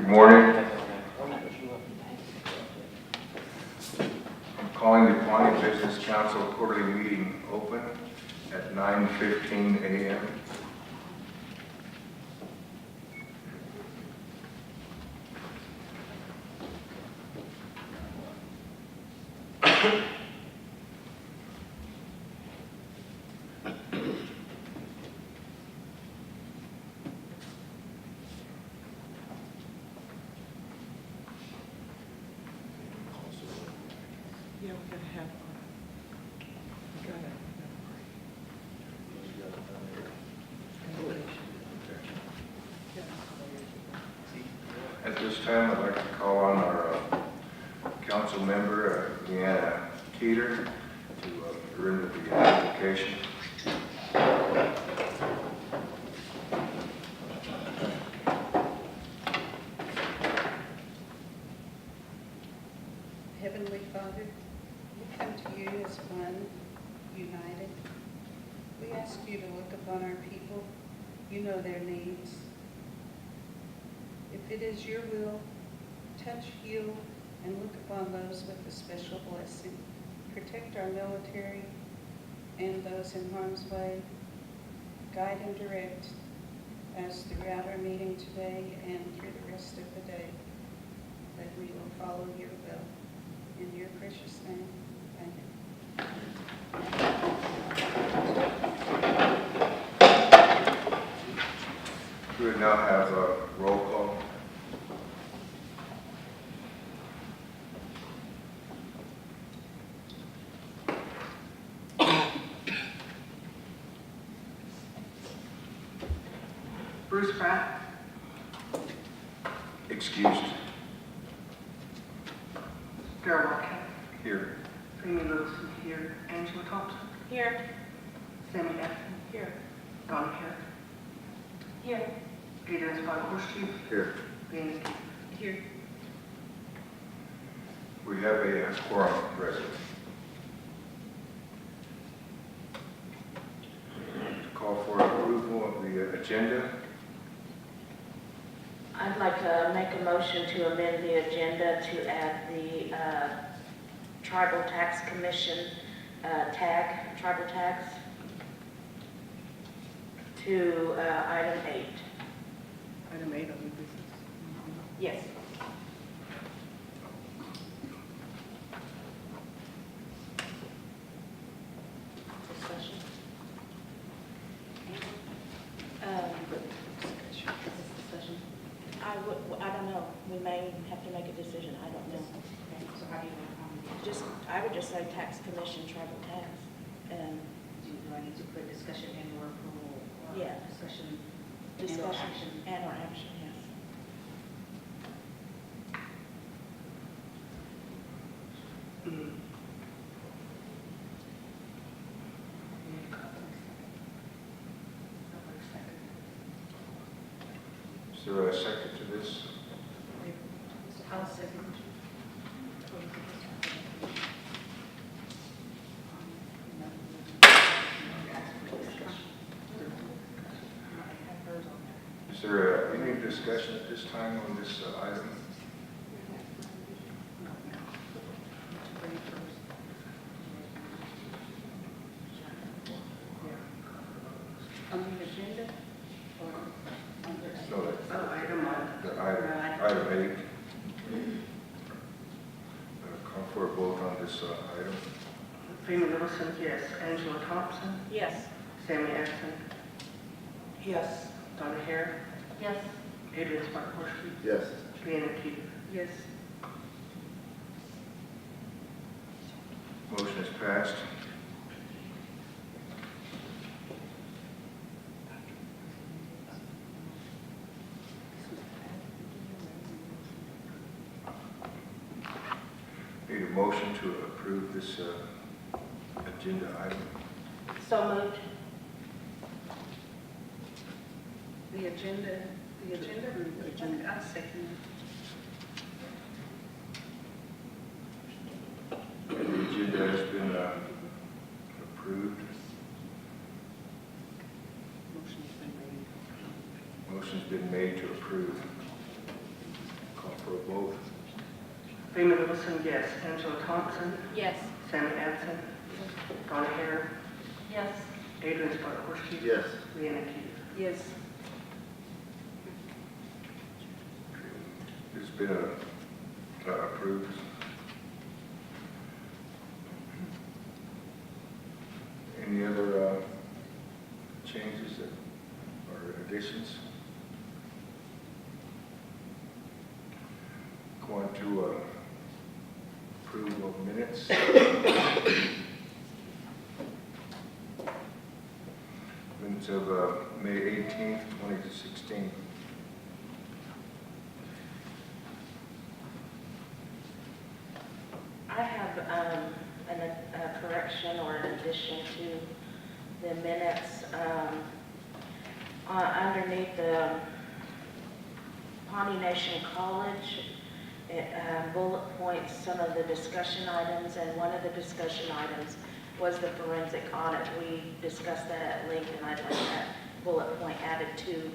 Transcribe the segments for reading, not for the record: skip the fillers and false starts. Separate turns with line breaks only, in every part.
Good morning. I'm calling the Pawnee Business Council quarterly meeting open at 9:15 a.m.
Yeah, we're gonna have, we got
At this time, I'd like to call on our council member, Deanna Teeter, to render the application.
Heavenly Father, we come to you as one, united. We ask you to look upon our people. You know their needs. If it is your will, touch, heal, and look upon those with a special blessing. Protect our military and those in harm's way. Guide and direct us throughout our meeting today and through the rest of the day, that we will follow your will. In your precious name, amen.
We would now have a roll call.
Bruce Pratt,
Excused.
Darrell Walker,
Here.
Amy Littleson here, Angela Thompson,
Here.
Sammy Efton,
Here.
Donna Hare,
Here.
Adrian Scott Horseshoe,
Here.
Dean
Here.
We have a quorum present. Call for approval of the agenda.
I'd like to make a motion to amend the agenda to add the Tribal Tax Commission tribal tax, to item 8.
Item 8 on new business.
Yes. Discussion. Discussion. I don't know. We may have to make a decision. I don't know.
So how do you want to
I would just say tax commission, tribal tax, and
do I need to put discussion and or approval? Or
Yeah.
Discussion
discussion
action.
and or action, yes.
Is there a second to this?
I'll second.
Is there any discussion at this time on this item?
On the agenda or on the?
So
Item on.
the item 8. Call for a vote on this item.
Amy Littleson, yes, Angela Thompson,
Yes.
Sammy Efton,
Yes.
Donna Hare,
Yes.
Adrian Scott Horseshoe,
Yes.
Dean Teeter.
Yes.
Motion is passed. Need a motion to approve this agenda item.
So moved.
The agenda. I'll second
The agenda has been approved.
Motion's been made.
Motion's been made to approve. vote.
Raymond Wilson, yes. Angela Thompson,
Yes.
Sammy Adson, Donna Hare,
Yes.
Adrian Spargo.
Yes.
Leanna Keeter.
Yes.
It's been approved. Any other changes or additions? Going to approve of minutes. Minutes of May 18th, 2016.
I have a correction or an addition to the minutes. Underneath the Pawnee Nation College, it bullet points some of the discussion items, and one of the discussion items was the forensic audit. We discussed that at length, and I'd like that bullet point added to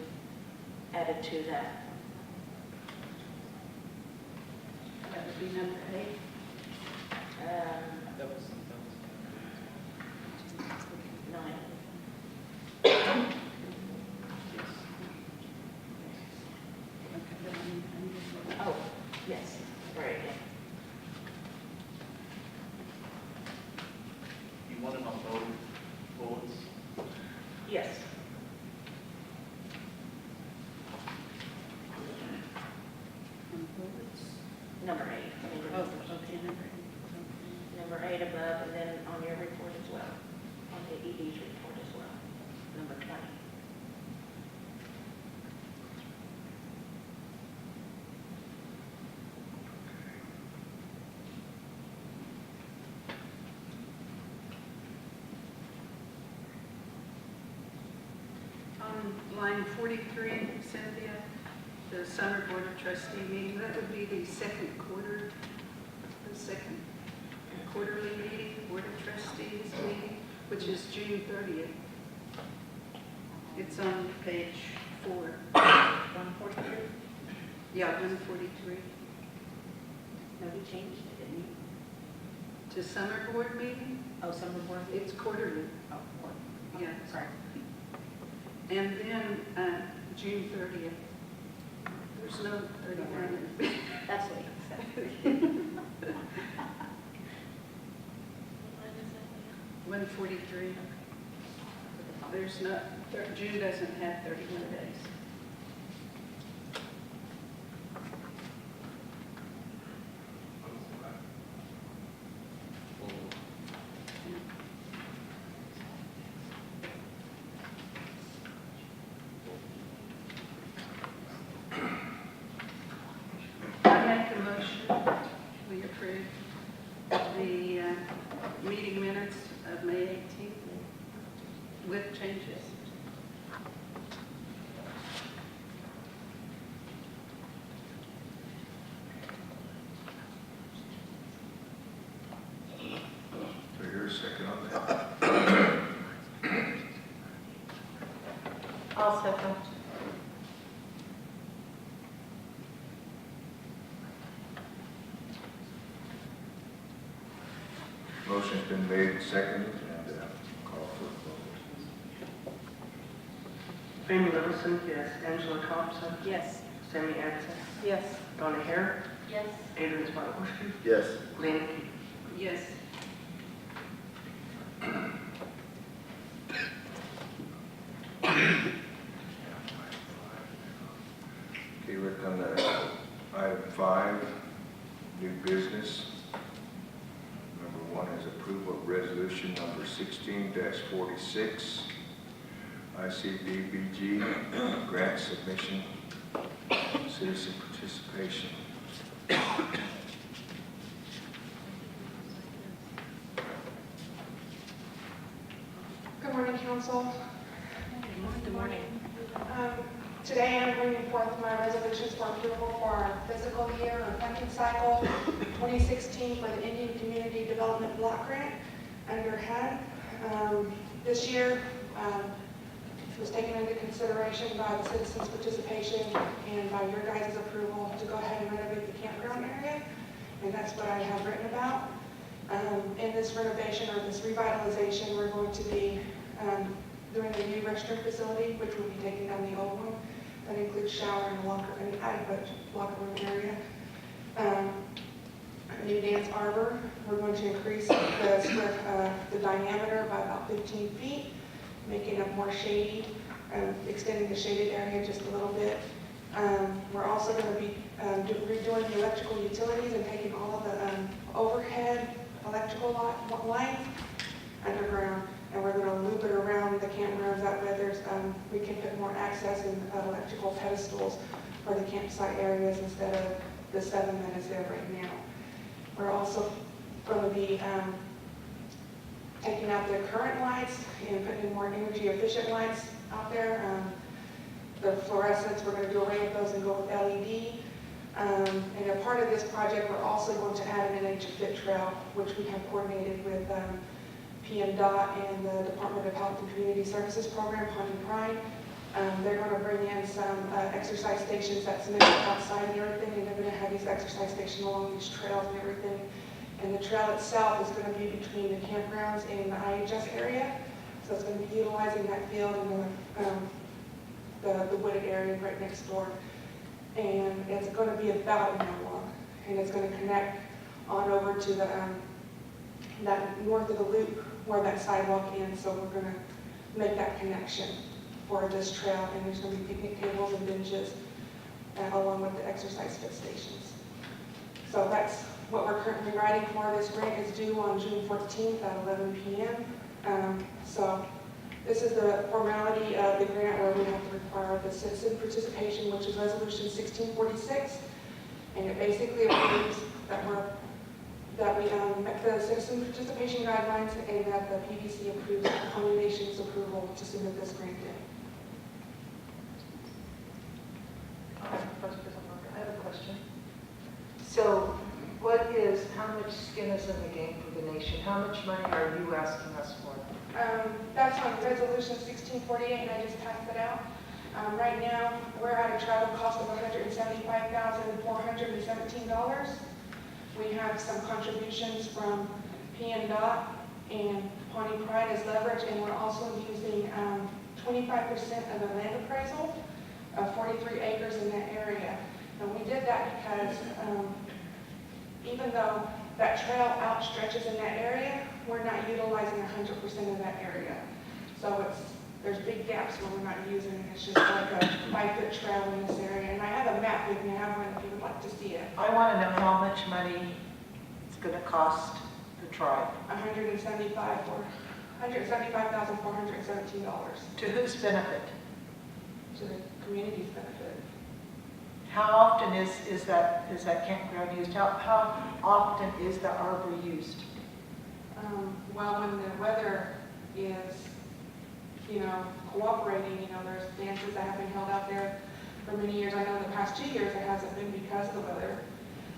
that.
That would be number 8.
Nine. Oh, yes, right, yeah.
You want it on both bullets?
Yes. Number 8. I mean,
Oh, okay, number 8.
Number 8 above, and then on your report as well, on the ED's report as well, number 20.
On line 43, Cynthia, the summer board of trustee meeting, that would be the second quarterly meeting, board of trustees meeting, which is June 30th. It's on page 4.
143?
Yeah, 143.
No, we changed it, didn't you?
To summer board meeting,
Oh, summer board?
it's quarterly.
Oh, board.
Yeah.
Sorry.
And then June 30th. There's no 31.
That's what you said.
143. There's no, June doesn't have 31 days. I make a motion, we approve the meeting minutes of May 18th with changes.
Do I hear a second on that?
I'll second.
Motion's been made and seconded, and call for a vote.
Raymond Wilson, yes. Angela Thompson,
Yes.
Sammy Adson,
Yes.
Donna Hare,
Yes.
Adrian Spargo.
Yes.
Leanna Keeter.
Yes.
Okay, we're on to item 5, new business. Number 1 is approval of resolution number 16-46, ICDBG grant submission, citizen participation.
Good morning, council.
Good morning.
Today I'm bringing forth my resolutions for approval for our fiscal year or funding cycle 2016 for the Indian Community Development Block Grant under HUD. This year was taken into consideration by the citizens' participation and by your guys' approval to go ahead and renovate the and that's what I have written about. In this renovation or this revitalization, we're going to be doing a new restroom facility, which will be taking down the old one. That includes shower and an adequate locker room area. A new dance arbor. We're going to increase the diameter by about 15 feet, making it more shady, extending the shaded area just a little bit. We're also going to be redoing the electrical utilities and taking all of the overhead electrical lines underground, and we're going to loop it around the campgrounds. That way we can put more access and electrical pedestals for the campsite areas instead of the 7 that is there right now. We're also going to be taking out the current lights and putting in more energy efficient lights out there. The fluorescents, we're going to do away with those and go with LED. And a part of this project, we're also going to add an NH Fit Trail, which we have coordinated with PMDOT and the Department of Health and Community Services Program, Pawnee Pride. They're going to bring in some exercise stations that's mixed outside and everything, and they're going to have these exercise stations along these trails and everything. And the trail itself is going to be between the campgrounds and the IHS area. So it's going to be utilizing that field and the wooded area right next door. And it's going to be about an hour long. And it's going to connect on over to that north of the loop where that sidewalk ends. So we're going to make that connection for this trail. And there's going to be picnic tables and benches along with the exercise fit stations. So that's what we're currently writing for. This grant is due on June 14th at 11 p.m. So this is the formality of the grant where we have to require the citizen participation, which is Resolution 1646. And it basically approves that we met the citizen participation guidelines and that the PBC approves the Pawnee Nation's approval to submit this grant in.
I have a question. So how much skin is in the game for the nation? How much money are you asking us for?
That's on Resolution 1648, and I just passed it out. Right now, we're at a travel cost of $175,417. We have some contributions from PNDOT and Pawnee Pride as leverage, and we're also using 25% of the land appraisal of 43 acres in that area. And we did that because even though that trail outstretches in that area, we're not utilizing 100% of that area. So there's big gaps where we're not using it. It's just like a 5-foot trail in this area. And I have a map with me. I have one if you would like to see it.
I want to know how much money it's going to cost the tribe.
$175,417.
To whose benefit?
To the community's benefit.
How often is that campground used? How often is the arbor used?
Well, when the weather is, cooperating, there's dances that have been held out there for many years. I know the past 2 years it hasn't been because of the weather.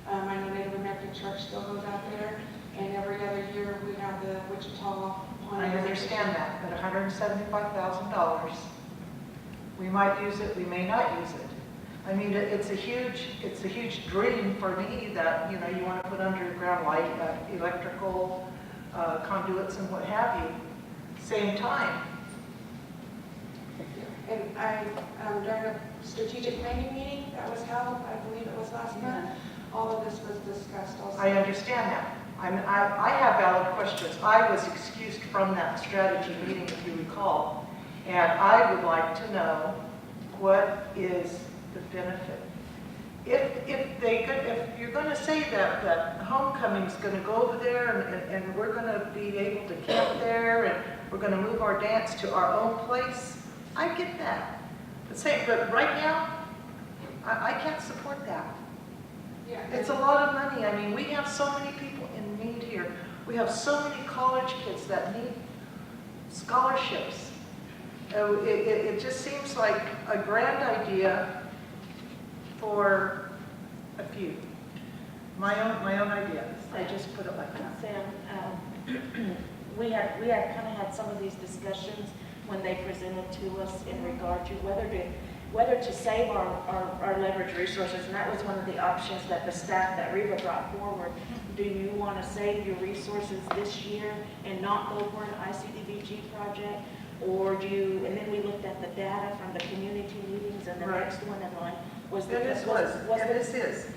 I know Native American Church still goes out there, and every other year we have the Wichita Pawnee.
I understand that, but $175,000, we might use it, we may not use it. I mean, it's a huge dream for me that, you want to put underground light, electrical conduits and what have you. Same time.
And during a strategic planning meeting that was held, I believe it was last month, all of this was discussed also.
I understand that. I have valid questions. I was excused from that strategy meeting, if you recall, and I would like to know what is the benefit. If you're going to say that homecoming's going to go over there and we're going to be able to camp there and we're going to move our dance to our own place, I get that. But right now, I can't support that.
Yeah.
It's a lot of money. I mean, we have so many people in need here. We have so many college kids that need scholarships. It just seems like a grand idea for a few. My own idea. I just put it like that.
Sam, we had kind of had some of these discussions when they presented to us in regard to whether to whether to save our leverage resources, and that was one of the options that the staff that Reva brought forward. Do you want to save your resources this year and not go for an ICDBG project? Or do you, and then we looked at the data from the community meetings, and the
Right.
next one in line was the.
And this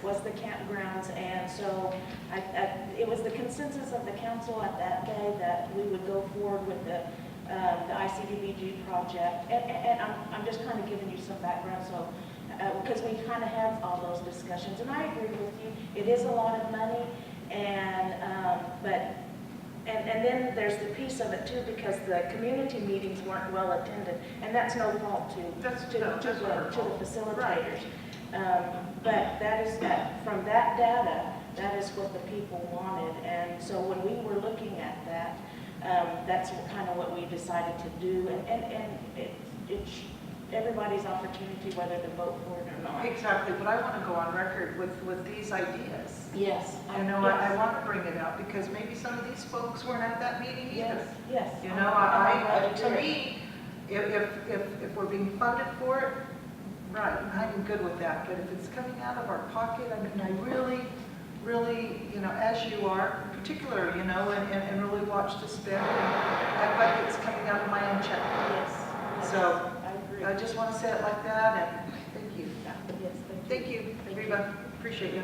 Was the campgrounds, and so it was the consensus of the council at that day that we would go forward with the ICDBG project. And I'm just kind of giving you some background, so, because we kind of had all those discussions, and I agree with you, it is a lot of money, and, and then there's the piece of it too, because the community meetings weren't well attended, and that's no fault to the facilitators. But that is from that data, that is what the people wanted, and so when we were looking at that, that's kind of what we decided to do, and it's everybody's opportunity whether to vote for it or not.
Exactly, but I want to go on record with these ideas.
Yes.
I know, I want to bring it up, because maybe some of these folks weren't at that meeting either.
Yes.
You know, to me, if we're being funded for it, right, I'm good with that, but if it's coming out of our pocket, I mean, I really, you know, as you are, particular, you know, and really watch to spend, and act like it's coming out of my own check.
Yes.
So,
I agree.
I just want to say it like that, and thank you.
Yes,
Thank you, Reba, appreciate you.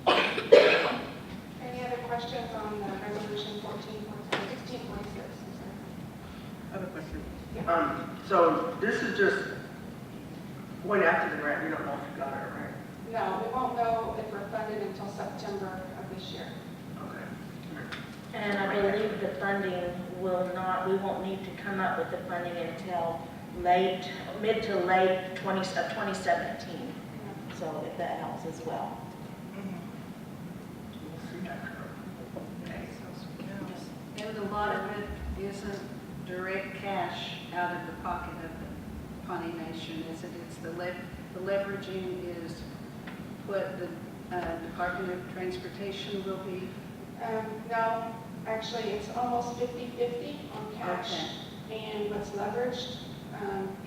Any other questions on resolution 1646?
I have a question.
Yeah.
So this is just way after the grant, you don't know if you got it, right?
No, we won't know if we're funded until September of this year.
Okay.
And I believe the funding will not, we won't need to come up with the funding until mid to late 2017. So if that helps as well.
We'll see after.
And a lot of it isn't direct cash out of the pocket of the Pawnee Nation, is it? It's the leveraging is what the Department of Transportation will be.
No, actually, it's almost 50-50 on cash and what's leveraged.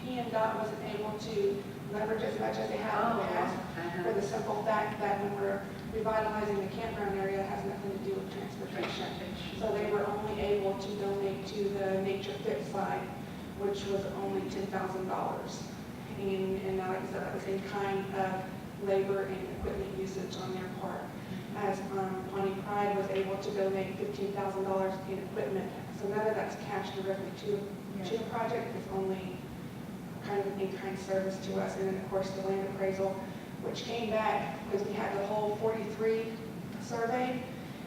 P&DOT wasn't able to leverage as much as they have in the past for the simple fact that when we're revitalizing the campground area, it has nothing to do with transportation. So they were only able to donate to the Nature Fit side, which was only $10,000. And like I said, that was in kind of labor and equipment usage on their part. As Pawnee Pride was able to donate $15,000 in equipment. So none of that's cash directly to the project. It's only kind of an in-kind service to us. And then of course the land appraisal, which came back because we had the whole 43 survey,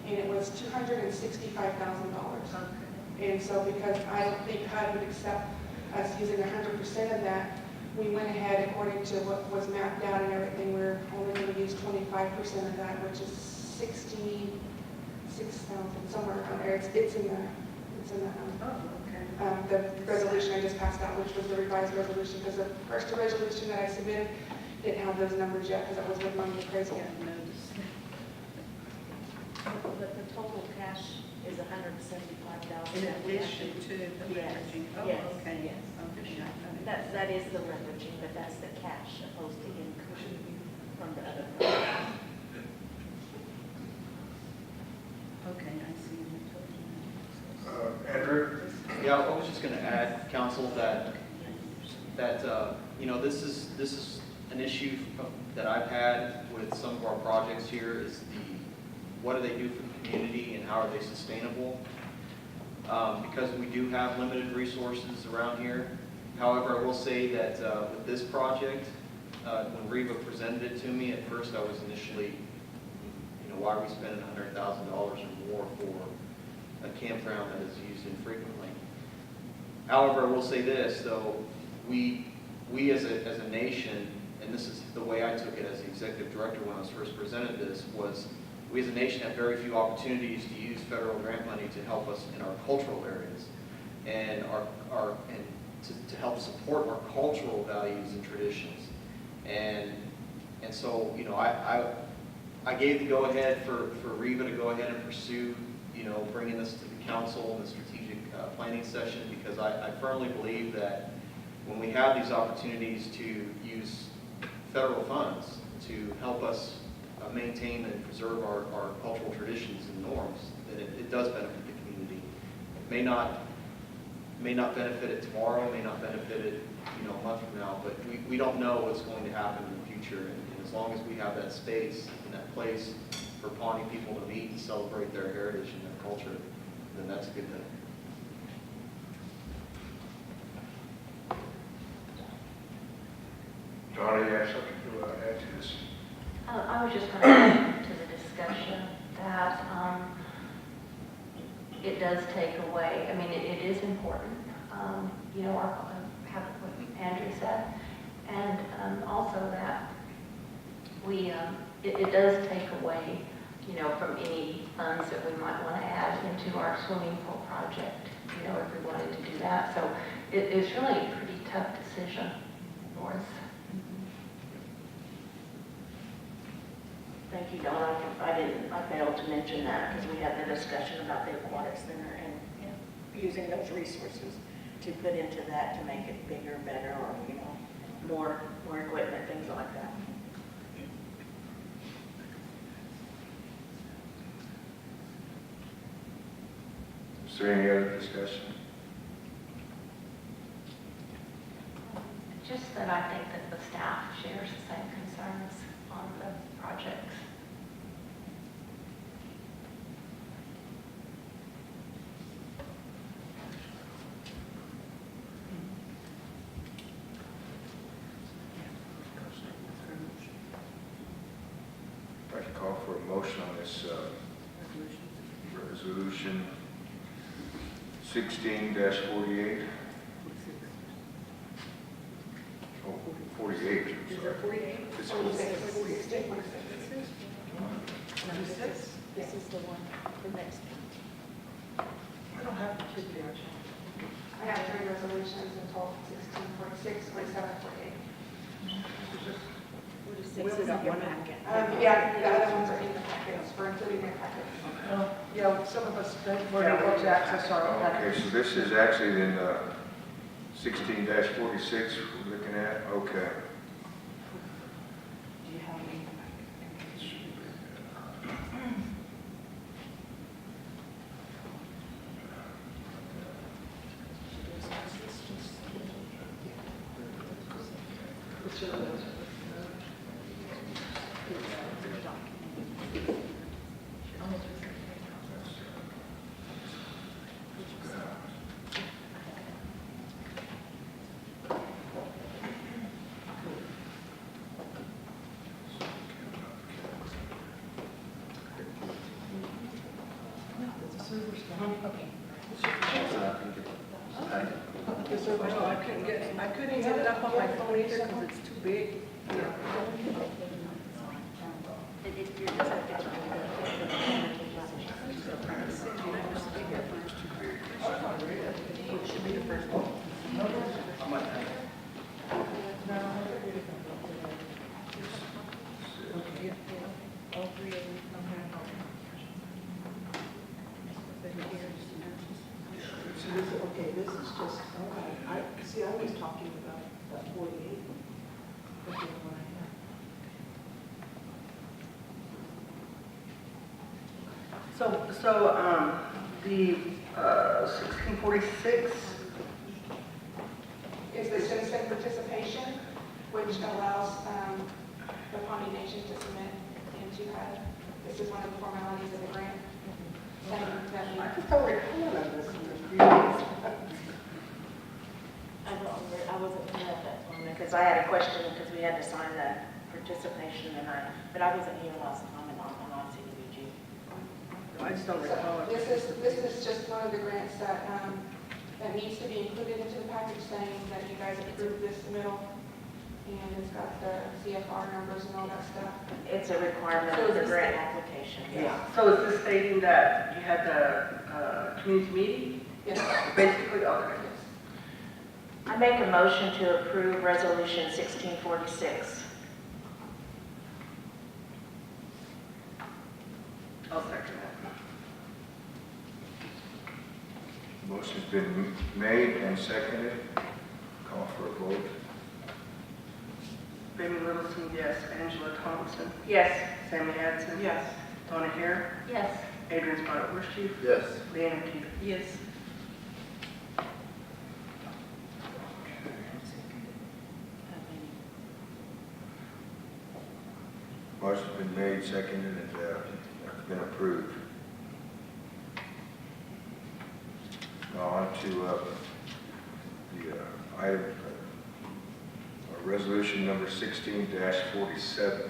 and it was $265,000. And so because I don't think HUD would accept us using 100% of that, we went ahead according to what was mapped out and everything. We're only going to use 25% of that, which is 6,000 somewhere around there. It's in the resolution I just passed out, which was the revised resolution, because the first resolution that I submitted didn't have those numbers yet because I was working on the appraisal.
But the total cash is $175,000.
In addition to the leveraging. Oh,
Yes,
okay.
yes.
Okay.
That is the leveraging, but that's the cash opposed to income from the other projects.
Okay, I see.
Andrew?
Yeah, I was just going to add, council, that you know, this is an issue that I've had with some of our projects here is what do they do for the community and how are they sustainable? Because we do have limited resources around here. However, I will say that with this project, when Reva presented it to me, at first I was initially, you know, why are we spending $100,000 or more for a campground that is used infrequently? However, I will say this, though, we as a nation, and this is the way I took it as the executive director when I was first presented this, was we as a nation have very few opportunities to use federal grant money to help us in our cultural areas and to help support our cultural values and traditions. And so, you know, I gave the go-ahead for Reva to go ahead and pursue, you know, bringing this to the council in the strategic planning session, because I firmly believe that when we have these opportunities to use federal funds to help us maintain and preserve our cultural traditions and norms, then it does benefit the community. It may not benefit it tomorrow, may not benefit it, a month from now, but we don't know what's going to happen in the future. And as long as we have that space and that place for Pawnee people to meet and celebrate their heritage and their culture, then that's a good thing.
Donna, you have something to add to this?
I was just going to add to the discussion that it does take away, I mean, it is important, have what Andrew said, and also that it does take away, from any funds that we might want to add into our swimming pool project, if we wanted to do that. So it's really a pretty tough decision for us.
Thank you, Donna. I failed to mention that because we had the discussion about the aquatic center and using those resources to put into that to make it bigger, better, or, more equipment, things like that.
Is there any other discussion?
Just that I think that the staff shares the same concerns on the projects.
I'd like to call for a motion on this resolution 16-48. Oh, 48, I'm sorry.
48?
It's
46.
This is the one, the next one.
I don't have the kid there.
I have 3 resolutions in total, 16, 46, 47, 48.
46 is on one packet.
Yeah, the other ones are in the packets, we're including their packets.
Yeah, some of us weren't able to access our
Okay,
package.
so this is actually then 16-46 we're looking at? Okay.
Do you have any?
I couldn't get it up on my phone either because it's too big.
Okay, this is just, I was talking about that 48. That's the one I have. So the 1646,
Is the citizen participation, which allows the Pawnee Nation to submit into HUD. This is one of the formalities of the grant. Saying that we-
I just don't recall on this in the previous.
I wasn't here at that time because I had a question because we had to sign the participation but I wasn't here last time on CDBG.
I just don't recall.
So this is just one of the grants that needs to be included into the package saying that you guys approved this submittal. And it's got the CFR numbers and all that stuff.
It's a requirement
So
of
is
the
this
grant application.
Yeah, so is this stating that you had the community meeting?
Yes.
Basically, okay.
I make a motion to approve Resolution 1646.
I'll second that.
Motion's been made and seconded. Call for for a vote.
Raymond Littleton, yes. Angela Thompson,
Yes.
Sammy Adson,
Yes.
Donna Hare,
Yes.
Adrian Spotted
Yes.
Leanna Peter.
Yes.
Motion's been made, seconded, and it's been approved. Now on to the item, resolution number 16-47.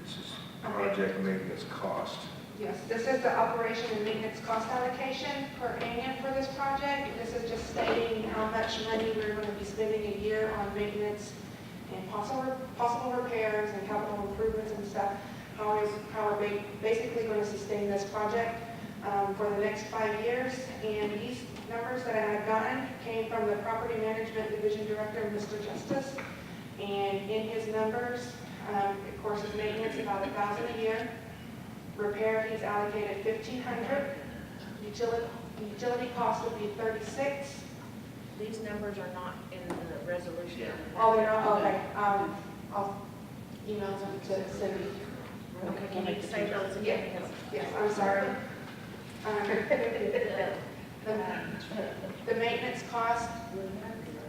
This is project maintenance cost.
Yes, this is the operation and maintenance cost allocation per annum for this project. This is just stating how much money we're going to be spending a year on maintenance and possible repairs and capital improvements and stuff, how we're basically going to sustain this project for the next 5 years. And these numbers that I had gotten came from the Property Management Division Director, Mr. Justice. And in his numbers, of course, his maintenance about $1,000 a year. Repair, he's allocated $1,500. Utility cost would be $36.
These numbers are not in the resolution.
Oh, they're not, okay, I'll email them to Cindy.
Okay, can you say those again?
Yes, I'm sorry. The maintenance cost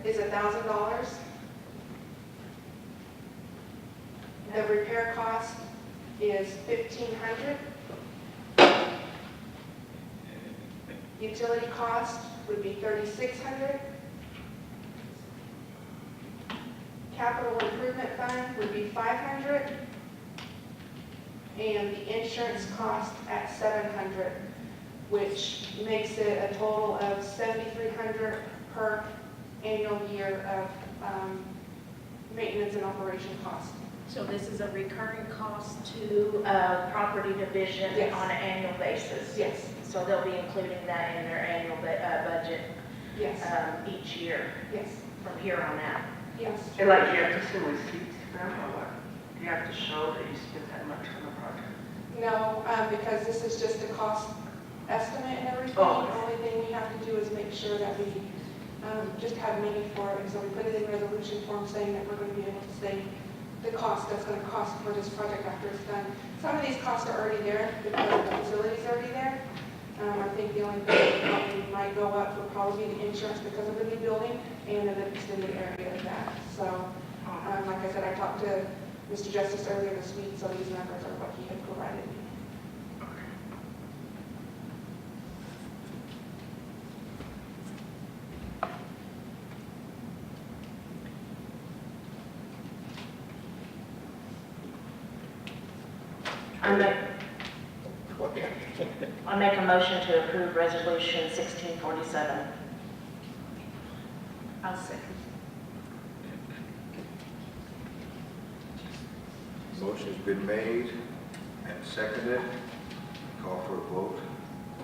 is $1,000. The repair cost is $1,500. Utility cost would be $3,600. Capital improvement fund would be $500. And the insurance cost at $700, which makes it a total of $7,300 per annual year of maintenance and operation cost.
So this is a recurring cost to property division
Yes.
on an annual basis?
Yes,
So they'll be including that in their annual budget
yes,
each year
yes,
from here on out?
yes.
And like you have to send receipts to them or what? You have to show that you spent that much on the project?
No, because this is just a cost estimate and everything.
Oh.
The only thing we have to do is make sure that we just have money for it. So we put it in resolution form saying that we're going to be able to say the cost that's going to cost for this project after it's done. Some of these costs are already there because the facility's already there. I think the only thing that probably might go up would probably be the insurance because of the new building and then the extended area of that. So, like I said, I talked to Mr. Justice earlier this week, so these numbers are what he had provided me.
I make a motion to approve resolution 1647.
I'll second.
Motion's been made and seconded. Call for a vote.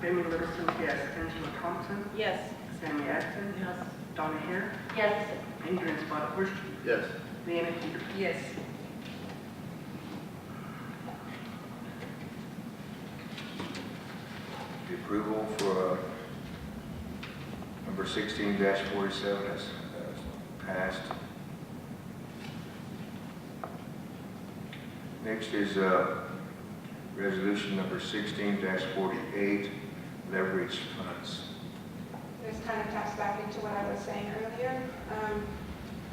Raymond Littleton, yes. Angela Thompson,
Yes.
Sammy Adson,
Yes.
Donna Hare,
Yes.
Adrian Spotted
Yes.
Leanna Peter.
Yes.
The approval for number 16-47 has passed. Next is resolution number 16-48, leverage funds.
This kind of taps back into what I was saying earlier.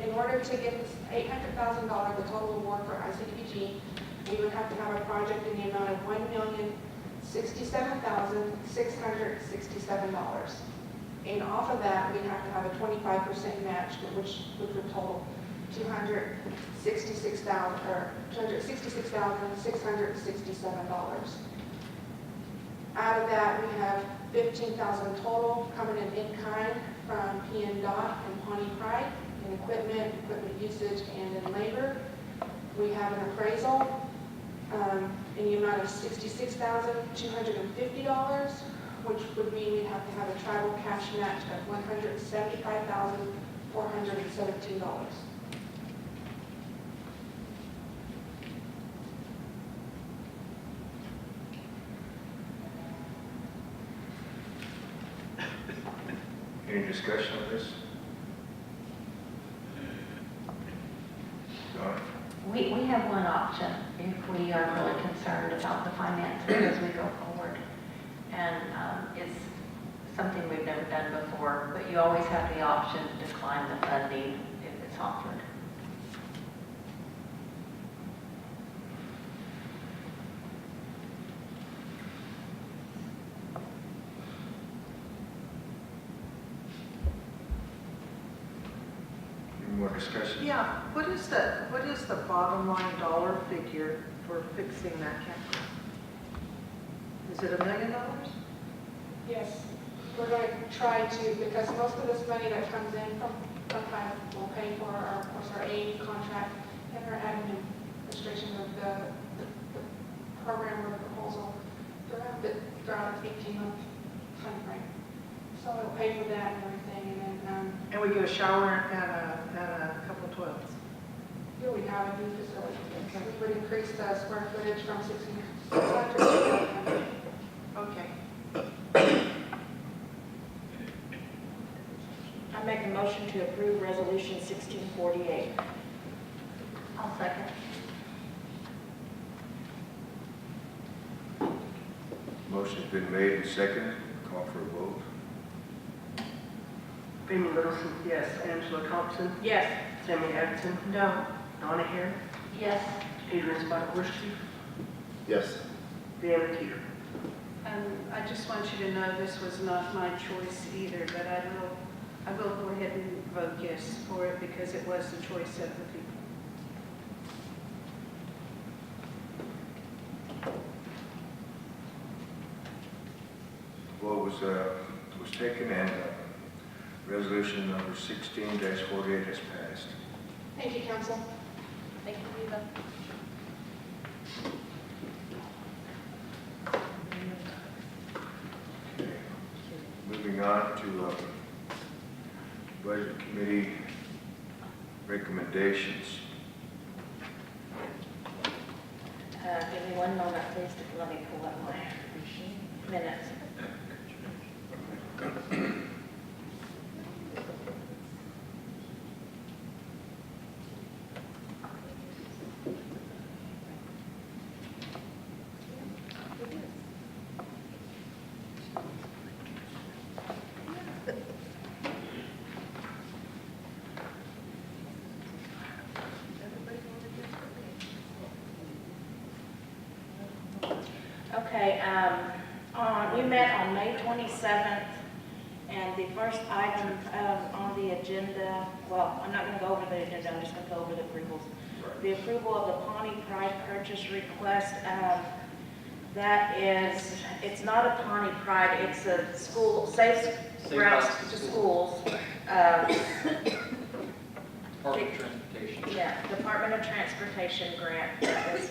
In order to get this $800,000, the total award for ICPG, we would have to have a project in the amount of $1,067,667. And off of that, we have to have a 25% match, which would total $266,667. Out of that, we have $15,000 total coming in kind from PNDOT and Pawnee Pride in equipment usage, and in labor. We have an appraisal in the amount of $66,250, which would mean we'd have to have a tribal cash match of $175,417.
Any discussion on this?
are really concerned about the finances as we go forward. And it's something we've never done before, but you always have the option to decline the funding if it's offered.
Any more discussion?
Yeah, what is the bottom line dollar figure for fixing that campground? Is it $1 million?
Yes, we're going to try to, because most of this money that comes in from HUD will pay for our, of course, our aid contract and our administration of the program or the proposal throughout an 18-month timeframe. So it'll pay for that and everything, and then,
And we get a shower and a couple of toilets.
here we have a new facility. We would increase the square footage from 600 to 800.
Okay.
I make a motion to approve Resolution 1648.
I'll second.
Motion's been made and seconded. Call for a vote.
Amy Littleson, yes. Angela Thompson,
Yes.
Sammy Atkinson,
No.
Donna Hare,
Yes.
Adrian Spotted Chief,
Yes.
Deanna Teeter.
I just want you to know this was not my choice either, but I will go ahead and vote yes for it because it was the choice of the people.
Vote was taken and resolution number 16-48 has passed.
Thank you, council.
Thank you, Eva.
Okay. Moving on to Budget Committee recommendations.
Give me one moment, please, to let me pull up my minutes. Okay, we met on May 27th, and the first item on the agenda, well, I'm not going to go over the agenda, I'm just going to go over the approvals. The approval of the Pawnee Pride purchase request, that is, it's not a Pawnee Pride, it's a school, safe routes to schools.
Department of Transportation.
Yeah, Department of Transportation grant that was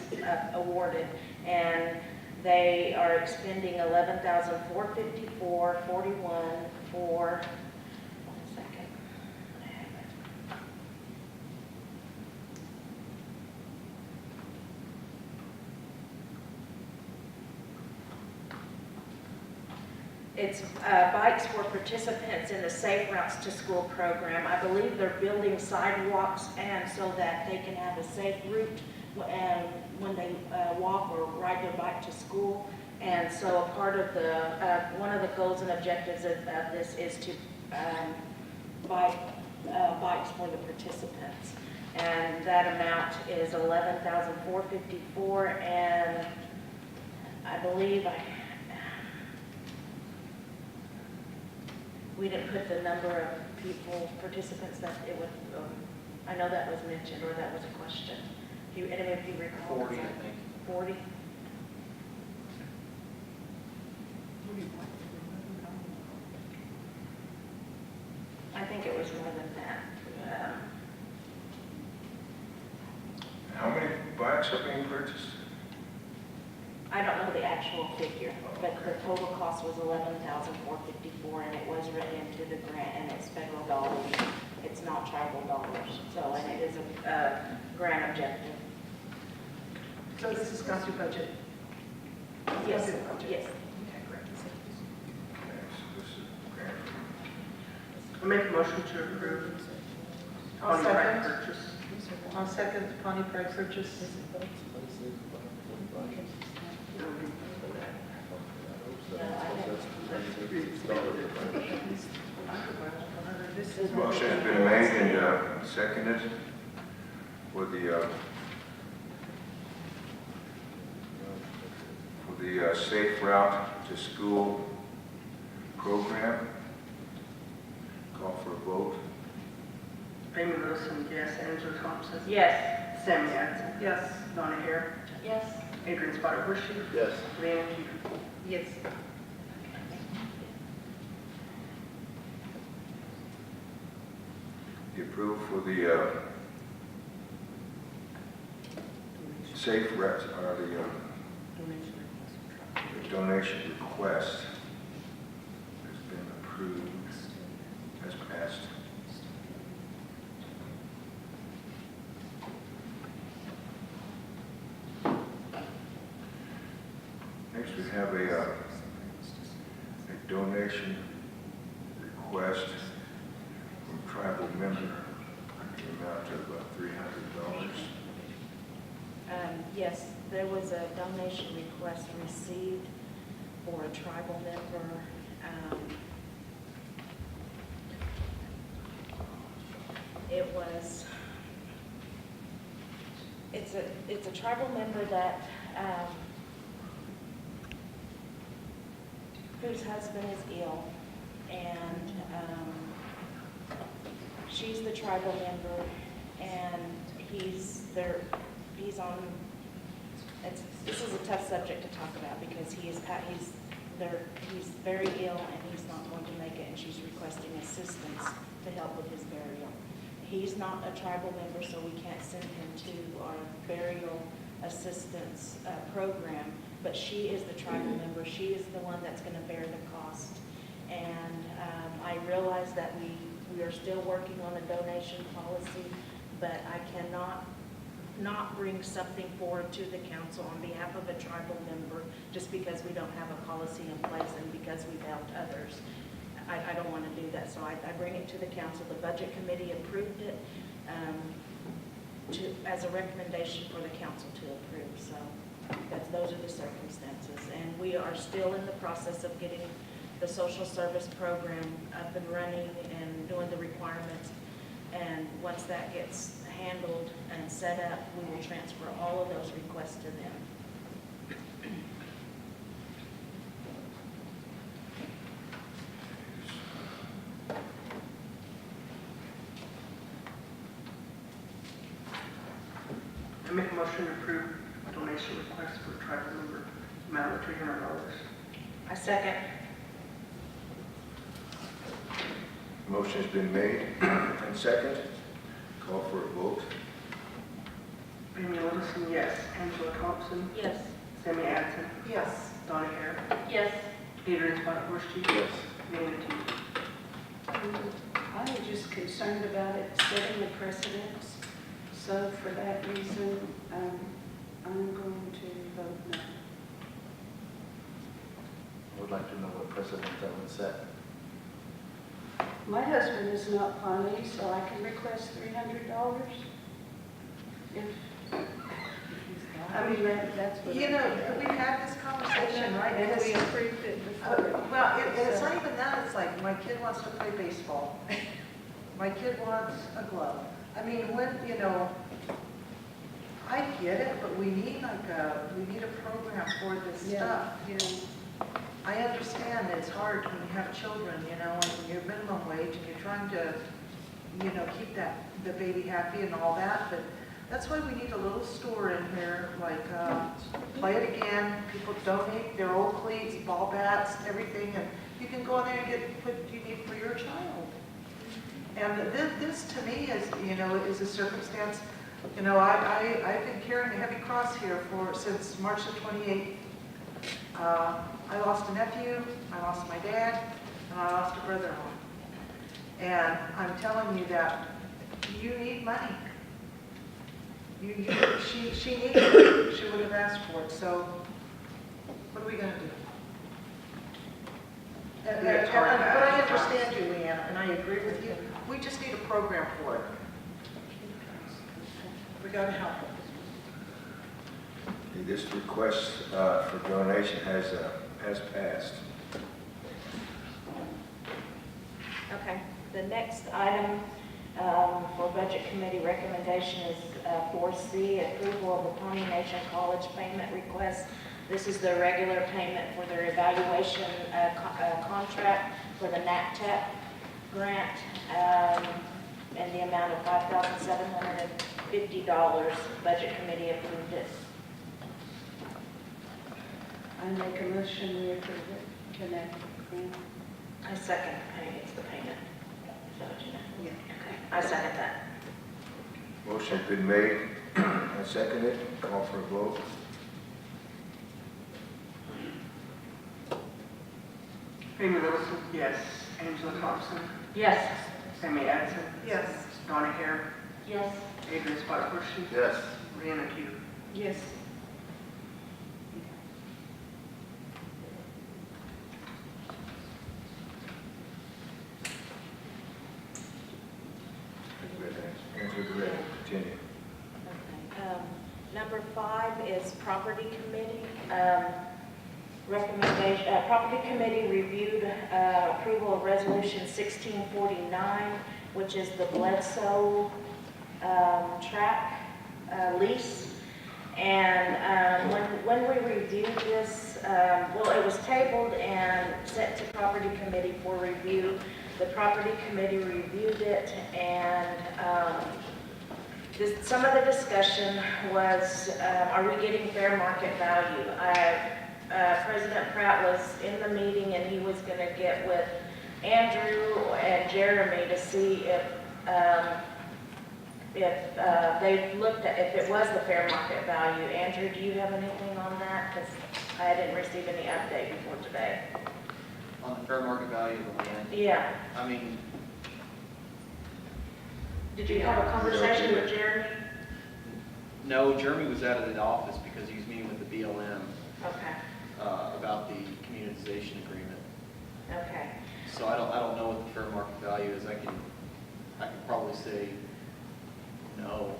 awarded, and they are expending $11,454.41 for, 1 second. I have it. It's bikes for participants in the Safe Routes to School program. I believe they're building sidewalks and so that they can have a safe route when they walk or ride their bike to school. And so a part of the, one of the goals and objectives of this is to buy bikes for the participants. And that amount is $11,454, and I believe we didn't put the number of people, participants that it would, I know that was mentioned, or that was a question. If you recall.
40, I think.
40? I think it was more than that.
How many bikes are being purchased?
I don't know the actual figure, but the total cost was $11,454, and it was written into the grant, and it's federal dollars. It's not tribal dollars, so, and it is a grant objective.
So this is got your budget?
Yes,
Got your budget.
yes.
Okay, great.
Okay, so this is grant.
I make a motion to approve
I'll
Pawnee Pride
second.
purchase.
I'll second the Pawnee Pride purchase.
Motion has been made and seconded for the Safe Route to School program. Call for a vote.
Amy Wilson, yes. Angela Thompson.
Yes.
Sammy Adson.
Yes.
Donna Hare.
Yes.
Adrian Spotted Bushy.
Yes.
Leanne Peter.
Yes.
The approval for the Safe Route, or the donation request has been approved, has passed. Next, we have a donation request from tribal member in the amount of $300.
Yes, there was a donation request received for a tribal member. It's a tribal member that, whose husband is ill, and she's the tribal member, and he's on, this is a tough subject to talk about because he's very ill and he's not going to make it, and she's requesting assistance to help with his burial. He's not a tribal member, so we can't send him to our burial assistance program, but she is the tribal member. She is the one that's going to bear the cost. And I realize that we are still working on a donation policy, but I cannot not bring something forward to the council on behalf of a tribal member just because we don't have a policy in place and because we've helped others. I don't want to do that, so I bring it to the council. The budget committee approved it as a recommendation for the council to approve. So those are the circumstances. And we are still in the process of getting the social service program up and running and doing the requirements. And once that gets handled and set up, we will transfer all of those requests to them.
I make a motion to approve donation request for tribal member amount of $300.
I second.
Motion's been made and second. Call for a vote.
Amy Wilson, yes. Angela Thompson.
Yes.
Sammy Adson.
Yes.
Donna Hare.
Yes.
Adrian Spotted Bushy.
Yes.
Leanne Peter.
I'm just concerned about it setting the precedence. So for that reason, I'm going to vote no.
I would like to know what precedent that would set.
My husband is not Pawnee, so I can request $300 if I mean, that's what.
You know, we've had this conversation, right?
And we
Because-
approved it before.
Well, it's not even that, it's like, my kid wants to play baseball. My kid wants a glove. I mean, when, you know, I get it, but we need we need a program for this stuff.
You know,
I understand it's hard when you have children, you know, and you're minimum wage and you're trying to, you know, keep the baby happy and all that, but that's why we need a little store in here, like, Play It Again. People donate their old cleats, ball bats, everything, and you can go in there and get what you need for your child. And this to me is, you know, is a circumstance, you know, I've been carrying a heavy cross here since March the 28th. I lost a nephew, I lost my dad, and I lost a brother-in-law. And I'm telling you that you need money. She needed it. She would have asked for it. So what are we going to do? But I understand you, Leanne, and I agree with you. We just need a program for it. We got to help it.
This request for donation has passed.
Okay. The next item for Budget Committee recommendation is 4C, approval of the Pawnee Nation College payment request. This is the regular payment for their evaluation contract for the NACTEP grant, and the amount of $5,750. Budget Committee approved it.
I make a motion, we approve it. Connect grant.
I second paying, it's the payment. Is that what you meant?
Yeah.
Okay, I second that.
Motion's been made and seconded. Call for a vote.
Amy Littleton? Yes. Angela Thompson?
Yes.
Sammy Adson?
Yes.
Donna Hare?
Yes.
Adrian Sparkbush?
Yes.
Brianna Keeler?
Yes.
Answer the red. Continue.
Okay. Number 5 is Property Committee. Recommendation, Property Committee reviewed approval of Resolution 1649, which is the Bledsoe track lease. And when we reviewed this, well, it was tabled and sent to Property Committee for review. The Property Committee reviewed it, and some of the discussion was, are we getting fair market value? President Pratt was in the meeting, and he was going to get with Andrew and Jeremy to see if they looked at, if it was the fair market value. Andrew, do you have anything on that? Because I didn't receive any update before today.
On the fair market value of the land,
Yeah.
I mean,
Did you have a conversation with Jeremy?
no, Jeremy was out of the office because he was meeting with the BLM
Okay.
about the communitization agreement.
Okay.
So I don't know what the fair market value is. I can probably say no.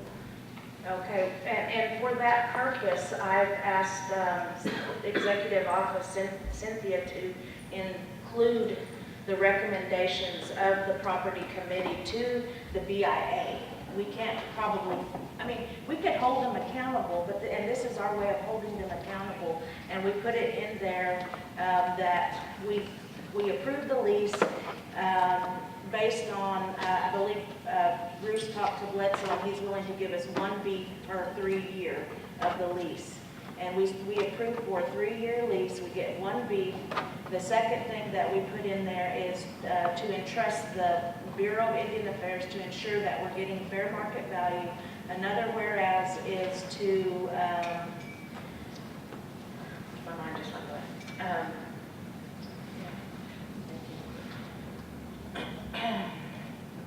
Okay, and for that purpose, I've asked Executive Office Cynthia to include the recommendations of the Property Committee to the BIA. We can't probably, I mean, we could hold them accountable, but, and this is our way of holding them accountable, and we put it in there that we approved the lease based on, I believe Bruce talked to Bledsoe, and he's willing to give us 1B per 3 year of the lease. And we approved for a 3-year lease, we get 1B. The second thing that we put in there is to entrust the Bureau of Indian Affairs to ensure that we're getting fair market value. Another whereas is to, my mind just went blank.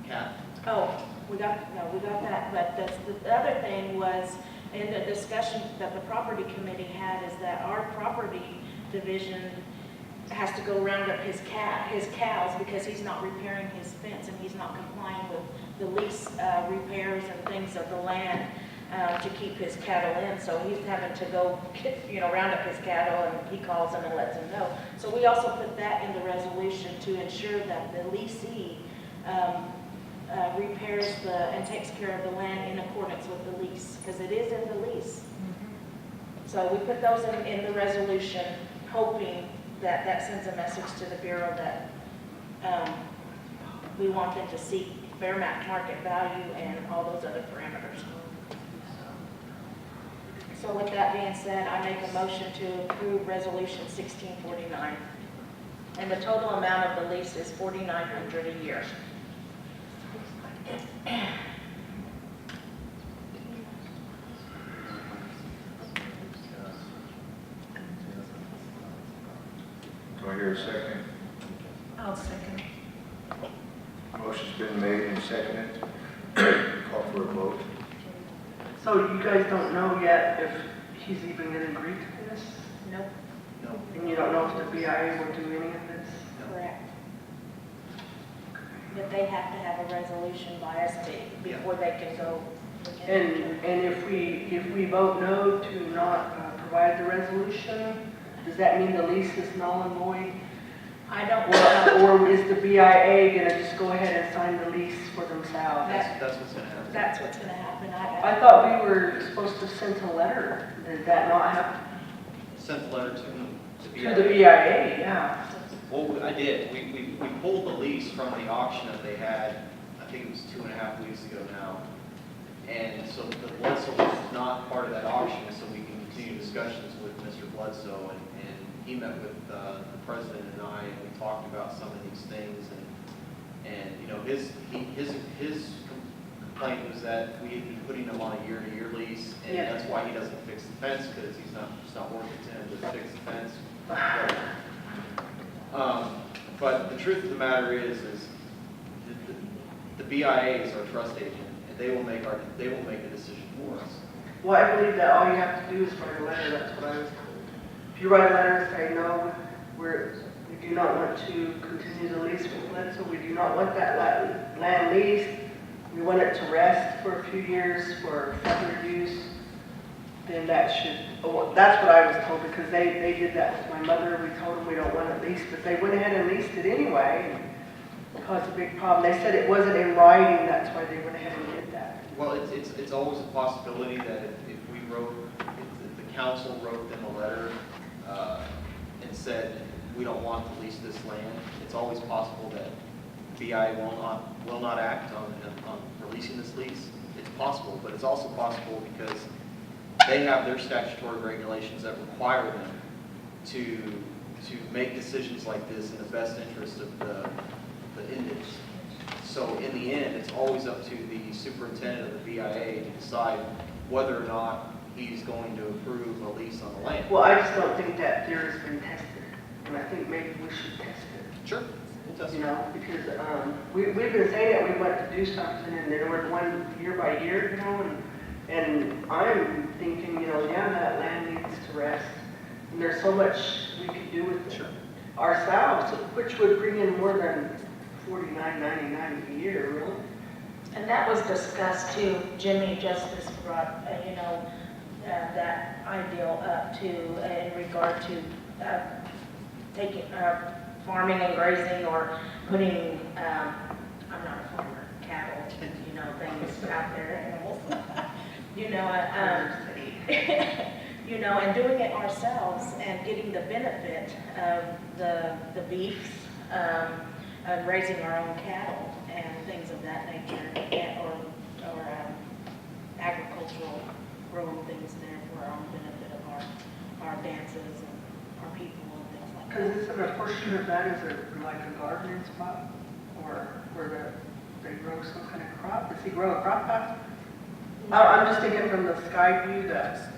Cat?
Oh, we got that, but the other thing was, in the discussion that the Property Committee had, is that our property division has to go round up his cows because he's not repairing his fence and he's not complying with the lease repairs and things of the land to keep his cattle in. So he's having to go, round up his cattle, and he calls them and lets them know. So we also put that in the resolution to ensure that the leasee repairs and takes care of the land in accordance with the lease, because it is in the lease. So we put those in the resolution, hoping that that sends a message to the Bureau that we want them to seek fair market value and all those other parameters. So with that being said, I make a motion to approve Resolution 1649. And the total amount of the lease is $4,900 a year.
Do I hear a second?
I'll second.
Motion's been made and seconded. Call for a vote.
So you guys don't know yet if he's even going to agree to this?
Nope.
No.
And you don't know if the BIA will do any of this?
Correct. But they have to have a resolution by us before they can go.
And if we vote no to not provide the resolution, does that mean the lease is null and void?
I don't know.
Or is the BIA gonna just go ahead and sign the lease for themselves?
That's what's gonna happen.
That's what's gonna happen.
I thought we were supposed to send a letter. Did that not happen?
Sent a letter to
To the BIA, yeah.
Well, I did. We pulled the lease from the auction that they had, I think it was 2.5 weeks ago now. And so the Bledsoe was not part of that auction, so we can continue discussions with Mr. Bledsoe. And he met with the president and I, and we talked about some of these things. And you know, his complaint was that we had been putting him on a year-to-year lease, and
Yeah.
that's why he doesn't fix the fence, because it's not worth it to him to fix the fence. But the truth of the matter is the BIA is our trust agent, and they will make a decision for us.
Well, I believe that all you have to do is write a letter, that's what I was told. If you write a letter and say, no, we do not want to continue the lease with Bledsoe, we do not want that land leased, we want it to rest for a few years for further use, then that should, that's what I was told, because they did that with my mother. We told them we don't want it leased, but they went ahead and leased it anyway, and caused a big problem. They said it wasn't in writing, that's why they went ahead and did that.
Well, it's always a possibility that if the council wrote them a letter and said, we don't want to lease this land, it's always possible that BI will not act on releasing this lease. It's possible, but it's also possible because they have their statutory regulations that require them to make decisions like this in the best interest of the Indians. So in the end, it's always up to the superintendent of the BIA to decide whether or not he's going to approve a lease on the land.
Well, I just don't think that theory's been tested, and I think maybe we should test it.
Sure, we'll test
You
it.
know, because we've been saying that we want to do something, and then we're going year by year, you know, and I'm thinking, you know, yeah, that land needs to rest. And there's so much we could do with it ourselves, which would bring in more than $49.99 a year, really.
And that was discussed too. Jimmy Justice brought, that ideal up to, in regard to taking, farming and grazing, or putting, I'm not a farmer, cattle, you know, things out there, animals. You know, you know, and doing it ourselves and getting the benefit of the beefs, raising our own cattle and things of that nature, or agricultural growing things there for our own benefit of our dances and our people and things like that.
Because isn't a portion of that is like a gardening spot, or where they grow some kind of crop? Does he grow a crop out? I'm just thinking from the sky view that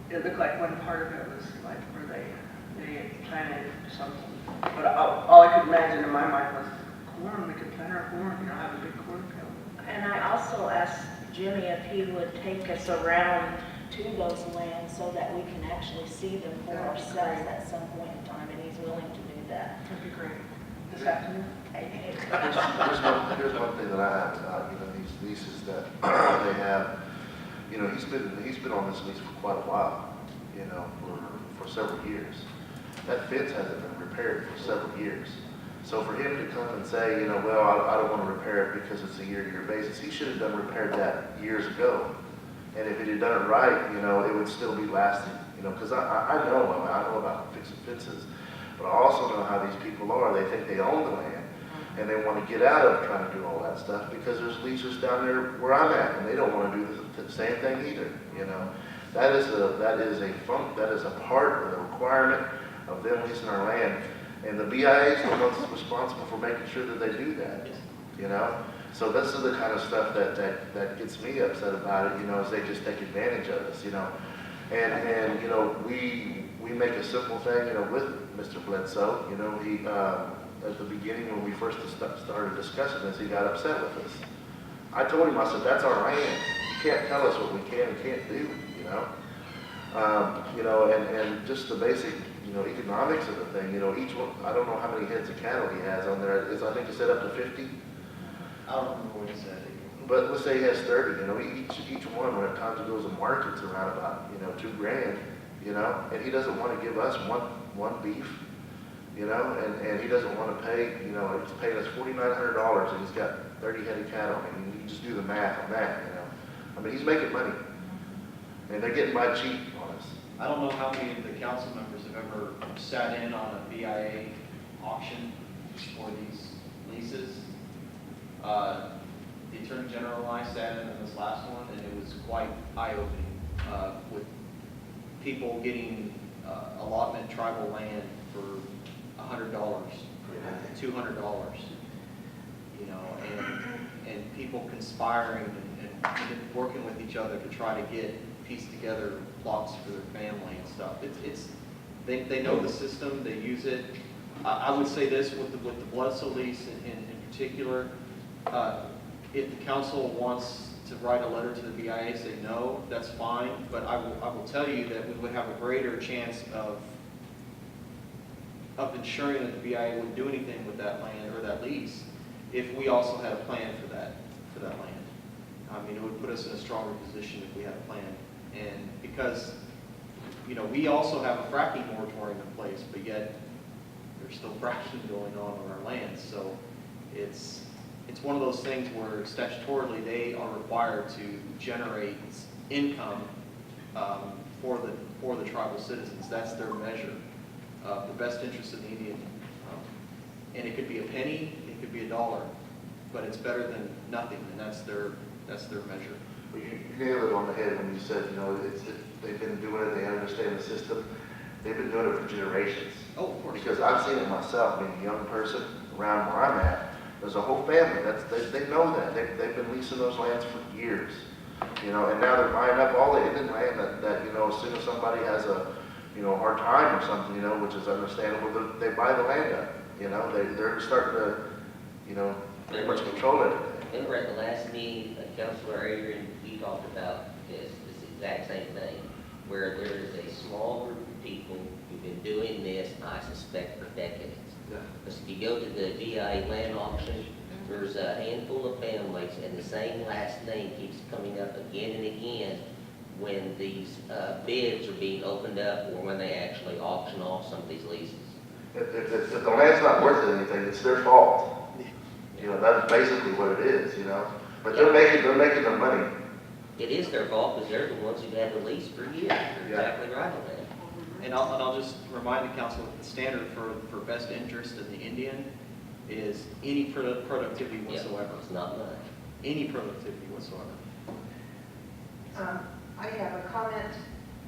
it looked like one part of it was like where they had planted something. But all I could imagine in my mind was corn. We could plant our corn, you know, have a big cornfield.
And I also asked Jimmy if he would take us around to those lands so that we can actually see them for
That'd be
ourselves
great.
at some point in time, and he's willing to do that.
That'd be great. This afternoon?
Here's one thing that I have about, you know, these leases that they have. You know, he's been on this lease for quite a while, you know, for several years. That fence hasn't been repaired for several years. So for him to come and say, you know, well, I don't want to repair it because it's a year-to-year basis, he should have repaired that years ago. And if he had done it right, you know, it would still be lasting, you know, because I know about fixing fences, but I also know how these people are. They think they own the land, and they want to get out of trying to do all that stuff because there's leasers down there where I'm at, and they don't want to do the same thing either, you know. That is a part of the requirement of them leasing our land, and the BIA is the ones responsible for making sure that they do that, you know. So this is the kind of stuff that gets me upset about it, you know, is they just take advantage of us, you know. And you know, we make a simple thing, you know, with Mr. Bledsoe, you know, he, at the beginning when we first started discussing this, he got upset with us. I told him, I said, that's our land. You can't tell us what we can and can't do, you know. You know, and just the basic, you know, economics of the thing, you know, each one, I don't know how many heads of cattle he has on there. I think he said up to 50.
I don't remember what he said.
But let's say he has 30, you know, each one, when at times he goes to markets around about, you know, $2,000, you know, and he doesn't want to give us one beef, you know, and he doesn't want to pay, you know, he's paying us $4,900 and he's got 30 head of cattle. I mean, you can just do the math on that, you know. I mean, he's making money, and they're getting by cheap on us.
I don't know how many of the council members have ever sat in on a BIA auction for these leases. The Attorney General and I sat in on this last one, and it was quite eye-opening with people getting allotment tribal land for $100, $200, you know, and people conspiring and working with each other to try to piece together plots for their family and stuff. They know the system, they use it. I would say this with the Bledsoe lease in particular, if the council wants to write a letter to the BIA, say no, that's fine, but I will tell you that we would have a greater chance of ensuring that the BIA wouldn't do anything with that land or that lease if we also had a plan for that land. I mean, it would put us in a stronger position if we had a plan. And because, you know, we also have a fracking moratorium in place, but yet there's still fracking going on our lands. So it's one of those things where statutorily they are required to generate income for the tribal citizens. That's their measure of the best interest of the Indian. And it could be a penny, it could be $1, but it's better than nothing, and that's their measure.
Well, you nailed it on the head when you said, you know, they've been doing it, they understand the system. They've been doing it for generations.
Oh, of course.
Because I've seen it myself, being a young person around where I'm at. There's a whole family, they know that. They've been leasing those lands for years. You know, and now they're buying up all the Indian land that, you know, as soon as somebody has a, you know, hard time or something, you know, which is understandable, they buy the land up. You know, they're starting to, you know, pretty much control it.
Remember at the last meeting, Councilor Adrian, we talked about this exact same thing, where there is a small group of people who've been doing this, I suspect, for decades.
Yeah.
Because if you go to the VI land auction, there's a handful of families, and the same last name keeps coming up again and again when these bids are being opened up or when they actually auction off some of these leases.
If the land's not worth anything, it's their fault. You know, that's basically what it is, you know. But they're making their money.
It is their fault because they're the ones who've had the lease for years. You're exactly right on that.
And I'll just remind the council that the standard for best interest of the Indian is any productivity whatsoever.
Yeah, it's not much.
Any productivity whatsoever.
I have a comment.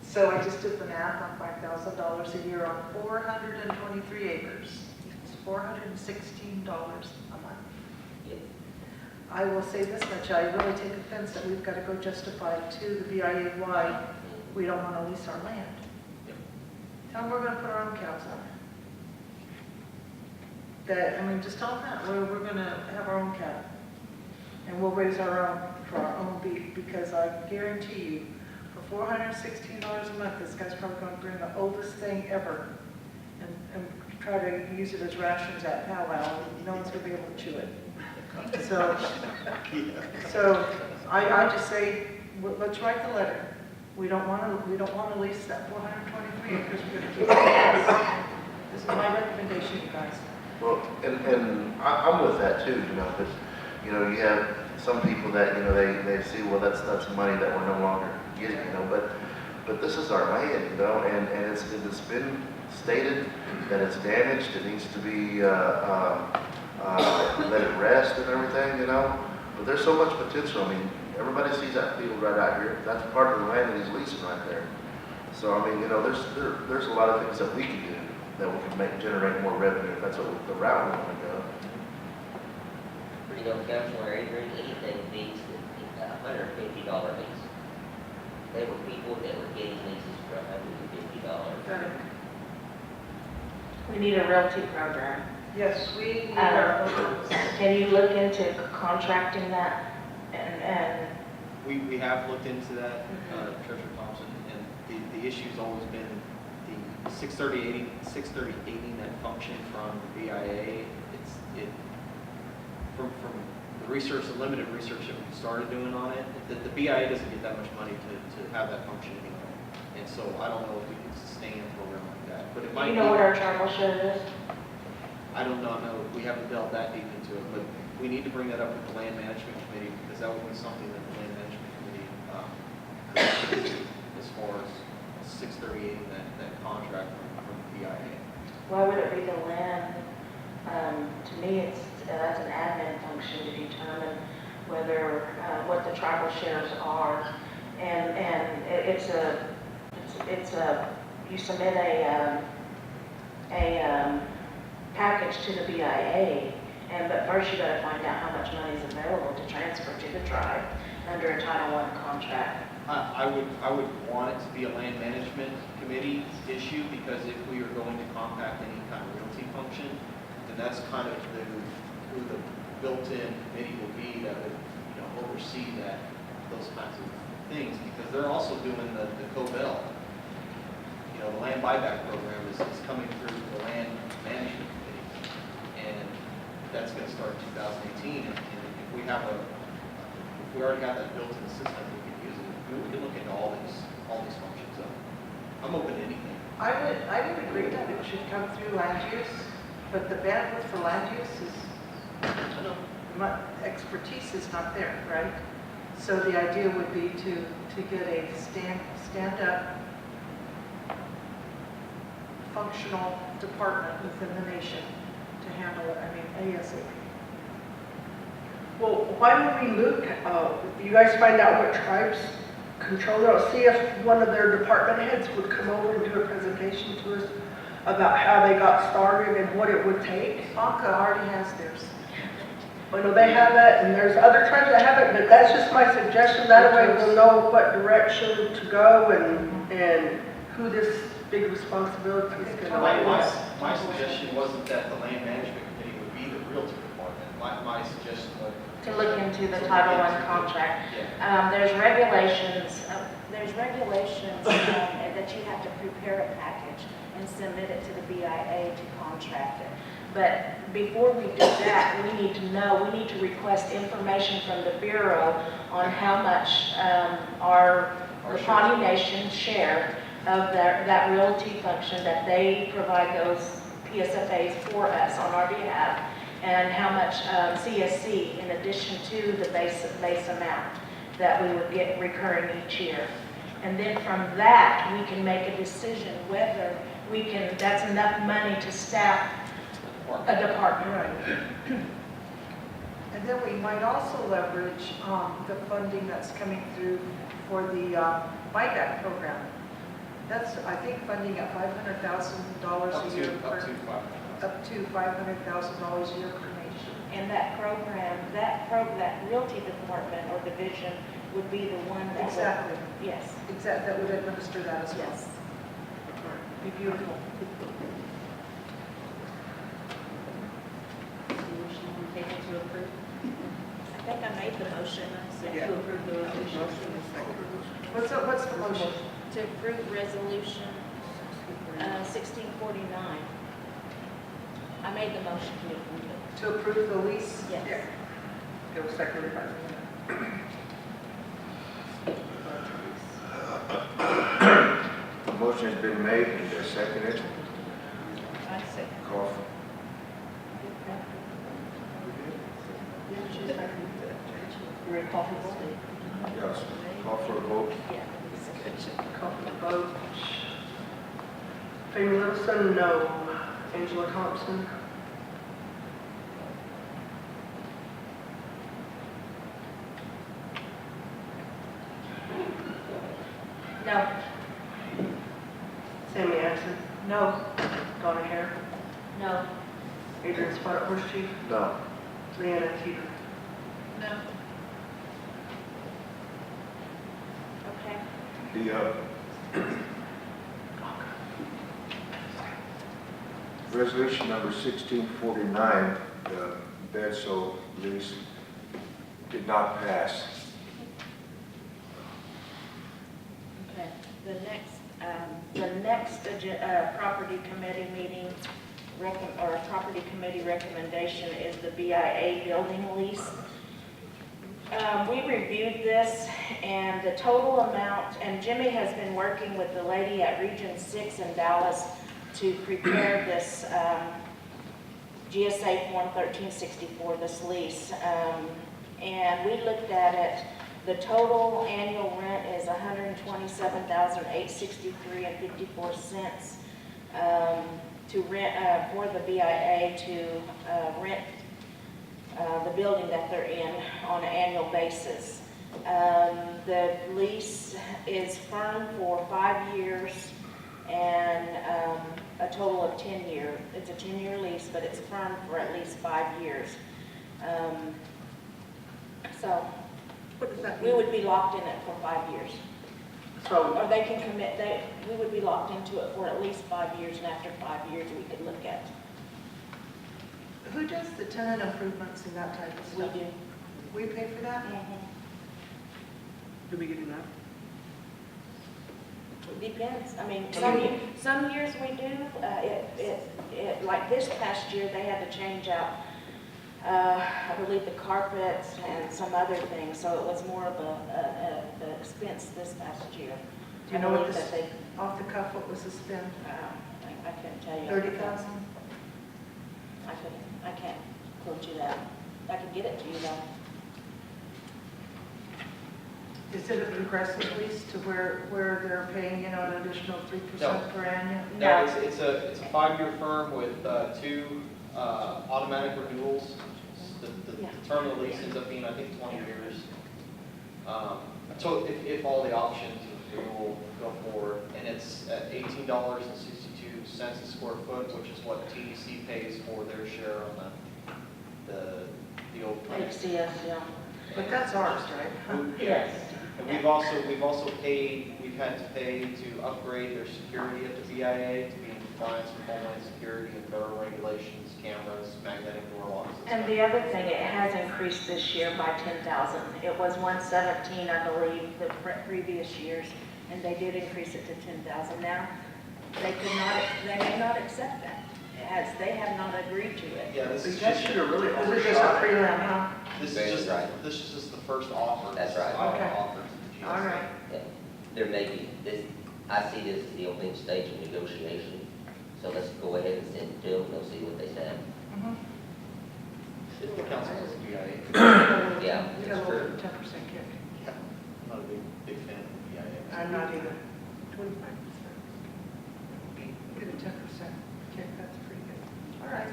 So I just did the math on $5,000 a year on 423 acres. It's $416 a month.
Yep.
I will say this much, I really take offense that we've got to go justify to the BIA why we don't want to lease our land.
Yep.
Tell them we're going to put our own cows on it. That, I mean, just tell them that, we're going to have our own cattle. And we'll raise our own, for our own beef, because I guarantee you, for $416 a month, this guy's probably going to bring the oldest thing ever and try to use it as rations at powwow, and no one's going to be able to chew it. So I just say, let's write the letter. We don't want to lease that 423 acres. We're going to keep it. This is my recommendation, you guys.
Well, and I'm with that too, you know, because, you know, you have some people that, you know, they see, well, that's money that we're no longer getting, you know, but this is our land, you know, and it's been stated that it's damaged, it needs to be, let it rest and everything, you know, but there's so much potential. I mean, everybody sees that field right out here. That's part of the land that he's leasing right there. So, I mean, you know, there's a lot of things that we can do that we can generate more revenue if that's what the route we want to go.
You know, Councilor Adrian, anything beats a $150 lease. There were people that were getting leases for $150.
We need a realty program.
Yes, we need our own.
Can you look into contracting that and
We have looked into that, Treasurer Thompson, and the issue's always been the 63080 that function from the BIA. From the research, the limited research that we started doing on it, the BIA doesn't get that much money to have that function anymore. And so I don't know if we can sustain a program like that, but it might
do
be.
you know what our tribal share is?
I don't know, we haven't delved that deep into it, but we need to bring that up with the land management committee, because that would be something that the land management committee, could do as far as 638 and that contract from the BIA.
Why would it be the land? To me, that's an admin function to determine whether, what the tribal shares are. And it's a, you submit a package to the BIA, but first you gotta find out how much money is available to transfer to the tribe under a Title I contract.
I would want it to be a land management committee issue, because if we are going to compact any kind of realty function, then that's kind of who the built-in committee will be that would, oversee those kinds of things, because they're also doing the COBEL. The land buyback program is coming through the land management committee, and that's going to start in 2018. And if we already got that built in the system, we can use it. We can look into all these functions. I'm open to anything.
I would agree that it should come through land use, but the bandwidth for land use is, expertise is not there, right? So the idea would be to get a stand-up, functional department within the nation to handle it, ASAP.
Well, why don't we look, you guys find out what tribes control it, see if one of their department heads would come over and do a presentation to us about how they got started and what it would take.
ACA already has theirs.
I know they have it, and there's other tribes that have it, but that's just my suggestion. That way we'll know what direction to go and who this big responsibility is going to be.
My suggestion wasn't that the land management committee would be the realtor department. My suggestion was
To look into the Title I contract.
Yeah.
There's regulations that you have to prepare a package and submit it to the BIA to contract it. But before we do that, we need to request information from the Bureau on how much the Pawnee Nation share of that realty function, that they provide those PSFAs for us on our behalf, and how much CSC in addition to the base amount that we would get recurring each year. And then from that, we can make a decision whether that's enough money to staff a department.
Right. And then we might also leverage the funding that's coming through for the buyback program. That's, I think, funding at $500,000 a year up to $500,000 a year per nation.
And that program, that realty department or division would be the one that would.
Exactly.
Yes.
Exactly, that would administer that as well.
Yes.
Be beautiful.
I think I made the motion. I said to approve the resolution.
What's the motion?
To approve resolution 1649. I made the motion to approve it.
To approve the lease?
Yes.
It was seconded by
The motion has been made and seconded.
I second.
Call for,
You ready to call for the vote?
yes, call for a vote.
Yeah.
Call for the vote. Jamie Littleson, no. Angela Thompson.
No.
Sammy Anderson.
No.
Donna Hare.
No.
Adrian Spotted Horse Chief.
No.
Leanna Teeter.
No. Okay.
The resolution number 1649, the Bedso lease, did not pass.
Okay. The next property committee meeting, or property committee recommendation is the BIA building lease. We reviewed this, and the total amount, and Jimmy has been working with the lady at Region 6 in Dallas to prepare this GSA Form 1364, this lease. And we looked at it, the total annual rent is $127,863.54 to rent, for the BIA to rent the building that they're in on an annual basis. The lease is firm for 5 years and a total of 10 years. It's a 10-year lease, but it's firm for at least 5 years. So
What does that
we
mean?
would be locked in it for 5 years.
So,
Or they can commit, we would be locked into it for at least 5 years, and after 5 years, we could look at.
Who does the tenant improvements and that type of
We
stuff?
do.
We pay for that?
do we get enough?
It depends. I mean, some years we do. Like this past year, they had to change out, I believe, the carpets and some other things, so it was more of an expense this past year.
Do you know what
I believe
this,
that they,
off the cuff, what was the spend?
I couldn't tell you.
30,000?
I can't quote you that. I can get it to you though.
Is it a progressive lease to where they're paying, an additional 3%
No.
per annum?
No, it's a 5-year firm with 2 automatic renewals. The term of the lease ends up being, I think, 20 years. So if all the options of renewal go forward, and it's at $18.62 a square foot, which is what TDC pays for their share on the old plant.
HCS, yeah.
But that's ours, right?
Yes.
And we've also we've had to pay to upgrade their security at the BIA to be in compliance with Homeland Security and federal regulations, cameras, magnetic door locks.
And the other thing, it has increased this year by 10,000. It was 117, I believe, the previous years, and they did increase it to 10,000. Now, they may not accept that, as they have not agreed to it.
Yeah, this is
You guys
just,
should have really
This is just a
overshot it.
prelim, huh?
this
That's
is just,
right.
this is just the first offer.
That's right.
This is not an
Okay.
offer to the GSA.
All right.
Yeah, there may be, I see this as the opening stage of negotiation, so let's go ahead and send it to them, they'll see what they say.
Mhm.
The council is the BIA.
Yeah,
We
that's
got a little
true.
10% kick.
I'm not a big fan of the BIA.
I'm not either. 25%. Get a 10% kick, that's pretty good. All right.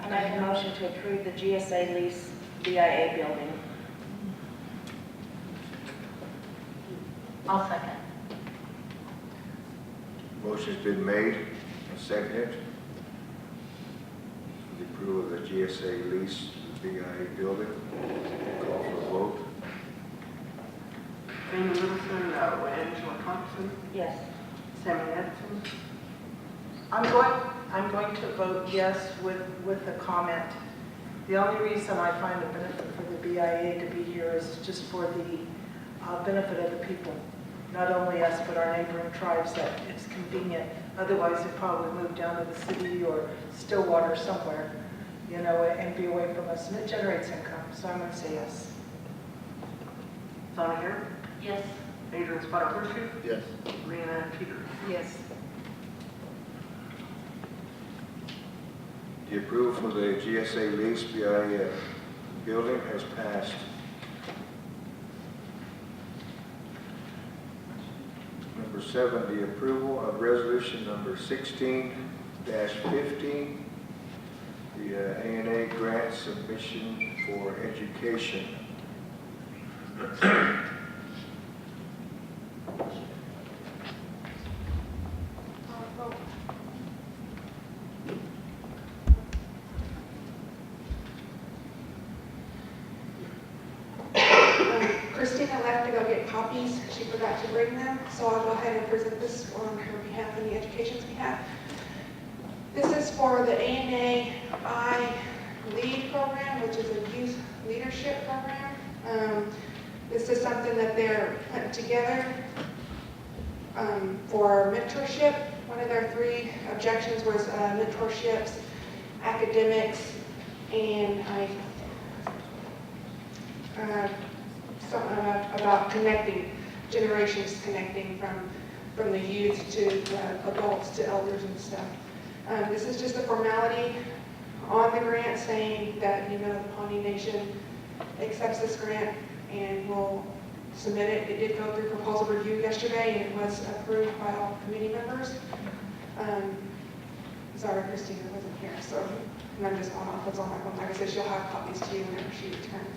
I make a motion to approve the GSA lease BIA building.
I'll second.
Motion's been made and seconded for the approval of the GSA lease to the BIA building. Call for a vote.
Amy Littleson, Angela Thompson,
Yes.
Sammy Edson.
I'm going to vote yes with a comment. The only reason I find a benefit for the BIA to be here is just for the benefit of the people. Not only us, but our neighboring tribes, that it's convenient. Otherwise, they'd probably move down to the city or Stillwater somewhere, and be away from us. And it generates income, so I'm going to say yes.
Donna Hare,
Yes.
Adrian Spotted Horseshoe,
Yes.
Rena Teeter.
Yes.
The approval for the GSA lease BIA building has passed. Number 7, the approval of resolution number 16-15, the A&A grant submission for education.
Christina left to go get copies. She forgot to bring them, so I'll go ahead and present this on her behalf and the education's behalf. This is for the ANA LEAD program, which is a youth leadership program. This is something that they're putting together for mentorship. One of their 3 objections was mentorships, academics, and something about connecting, generations connecting from from the youth to adults to elders and stuff. This is just a formality on the grant saying that, you know, the Pawnee Nation accepts this grant and will submit it. It did go through proposal review yesterday, and it was approved by all committee members. Sorry, Christina wasn't here, so, and I'm just going off what's on my phone. Like I said, she'll have copies to you whenever she returns.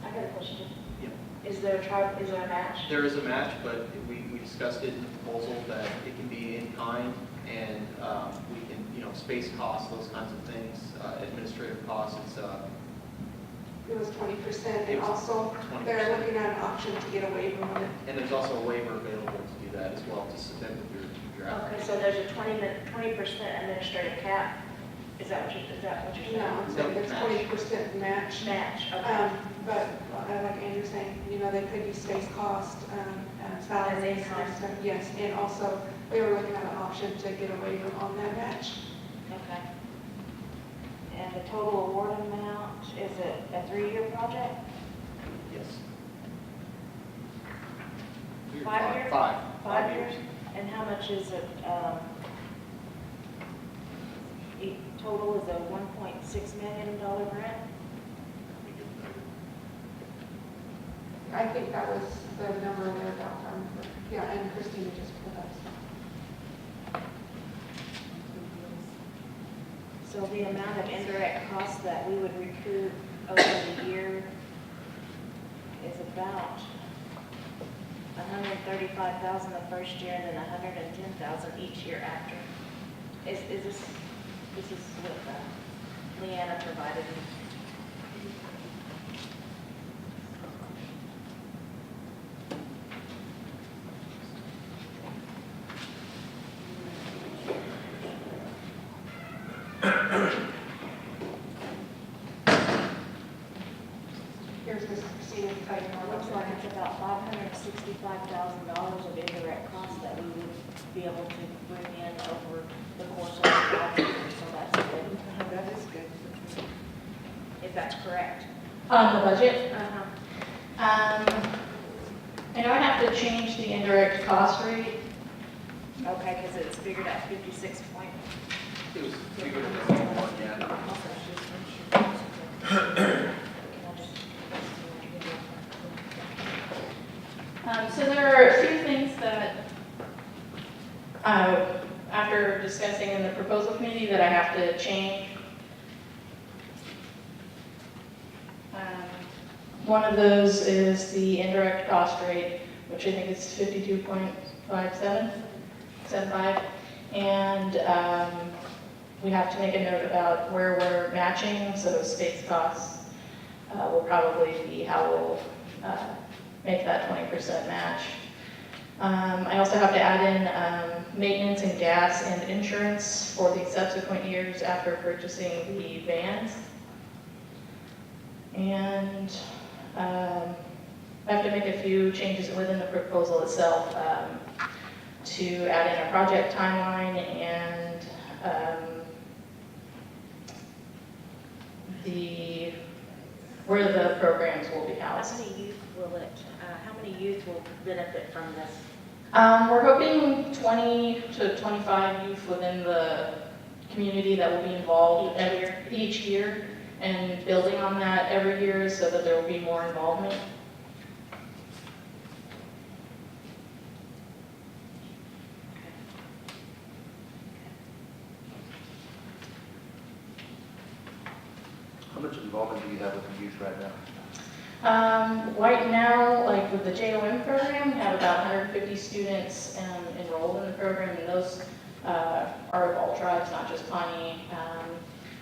I got a question.
Yep.
Is there a match?
There is a match, but we discussed it in the proposal that it can be in kind, and we can, you know, space costs, those kinds of things, administrative costs, it's,
It was 20%,
It
and
was
also
20%.
they're looking at an option to get a waiver on it.
and there's also a waiver available to do that as well, to submit with your
Okay,
application.
so there's a 20% administrative cap? Is that what you're saying?
No, I'm saying there's 20% match.
Match, okay.
But like Andrew's saying, you know, they could use space cost, salaries.
As in
and
kind.
stuff. Yes, and also they were looking at an option to get a waiver on that match.
Okay. And the total award amount, is it a 3-year project?
Yes.
5 years?
5
years? And how much is it, total is a $1.6 million grant?
I think that was the number there about, yeah, and Christina just put up.
So the amount of indirect costs that we would recoup over the year is about $135,000 the first year and then $110,000 each year after. Is this is what Leanna provided me.
Here's Miss Christina to tell you more.
Looks like it's about $565,000 of indirect costs that we would be able to bring in over the course of the project, so that's good.
That is good.
If that's correct.
On the budget,
Uh-huh.
I know I have to change the indirect cost rate.
Okay, because it's figured at 56 point.
It was figured in the one, yeah.
So there are a few things that, after discussing in the proposal committee, that I have to change. One of those is the indirect cost rate, which I think is 52.75, and we have to make a note about where we're matching, so space costs will probably be how we'll make that 20% match. I also have to add in maintenance and gas and insurance for the subsequent years after purchasing the vans. And I have to make a few changes within the proposal itself to add in a project timeline and where the programs will be housed.
How many youth will benefit from this?
We're hoping 20 to 25 youth within the community that will be involved each year, and building on that every year so that there will be more involvement.
How much involvement do you have with the youth right now?
Right now, like with the JOM program, we have about 150 students enrolled in the program, and those are of all tribes, not just Pawnee.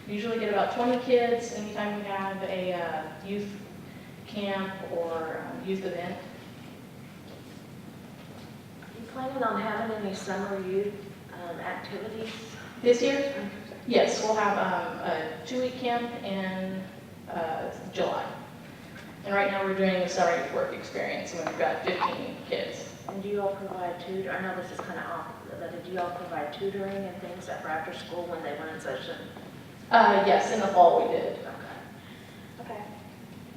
We usually get about 20 kids anytime we have a youth camp or youth event.
You planning on having any summer youth activities?
This year? Yes, we'll have a 2-week camp in July. And right now we're doing a summer youth work experience, and we've got 15 kids.
And do you all provide I know this is kind of off, but do you all provide tutoring and things for after school when they went in session?
Yes, in the fall we did.
Okay.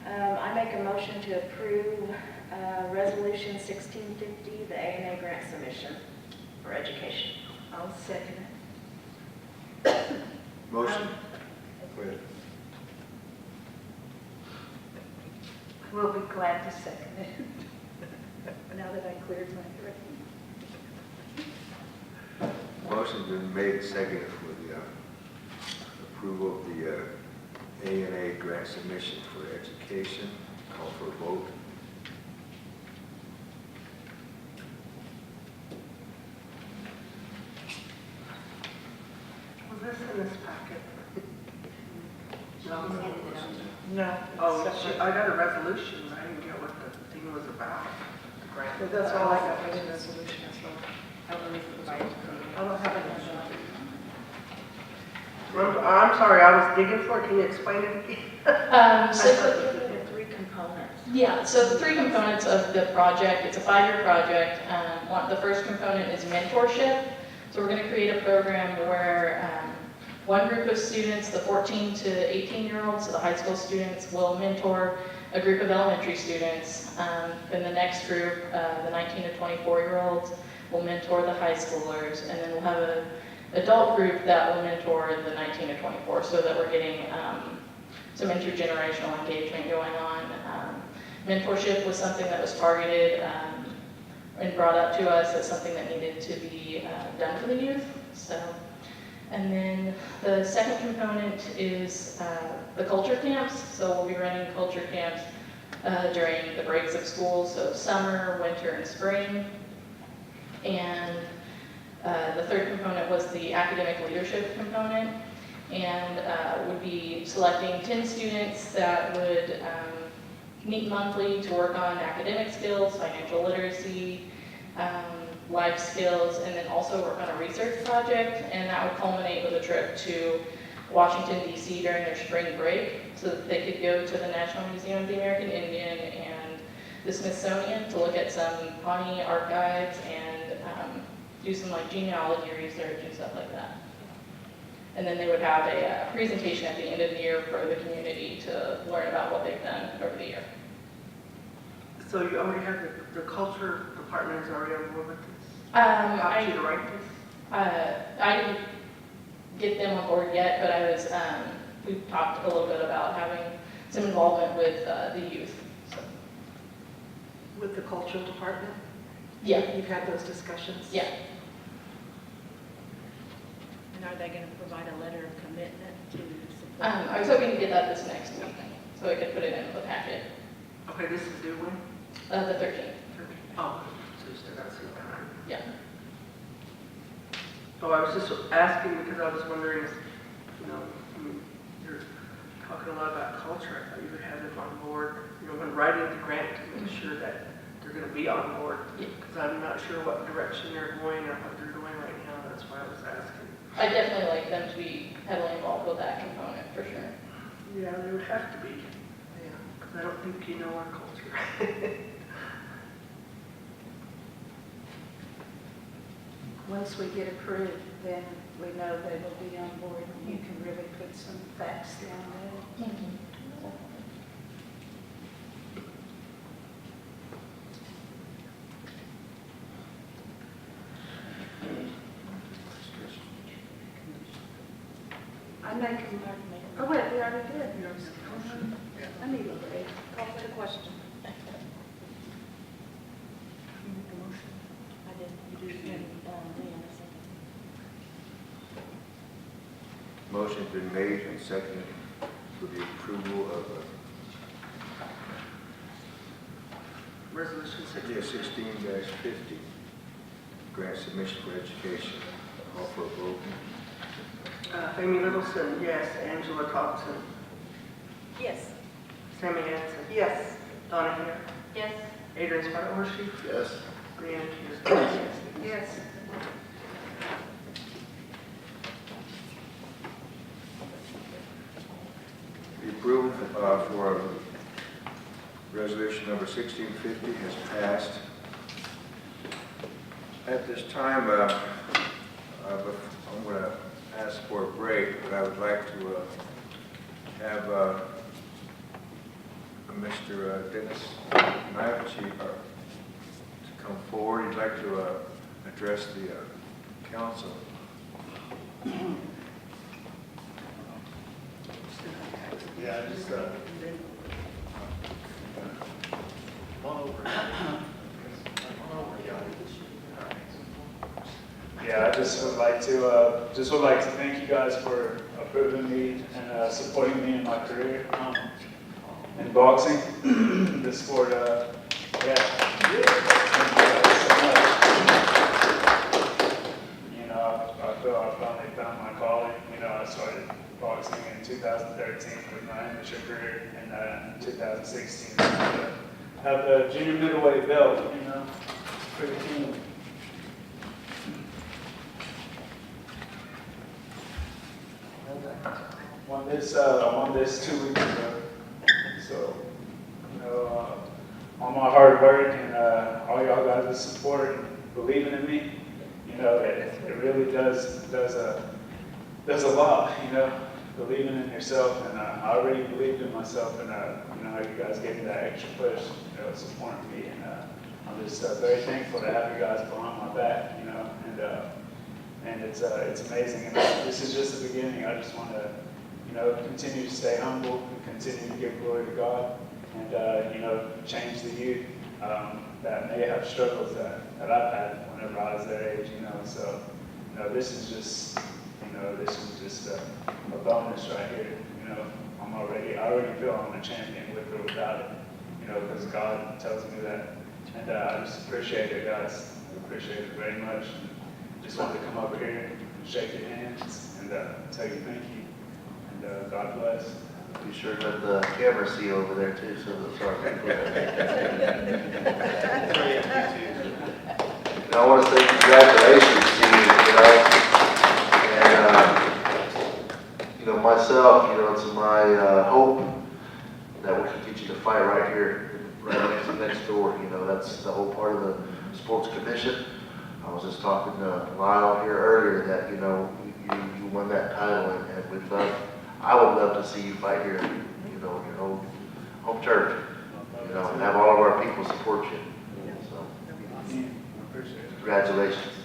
I make a motion to approve
Resolution 1650, the A&A grant submission for education.
I'll second it.
Motion. Go ahead.
We'll be glad to second it, now that I cleared my throat.
Motion's been made and seconded for the approval of the A&A grant submission for education. Call for a vote.
Was this in this packet? No.
No.
Oh, I got a resolution, I didn't get what the thing was about. The grant.
But that's all I got, was a resolution, so I don't have it.
I'm sorry, I was digging for it, can you explain it again?
So
The three components.
yeah, so the three components of the project, it's a 5-year project. The first component is mentorship. So we're going to create a program where one group of students, the 14 to 18-year-olds, so the high school students, will mentor a group of elementary students. Then the next group, the 19 to 24-year-olds, will mentor the high schoolers. And then we'll have an adult group that will mentor the 19 to 24, so that we're getting some intergenerational engagement going on. Mentorship was something that was targeted and brought up to us as something that needed to be done for the youth. So, and then the second component is the culture camps. So we'll be running culture camps during the breaks of school, so summer, winter, and spring. And the third component was the academic leadership component, and would be selecting 10 students that would meet monthly to work on academic skills, financial literacy, life skills, and then also work on a research project, and that would culminate with a trip to Washington, D.C. during their spring break, so that they could go to the National Museum of the American Indian and the Smithsonian to look at some Pawnee archives and do some like genealogy research and stuff like that. And then they would have a presentation at the end of the year for the community to learn about what they've done over the year.
So you already have the culture department is already on board with this?
I
Helped you to write this?
didn't get them on board yet, but we talked a little bit about having some involvement with the youth. So,
With the cultural department?
yeah,
You've had those discussions?
yeah.
And are they going to provide a letter of commitment to support?
I was hoping to get that this next week, so I could put it in the packet.
Okay, this is due when?
The 13th.
Oh, so you still got some time.
Yeah.
Oh, I was just asking because I was wondering, you're talking a lot about culture. I thought you would have them on board, when writing the grant to make sure that they're going to be on board. Because I'm not sure what direction they're going or what they're doing right now. That's why I was asking.
I definitely like them to be heavily involved with that component, for sure.
Yeah, they would have to be. Yeah, because I don't think you know our culture.
Once we get approved, then we know they will be on board, and you can really put some facts down there. I make them, oh wait, we already did. I need a break.
Call for the question. I did, you do, and Leanne, a second.
Motion's been made and seconded for the approval of
Resolution 6.
16-50, grant submission for education. Call for a vote.
Amy Littleson, yes. Angela Thompson.
Yes.
Sammy Hanson.
Yes.
Donna Hare.
Yes.
Adrian Sparrow Horsey.
Yes.
Brianna Kears.
Yes.
The approval for resolution number 1650 has passed. At this time, I'm going to ask for a break, but I would like to have a Mr. Dennis Mavich to come forward. He'd like to address the council.
Yeah, just, come on over. Yeah, I just would like to thank you guys for approving me and supporting me in my career in boxing. The sport, yeah. Thank you guys so much. You know, I feel I finally found my calling. You know, I started boxing in 2013 with my amateur career, and in 2016 I have the junior middleweight belt. You know, it's pretty cool. I won this 2 weeks ago. So, you know, all my hard work and all y'all guys' support and believing in me, you know, it really does a lot, you know, believing in yourself. And I already believed in myself, and you know, how you guys gave me that extra push, you know, supporting me. And I'm just very thankful to have you guys behind my back, you know, and it's amazing. And this is just the beginning. I just want to, you know, continue to stay humble and continue to give glory to God, and you know, change the youth that may have struggles that I've had whenever I was their age, you know. So, you know, this is just a bonus right here. You know, I already feel I'm a champion with or without it, you know, because God tells me that. And I just appreciate it, guys. I appreciate it very much. Just wanted to come over here and shake your hands and tell you thank you. And God bless.
Be sure to let the camera see over there too, so that's our people. And I want to say congratulations to you, you know. And, you know, myself, you know, it's my hope that we can get you to fight right here, right next door. You know, that's the whole part of the sports commission. I was just talking to Lyle here earlier that, you know, you won that title, and we'd love, I would love to see you fight here, you know, your home turf, you know, and have all of our people support you. So, congratulations.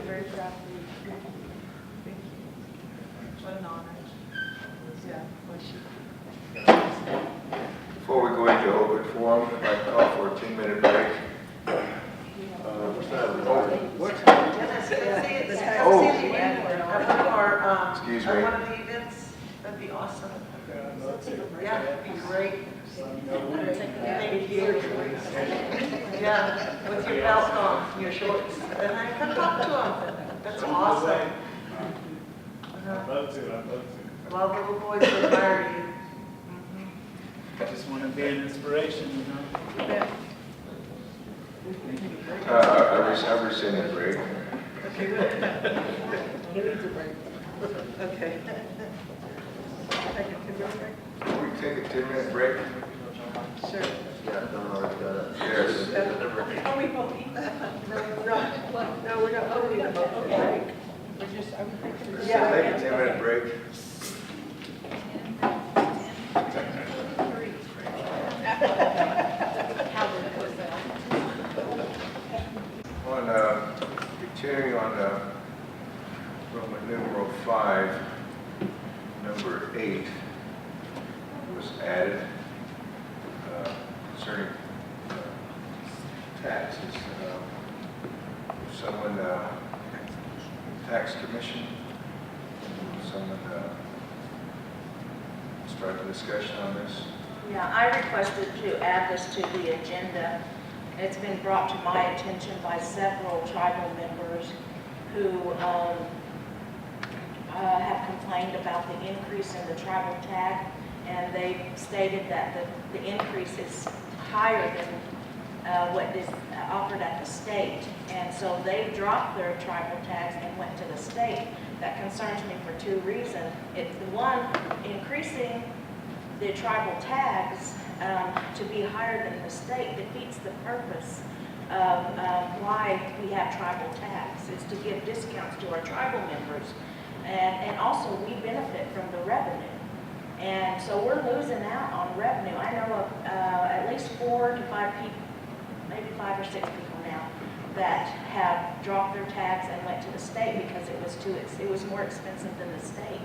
Very proud of you. Thank you. What an honor. Yeah,
Before we go into open forum, I'd like to call for a 2-minute break.
Dennis, let's see it.
Oh.
Let's see the end of one of our,
Excuse
of
me.
one of the events. That'd be awesome. Yeah, that'd be great. Thank you. Yeah, with your belt on, your shorts. And I come talk to them. That's awesome.
I'd love to.
A lot of little boys admire you.
I just want to be an inspiration, you know.
Yeah.
I rescind the break.
Okay, good. He needs a break. Okay. Take a 2-minute break?
Can we take a 10-minute break?
Sure.
Yeah, Don already got it.
Yes.
Are we voting? No, we're not voting. Okay. We're just, are we thinking?
Take a 10-minute break. On continuing on Roman numeral 5, number 8 was added concerning taxes. Someone, tax commission, someone start the discussion on this.
Yeah, I requested to add this to the agenda. It's been brought to my attention by several tribal members who have complained about the increase in the tribal tag, and they stated that the increase is higher than what is offered at the state. And so they dropped their tribal tags and went to the state. That concerns me for 2 reasons. It's the one, increasing
the tribal tags to be higher than the state defeats the purpose of why we have tribal tags, is to give discounts to our tribal members. And also we benefit from the revenue. And so we're losing out on revenue. I know of at least 4 to 5 people, maybe 5 or 6 people now, that have dropped their tags and went to the state because it was more expensive than the state.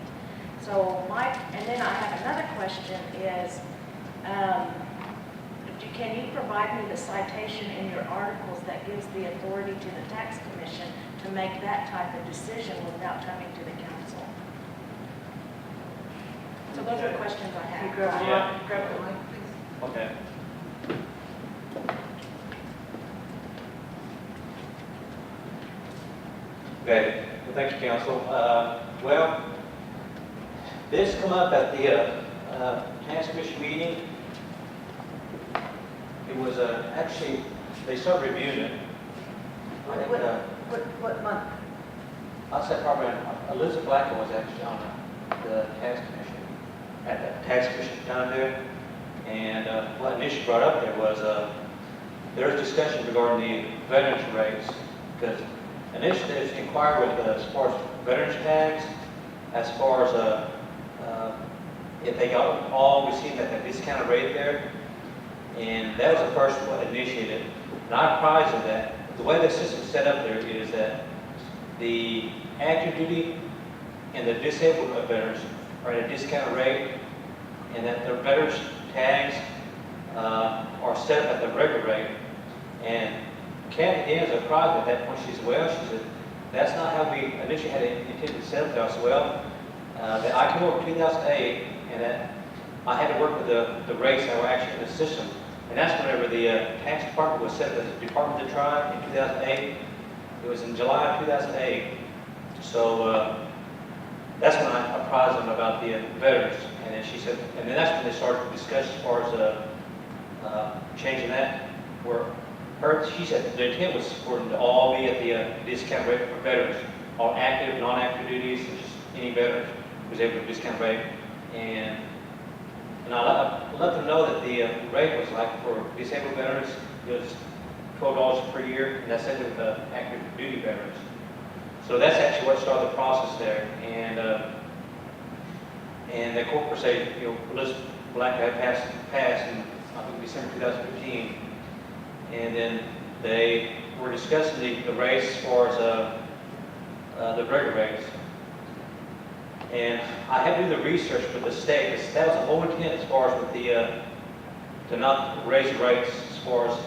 So and then I have another question is, can you provide me the citation in your articles that gives the authority to the tax commission to make that type of decision without coming to the council? So those are questions I
Can you
have.
grab the
Yeah.
mic, please?
Okay.
Okay, well, thank you, Council. Well, this come up at the Tax Commission meeting. It was actually, they started reviewing it. I think,
What month?
I'll say probably Elizabeth Blackman was actually on the Tax Commission, at the Tax Commission time there. And what initially brought up there was there was discussion regarding the veterans rates, because initially there's inquiry with as far as veterans tags, as far as if they got all received at the discounted rate there. And that was the first one initiated. And I'm surprised at that. The way the system's set up there is that the active duty and the disabled veterans are at a discounted rate, and that their veterans tags are set up at the regular rate. And Kathy Dan is surprised at that point. She said, well, she said, that's not how we initially had it intended to set up there. I said, well, that I came over in 2008, and that I had to work with the rates that were actually in the system. And that's whenever the tax department was set up as the Department of the Tribe in 2008. It was in July of 2008. So that's when I apprised them about the veterans. And then she said, and then that's when they started to discuss as far as changing that. Where she said the intent was for them to all be at the discount rate for veterans, all active, non-active duties, just any veteran was able to discount rate. And I let them know that the rate was like for disabled veterans, it was $12 per year, and that's it with active duty veterans. So that's actually what started the process there. And the court per se, Elizabeth Black had passed in I think December 2015, and then they were discussing the rates as far as the regular rates. And I had to do the research with the state. That was the whole intent as far as with the, to not raise the rates as far as to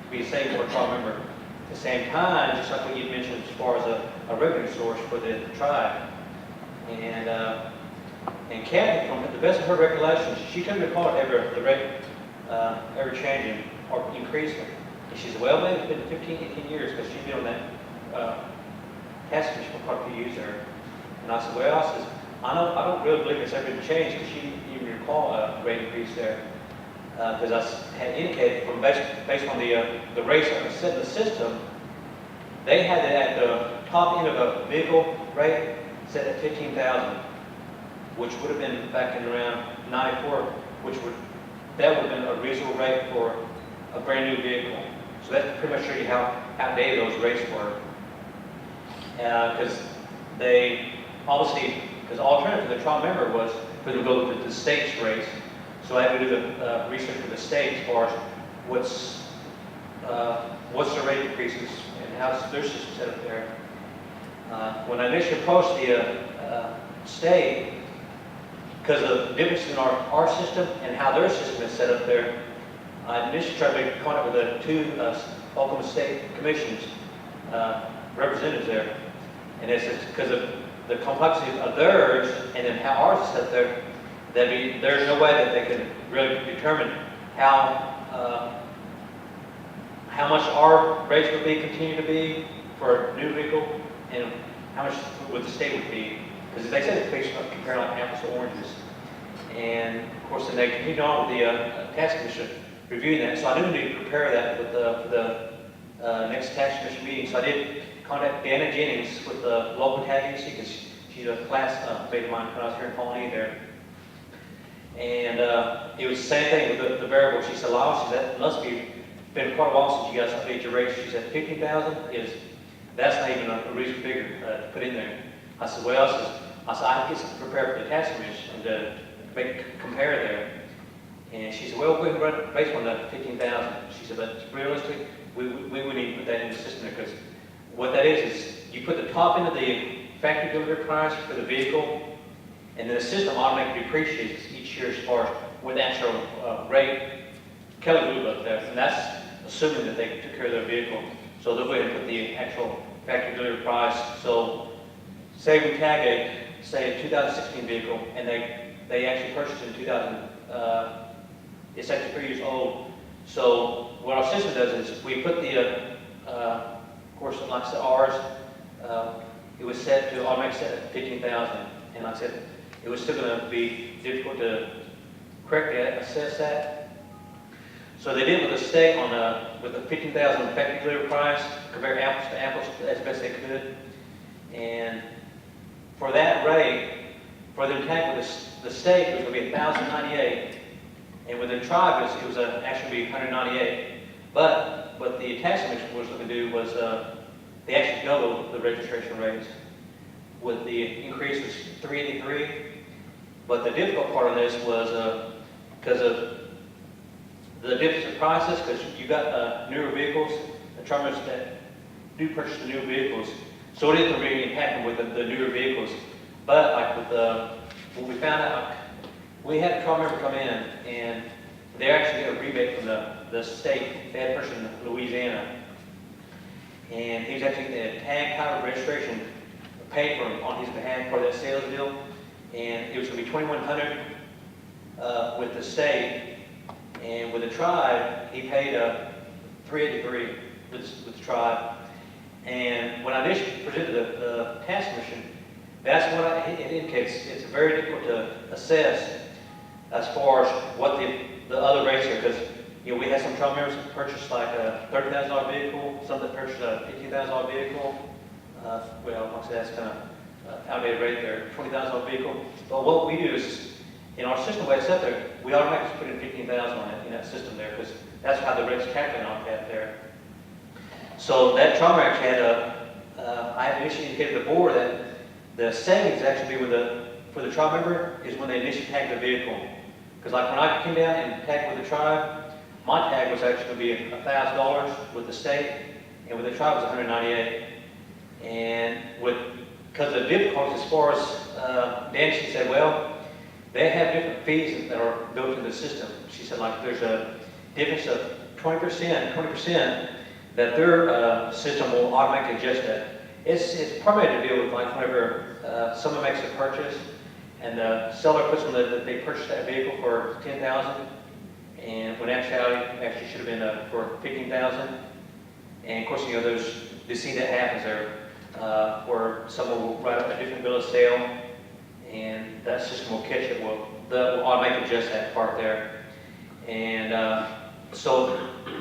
be a safe for a tribe member. At the same time, just like what you mentioned as far as a revenue source for the tribe. And Kathy, from the best of her recollections, she couldn't recall the rate ever changing or increasing. And she said, well, maybe it's been 15, 18 years because she's been on that task commission for quite a few years there. And I said, well, I don't really believe it's ever been changed because she didn't even recall a rate increase there. Because I had indicated from based on the rates that were set in the system, they had it at the top end of a vehicle rate set at $15,000, which would have been back in around '94, that would have been a reasonable rate for a brand new vehicle. So that pretty much shows you how outdated those rates were. Because they obviously, because the alternative for the trial member was for them to go with the state's rates. So I had to do the research for the state as far as what's the rate increases and how's their system set up there. When I initially approached the state, because of the difference in our system and how their system is set up there, I initially tried to make contact with the two Oklahoma State Commission's representatives there. And it's because of the complexity of theirs and then how ours is set there, there's no way that they can really determine how much our rates would continue to be for a new vehicle and how much would the state would be. Because they said it's based on comparing like apples to oranges. And of course, then they continued on with the tax commission reviewing that. So I knew we needed to prepare that for the next tax commission meeting. So I did contact Deanna Jennings with the local tax agency because she's a classmate of mine when I was here in Pawnee there. And it was the same thing with the variable. She said, Lyle, she said, it must be been quite a while since you guys updated your rates. She said, 15,000 is, that's not even a reasonable figure to put in there. I said, well, I said, I get something prepared for the tax commission to compare there. And she said, well, we can run it based on the 15,000. She said, but realistically, we would need to put that in the system there, because what that is you put the top end of the factory delivery price for the vehicle, and then the system automatically depreciates each year as far as with the actual rate. Kelly Blue up there, and that's assuming that they took care of their vehicle. So they'll go ahead and put the actual factory delivery price. So say we tag a 2016 vehicle, and they actually purchased it in 2000. It's actually 3 years old. So what our system does is we put the, of course, like I said, ours, it was set to automatically set at 15,000. And like I said, it was still going to be difficult to correctly assess that. So they did with the state on with the 15,000 effective delivery price, compare apples to apples as best they could. And for that rate, for them to tag with the state, it was going to be $1,098. And with the tribe, it was actually be $198. But what the tax commission was looking to do was they actually doubled the registration rates. With the increase was $383. But the difficult part of this was because of the difference in prices, because you got newer vehicles, the truckers that do purchase the new vehicles, so it isn't really impacting with the newer vehicles. But like with what we found out, we had a trial member come in, and they actually get a rebate from the state. They had a person in Louisiana, and he was actually getting a tag, title, registration paid for him on his behalf for that sales deal, and it was going to be $2,100 with the state. And with the tribe, he paid $383 with the tribe. And when I initially presented the tax commission, that's what it indicates. It's very difficult to assess as far as what the other rates are, because we had some tribe members that purchased like a $30,000 vehicle, some that purchased a $15,000 vehicle. Well, like I said, that's kind of outdated rate there, $20,000 vehicle. But what we do is, in our system way it's set there, we automatically put in 15,000 on it in that system there, because that's how the rate's calculated on that there. So that trial actually had I had initially indicated to the board that the savings actually be for the tribe member is when they initially tag the vehicle. Because like when I came down and tagged with the tribe, my tag was actually going to be $1,000 with the state, and with the tribe was $198. And because of the difficulties as far as Nancy said, well, they have different fees that are built into the system. She said, like, there's a difference of 20% that their system will automatically adjust that. It's primarily to deal with, like, whenever someone makes a purchase and the seller puts on that they purchased that vehicle for $10,000, and when actually should have been for $15,000. And of course, you see that happens there, where someone will write up a different bill of sale, and that system will catch it. Will automatically adjust that part there. And so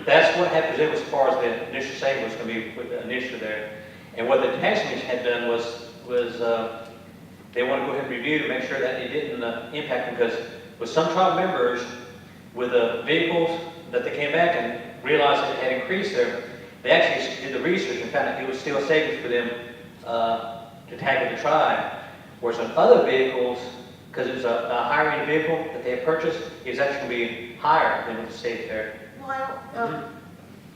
that's what had presented as far as the initial saving was going to be with the initiative there. And what the tax commission had done was they want to go ahead and review to make sure that it didn't impact them, because with some tribe members, with the vehicles that they came back and realized that it had increased there, they actually did the research and found that it was still savings for them to tag with the tribe. Whereas on other vehicles, because it was a higher end vehicle that they had purchased, it was actually going to be higher than what the state there.
Well,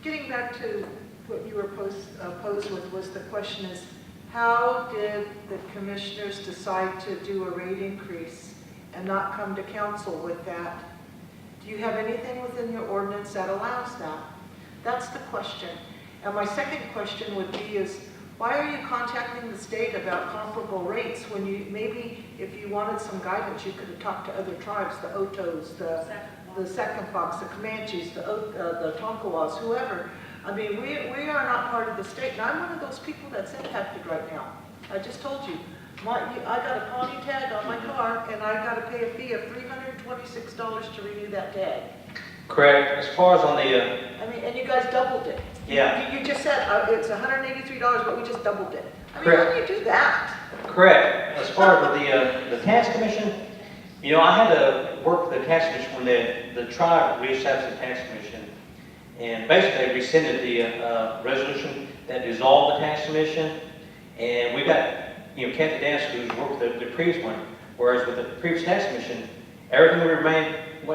getting back to what you were posed with, was the question is, how did the commissioners decide to do a rate increase and not come to council with that? Do you have anything within your ordinance that allows that? That's the question. And my second question would be is, why are you contacting the state about comparable rates when maybe if you wanted some guidance, you could have talked to other tribes, the Otos, the Second-Fox, the Comanches, the Tonkawas, whoever. I mean, we are not part of the state, and I'm one of those people that's impacted right now. I just told you, I got a Pawnee tag on my car, and I got to pay a fee of $326 to renew that tag.
Correct. As far as on the...
I mean, and you guys doubled it.
Yeah.
You just said it's $183, but we just doubled it. I mean,
Correct.
how do you do that?
Correct. As far as the tax commission, You know, I had to work with the tax commission when the tribe reestablished the tax commission. And basically they rescinded the resolution that dissolved the tax commission. And we got, you know, Kathy Dance, who's worked with the previous one. Whereas with the previous tax commission, everything reverted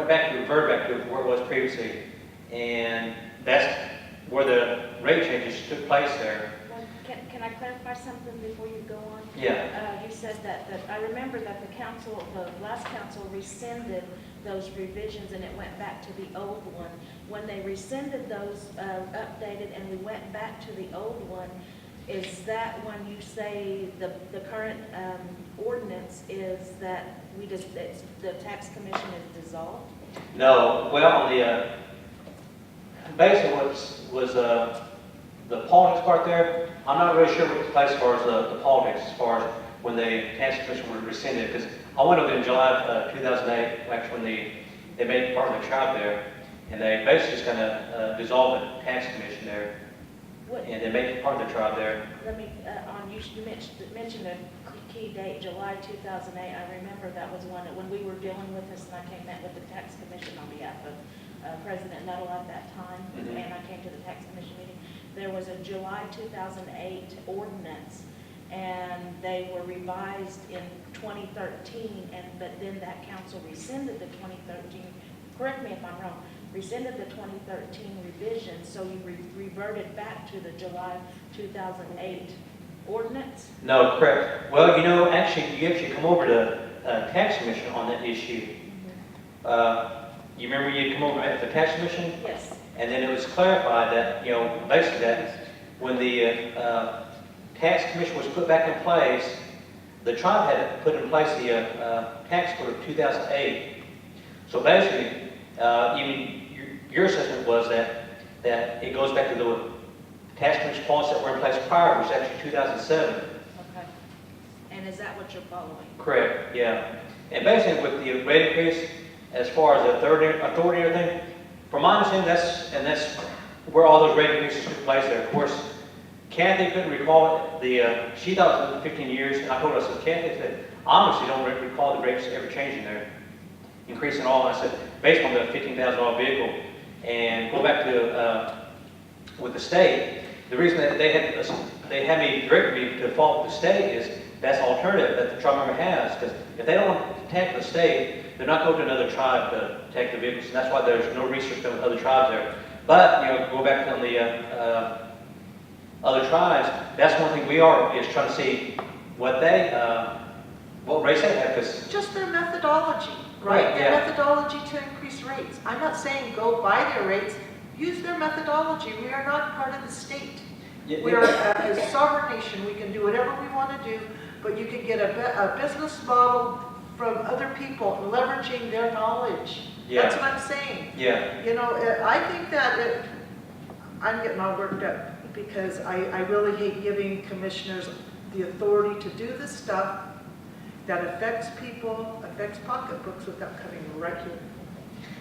back to where it was previously. And that's where the rate changes took place there.
Well, can I clarify something before you go on?
Yeah.
You said that I remember that the last council rescinded those revisions and it went back to the old one. When they rescinded those, updated, and we went back to the old one, is that when you say the current ordinance is that the tax commission is dissolved?
No, well, basically what was the politics part there, I'm not really sure what took place as far as the politics, as far as when the tax commission was rescinded, because I went over in July of 2008, actually when they made part of the tribe there, and they basically just kind of dissolved the tax commission there, and they made part of the tribe there.
Let me, you mentioned a key date, July 2008. I remember that was when we were dealing with this, and I met with the tax commission on behalf of President Nuttall at that time, and I came to the tax commission meeting. There was a July 2008 ordinance, and they were revised in 2013, but then that council rescinded the 2013, correct me if I'm wrong, rescinded the 2013 revision, so you reverted back to the July 2008 ordinance?
No, correct. Well, you know, you actually come over to tax commission on that issue. You remember you come over at the tax commission?
Yes.
And then it was clarified that, you know, basically that when the tax commission was put back in place, the tribe had put in place the tax code of 2008. So basically, your assessment was that it goes back to the tax commission policies that were in place prior, which was actually 2007.
Okay. And is that what you're following?
Correct, yeah. And basically with the rate increase, as far as the authority and everything, from my understanding, that's where all those rate increases took place there. Of course, Kathy couldn't recall it. She thought it was 15 years, and I told her, I said, Kathy, I honestly don't recall the rates ever changing there, increasing all. And I said, based on the $15,000 vehicle, and go back to with the state, the reason that they had me direct me to follow the state is that's the alternative that the tribe member has, because if they don't want to tax the state, they're not going to another tribe to take the vehicles, and that's why there's no research done with other tribes there. But, you know, go back on the other tribes, that's one thing we are, is trying to see what rates they have, because...
Just their methodology,
Right,
right? Their
yeah.
methodology to increase rates. I'm not saying go by their rates, use their methodology. We are not part of the state. We are a sovereign nation. We can do whatever we want to do, but you can get a business model from other people leveraging their knowledge.
Yeah.
That's what I'm saying.
Yeah.
You know, I think that I'm getting all worked up because I really hate giving commissioners the authority to do this stuff that affects people, affects pocketbooks without coming right here.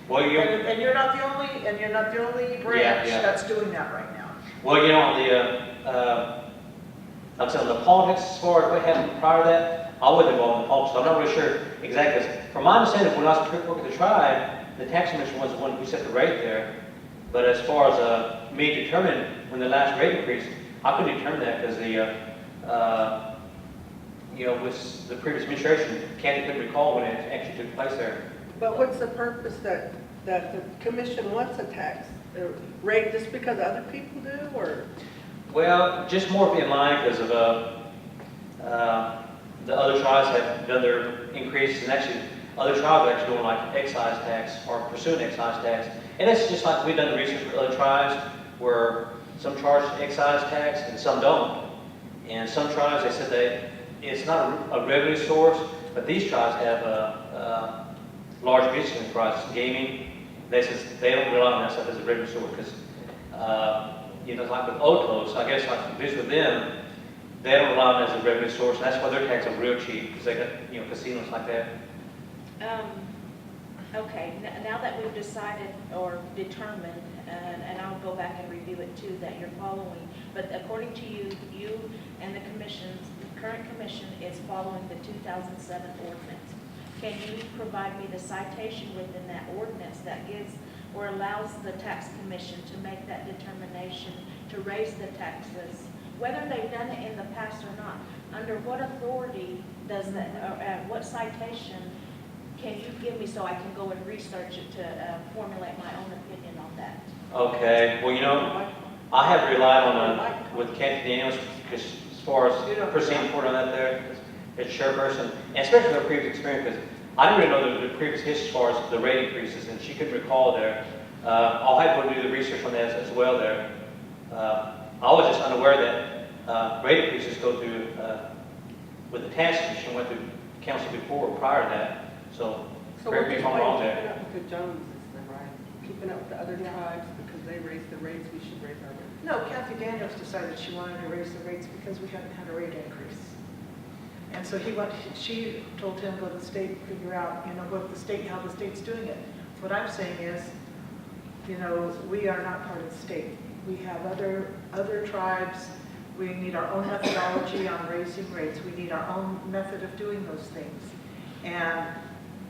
Well,
And you're not the only branch that's doing that right now.
Well, you know, on I'm saying the politics, as far as what happened prior to that, I wasn't involved in the politics, so I'm not really sure exactly. From my understanding, when I was working with the tribe, the tax commission was the one who set the rate there. But as far as me determining when the last rate increased, I couldn't determine that because with the previous administration, Candy couldn't recall when it actually took place there.
But what's the purpose that the commission wants a tax rate just because other people do, or?
Well, just more in line because of the other tribes have done their increases, and actually other tribes are actually doing like excise tax or pursuing excise tax. And it's just like we've done the research with other tribes where some charge excise tax and some don't. And some tribes, they said it's not a revenue source, but these tribes have large business enterprises, gaming. They says they don't rely on that stuff as a revenue source because, like with Otos, I guess like visit with them, they don't rely on it as a revenue source, and that's why their taxes are real cheap because they got casinos like that.
Okay, now that we've decided or determined, and I'll go back and review it too, that you're following, but according to you and the current commission is following the 2007 ordinance. can you provide me the citation within that ordinance that gives or allows the tax commission to make that determination to raise the taxes, whether they've done it in the past or not? Under what authority does that, or what citation can you give me so I can go and research it to formulate my own opinion on that?
Okay, well, you know, I have relied on, with Kathy Daniels, because as far as proceeding forward on that there, as chairperson, and especially her previous experience, because I didn't really know the previous history as far as the rate increases, and she could recall there. I'll have to do the research on that as well there. I was just unaware that rate increases go through, with the tax commission, went through council before, prior to that. So correct me if I'm wrong there.
Keeping up with the Joneses then, right? Keeping up with the other tribes because they raised the rates, we should raise our rates.
No, Kathy Daniels decided she wanted to raise the rates because we hadn't had a rate increase. And so she told him, go to the state and figure out, what the state, how the state's doing it. What I'm saying is, we are not part of the state. We have other tribes. We need our own methodology on raising rates. We need our own method of doing those things. And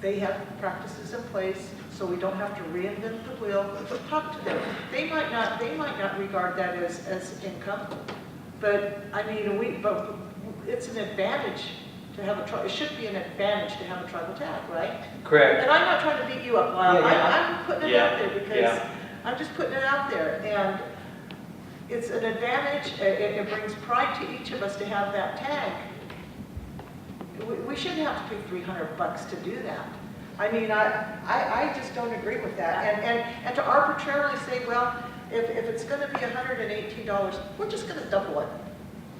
they have practices in place, so we don't have to reinvent the wheel. Talk to them. They might not regard that as income, but I mean, but it's an advantage to have it should be an advantage to have a tribal tag, right?
Correct.
And I'm not trying to beat you up, Lyle.
Yeah.
I'm putting it out there because I'm just putting it out there, and it's an advantage. It brings pride to each of us to have that tag. We shouldn't have to pay $300 to do that. I mean, I just don't agree with that. And to arbitrarily say, well, if it's going to be $118, we're just going to double it.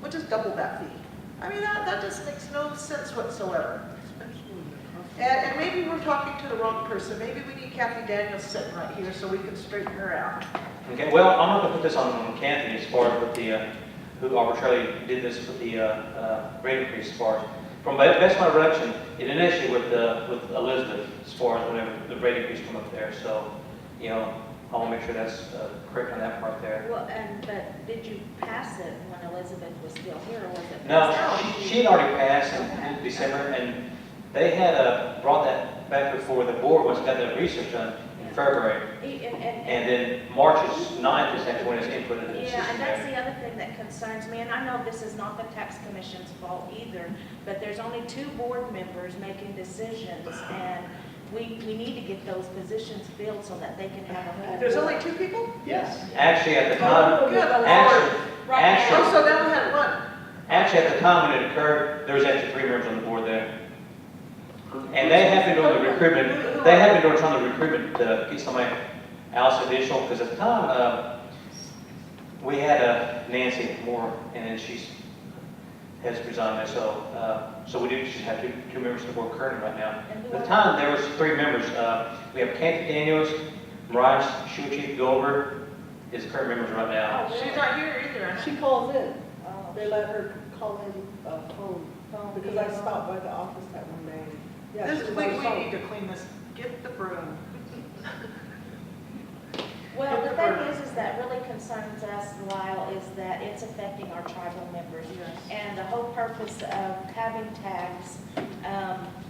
We'll just double that fee. I mean, that just makes no sense whatsoever. And maybe we're talking to the wrong person. Maybe we need Kathy Daniels sitting right here so we can straighten her out.
Okay, well, I'm not going to put this on Kathy as far as with the, who arbitrarily did this with the rate increase as far as. From best my recollection, it didn't issue with Elizabeth as far as whenever the rate increase come up there. So, I want to make sure that's correct on that part there.
Well, but did you pass it when Elizabeth was still here, or was it?
No, she had already passed in December, and they had brought that back before the board once got the research done in February. And then March 9th is actually when it's inputted in the system.
Yeah, and that's the other thing that concerns me, and I know this is not the tax commission's fault either, but there's only 2 board members making decisions, and we need to get those positions filled so that they can have a whole.
There's only 2 people?
Yes. Actually, at the time,
Oh, good Lord.
actually,
So now we had 1.
actually, at the time when it occurred, there was actually 3 members on the board there. And they have been doing the recruitment, they have been doing trying to recruitment to get somebody else additional, because at the time, we had Nancy Moore, and then she has resigned there, so we do just have two members of the board currently right now. At the time, there was 3 members. We have Kathy Daniels, Mariah Shuchi Goldberg is current members right now.
Oh, she's not here either.
She calls in. They let her call in phone because I stopped by the office that one day. Yeah,
This,
she was
we
on the phone.
need to clean this. Get the broom.
Well, the thing is that really concerns us, Lyle, is that it's affecting our tribal members.
Yes.
And the whole purpose of having tags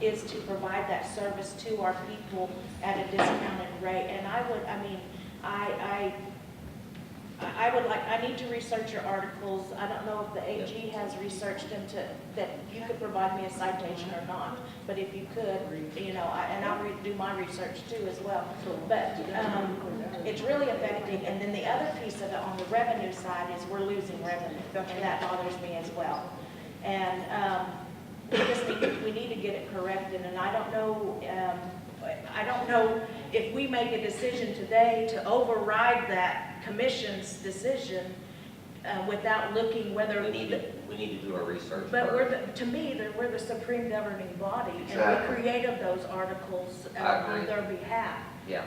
is to provide that service to our people at a discounted rate. And I need to research your articles. I don't know if the AG has researched them that you could provide me a citation or not. But if you could, and I'll do my research too as well. But it's really affecting. And then the other piece of it on the revenue side is we're losing revenue. And that bothers me as well. And we need to get it corrected. And I don't know if we make a decision today to override that commission's decision without looking whether
we need to do our research.
But we're the supreme governing body,
Exactly.
and we created those articles on their behalf.
Yeah.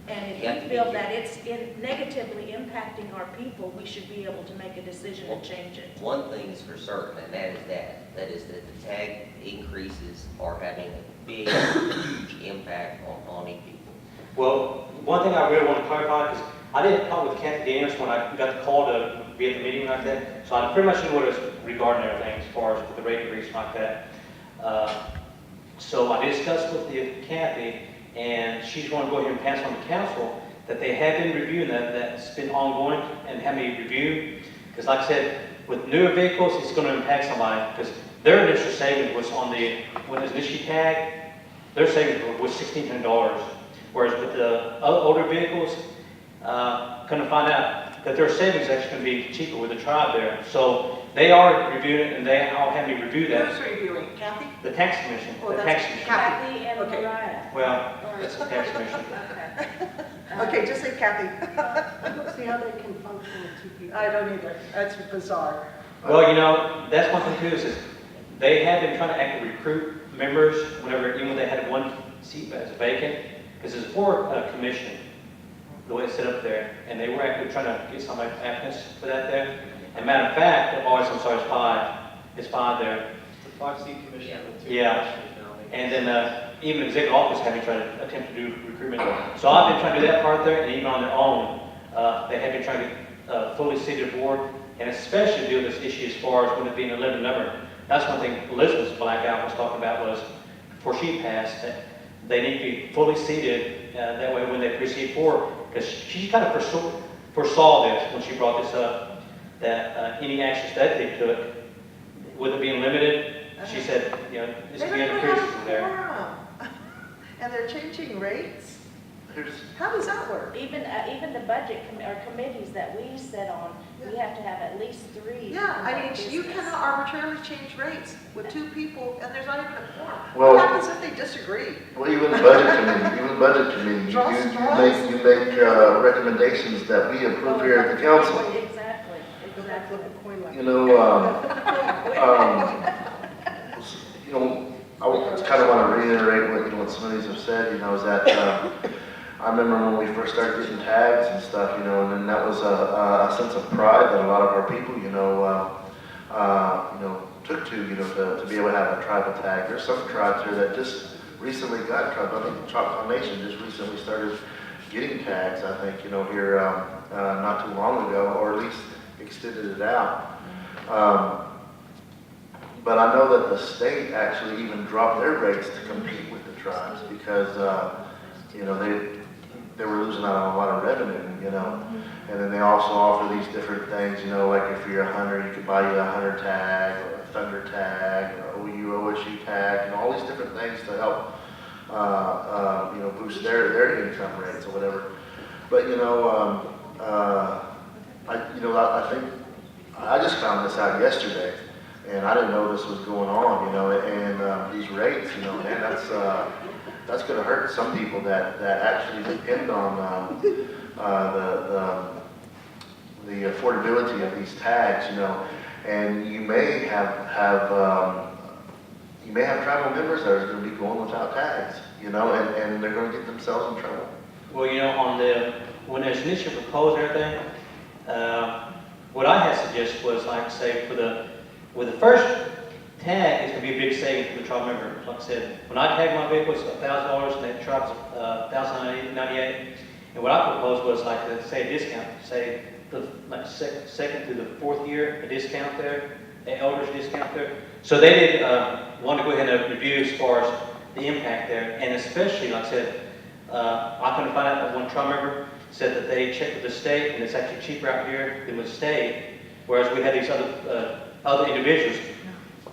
And if you feel that it's negatively impacting our people, we should be able to make a decision and change it.
One thing is for certain, and that is that the tag increases are having a big, huge impact on Pawnee people.
Well, one thing I really want to clarify, because I didn't talk with Kathy Daniels when I got the call to be at the meeting like that, so I pretty much knew what it was regarding everything as far as with the rate increase like that. So I discussed with Kathy, and she's going to go ahead and pass on to council that they have been reviewing that's been ongoing and have me review. Because like I said, with newer vehicles, it's going to impact somebody, because their initial savings was on when it was initially tagged, their savings was $1,600. Whereas with the older vehicles, going to find out that their savings is actually going to be cheaper with the tribe there. So they are reviewing it, and they all have me review that.
Who's reviewing? Kathy?
The tax commission.
Oh,
The
that's
tax commission.
Kathy and
Okay.
Mariah.
Well, that's the tax commission.
Okay, just say Kathy.
I don't see how they can function with two people.
I don't either. That's bizarre.
Well, you know, that's one thing too, is they have been trying to actively recruit members whenever, even when they had one seat as vacant, because it's for a commission, the way it's set up there, and they were actually trying to get some applicants for that there. And matter of fact, it's five. It's five there.
It's a 5-seat commission with 2
Yeah.
commissioners now.
And then even executive office have been trying to attempt to do recruitment. So I've been trying to do that part there, and even on their own, they have been trying to get fully seated board, and especially deal with this issue as far as when it being a living number. That's one thing Elizabeth's blackout was talking about was, before she passed, that they need to be fully seated, that way when they proceed forward, because she kind of foresaw this when she brought this up, that any actions that they took, with it being limited, she said, you know, this
They
could
don't
be
even
increases
have a
there.
quorum. And they're changing rates?
Here's,
How does that work?
Even the budget or committees that we sit on, we have to have at least 3.
Yeah, I mean,
in that
you
business.
cannot arbitrarily change rates with 2 people and there's not even a quorum.
Well-
What happens if they disagree?
well, even the budget committee, you make recommendations that we approve here at the council.
Exactly, exactly.
You know, I just kind of want to reiterate what some of these have said, you know, is that, I remember when we first started getting tags and stuff, you know, and then that was a sense of pride that a lot of our people, took to, to be able to have a tribal tag. There's some tribes here that just recently got tribal. I think the Choctaw Nation just recently started getting tags, I think, here not too long ago, or at least extended it out. But I know that the state actually even dropped their rates to compete with the tribes because, they were losing out on a lot of revenue, And then they also offer these different things, like if you're a hunter, you could buy you a hunter tag or a thunder tag or OSU tag, and all these different things to help, boost their income rates or whatever. But, I think, I just found this out yesterday. And I didn't know this was going on, and these rates, man, that's going to hurt some people that actually depend on the affordability of these tags, and you may have tribal members that are going to be going without tags, and they're going to get themselves in trouble.
Well, when it was initially proposed and everything, what I had suggested was, like, say, with the first tag, it's going to be a big savings for the tribe member. Like I said, when I tagged my vehicle, it's $1,000, and that tribe's $1,098. And what I proposed was, like, say a discount, say second through the 4th year, a discount there, an elder's discount there. So they did want to go ahead and review as far as the impact there, and especially, like I said, I couldn't find out that one tribe member said that they checked with the state, and it's actually cheaper out here than with the state, whereas we had these other individuals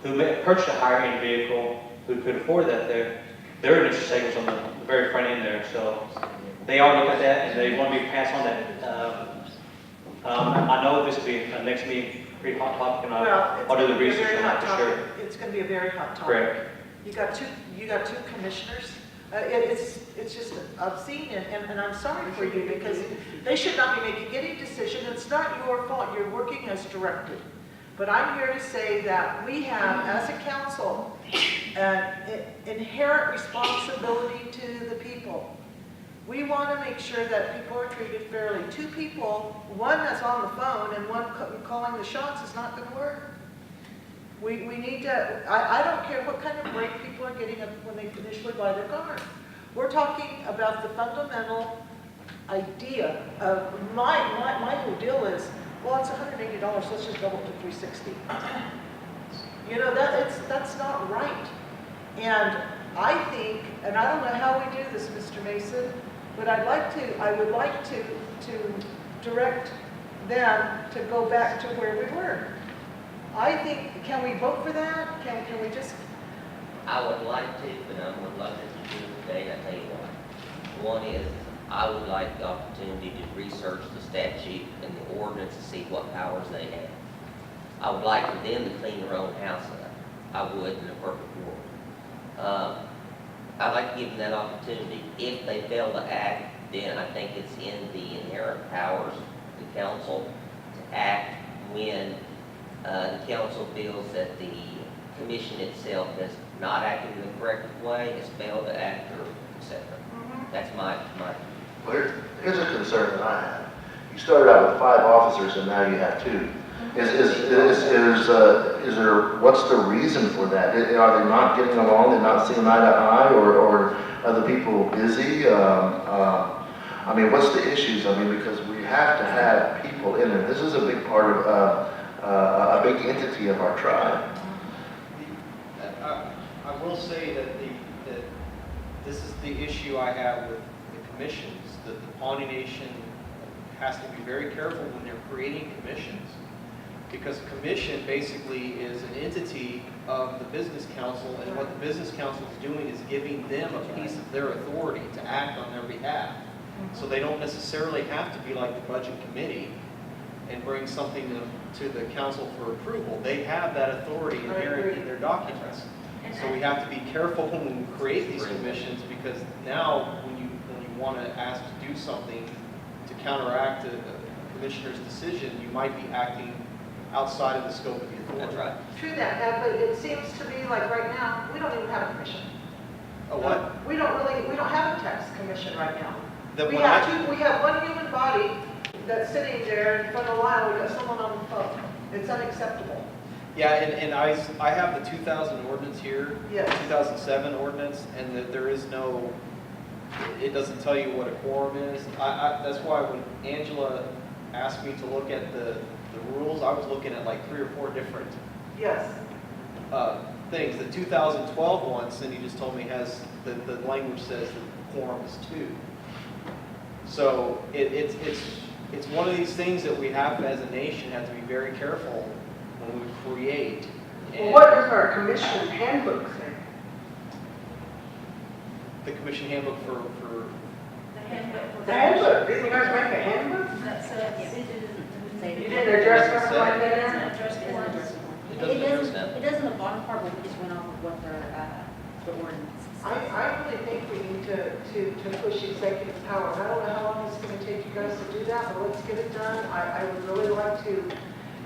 who purchased a higher end vehicle who could afford that there, their initial savings on the very front end there. So they are looking at that, and they want me to pass on that. I know this will be a next meeting, pretty hot topic, and I'll do the research on that for sure.
It's going to be a very hot topic.
Correct.
You got two commissioners. It's just obscene, and I'm sorry for you because they should not be making any decision. It's not your fault. You're working as directed. But I'm here to say that we have, as a council, an inherent responsibility to the people. We want to make sure that people are treated fairly. 2 people, one that's on the phone and one calling the shots is not going to work. We need to, I don't care what kind of break people are getting when they initially buy their car. We're talking about the fundamental idea of my whole deal is, well, it's $180, let's just double it to $360. That's not right. And I think, and I don't know how we do this, Mr. Mason, but I would like to direct them to go back to where we were. I think, can we vote for that? Can we just,
I would like to, but I'm reluctant to do it today, I tell you why. One is, I would like the opportunity to research the statute and the ordinance to see what powers they have. I would like for them to clean their own house up. I would in a perfect world. I'd like to give them that opportunity. If they fail to act, then I think it's in the inherent powers of the council to act when the council feels that the commission itself has not acted in the correct way, has failed to act, or et cetera. That's my.
Well, here's a concern that I have. You started out with 5 officers and now you have 2. Is there, what's the reason for that? Are they not getting along, they're not seeing eye to eye, or are the people busy? I mean, what's the issues? I mean, because we have to have people in there. This is a big part of, a big entity of our tribe.
I will say that this is the issue I have with the commissions, that the Pawnee Nation has to be very careful when they're creating commissions, because a commission basically is an entity of the business council, and what the business council is doing is giving them a piece of their authority to act on their behalf. So they don't necessarily have to be like the budget committee and bring something to the council for approval. They have that authority inherent in their documents. So we have to be careful when we create these commissions, because now when you want to ask to do something to counteract a commissioner's decision, you might be acting outside of the scope of the authority.
That's right.
true that, but it seems to me like right now, we don't even have a commission.
A what?
We don't have a tax commission right now.
Then
We
when
have one human body that's sitting there in front of the line, we've got someone on the phone. It's unacceptable.
Yeah, and I have the 2000 ordinance here,
Yes.
2007 ordinance, and that there is no, it doesn't tell you what a quorum is. That's why when Angela asked me to look at the rules, I was looking at like 3 or 4 different
Yes.
things. The 2012 one, Cindy just told me, has, the language says that the quorum is 2. So it's one of these things that we have as a nation have to be very careful when we create.
Well, what does our commission handbook say?
The commission handbook for
The handbook, didn't you guys make a handbook? You didn't address something like that in there?
It doesn't the bottom part, but we just went off of what the ordinance says.
I really think we need to push executive power. I don't know how long it's going to take you guys to do that, but let's get it done. I would really like to,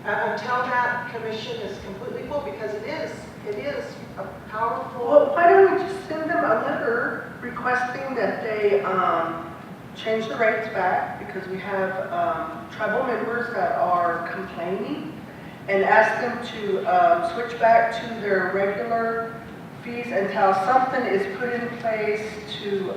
until that commission is completely full, because it is a powerful.
Well, why don't we just send them a letter requesting that they change the rates back, because we have tribal members that are complaining, and ask them to switch back to their regular fees until something is put in place to do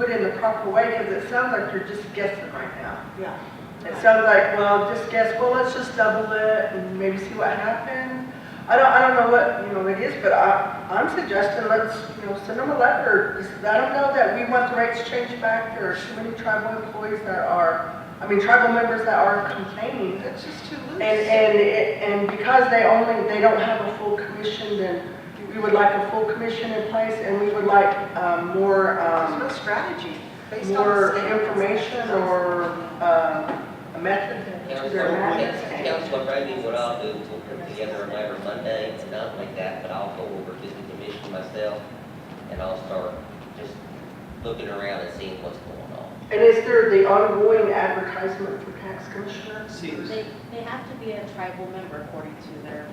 it in the proper way, because it sounds like you're just guessing right now.
Yeah.
It sounds like, well, just guess, well, let's just double it and maybe see what happens. I don't know what, it is, but I'm suggesting let's, send them a letter. Just let them know that we want the rates changed back. There are too many tribal employees tribal members that are complaining.
It's just too loose.
And because they don't have a full commission, then we would like a full commission in place, and we would like more,
There's no strategy based on
more
the state.
information or a method to their madness.
Councilor Brady, what I'll do is we'll put together a letter Monday, and not like that, but I'll go over to the commission myself, and I'll start just looking around and seeing what's going on.
And is there the ongoing advertisement for tax commissioner?
They have to be a tribal member according to their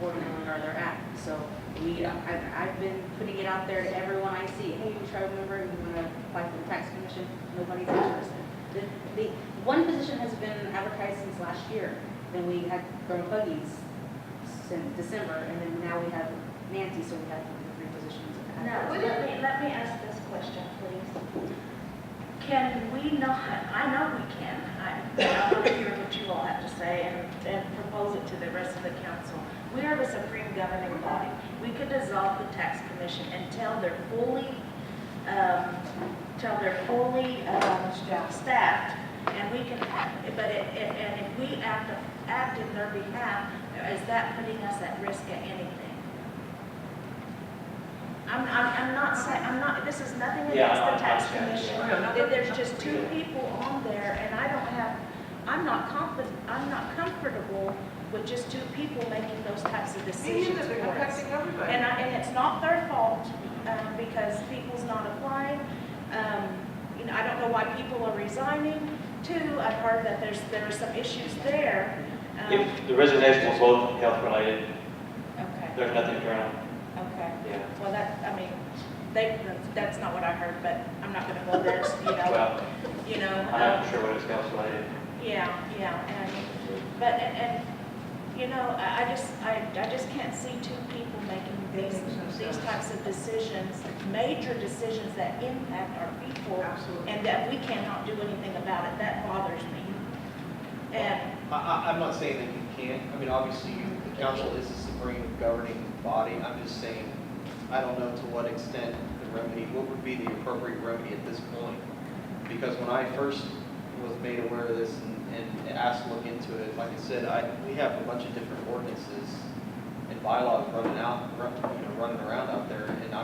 ordinance or their act. So I've been putting it out there to everyone I see. Hey, you tribal member, you want to apply for the tax commission? Nobody's interested. The one position has been advertised since last year. Then we had Colonel Buggies since December, and then now we have Nancy, so we have 3 positions.
Now, let me ask this question, please. Can we not, I know we can, I want to hear what you all have to say and propose it to the rest of the council. We are the supreme governing body.
We could dissolve the tax commission until they're fully, staffed, and we can, and if we act in their behalf, is that putting us at risk at anything? I'm not saying, this is nothing
Yeah,
against the
I
tax
understand,
commission.
yeah.
There's just two people on there, and I'm not comfortable with just two people making those types of
Me
decisions
either, they're
for us.
affecting everybody.
And it's not their fault, because people's not applying. I don't know why people are resigning too. I've heard that there are some issues there.
If the resignation was both health related,
Okay,
there's nothing internal.
okay.
Yeah.
Well, that's not what I heard, but I'm not gonna go there,
Well,
you know.
I'm not sure what it's health related.
Yeah, I just can't see two people making these types of decisions, major decisions that impact our people.
Absolutely.
And that we cannot do anything about it. That bothers me. And,
I'm not saying that you can't. I mean, obviously, the council is the supreme governing body. I'm just saying, I don't know to what extent the remedy, what would be the appropriate remedy at this point? Because when I first was made aware of this and asked to look into it, like I said, we have a bunch of different ordinances and bylaws running around out there, and I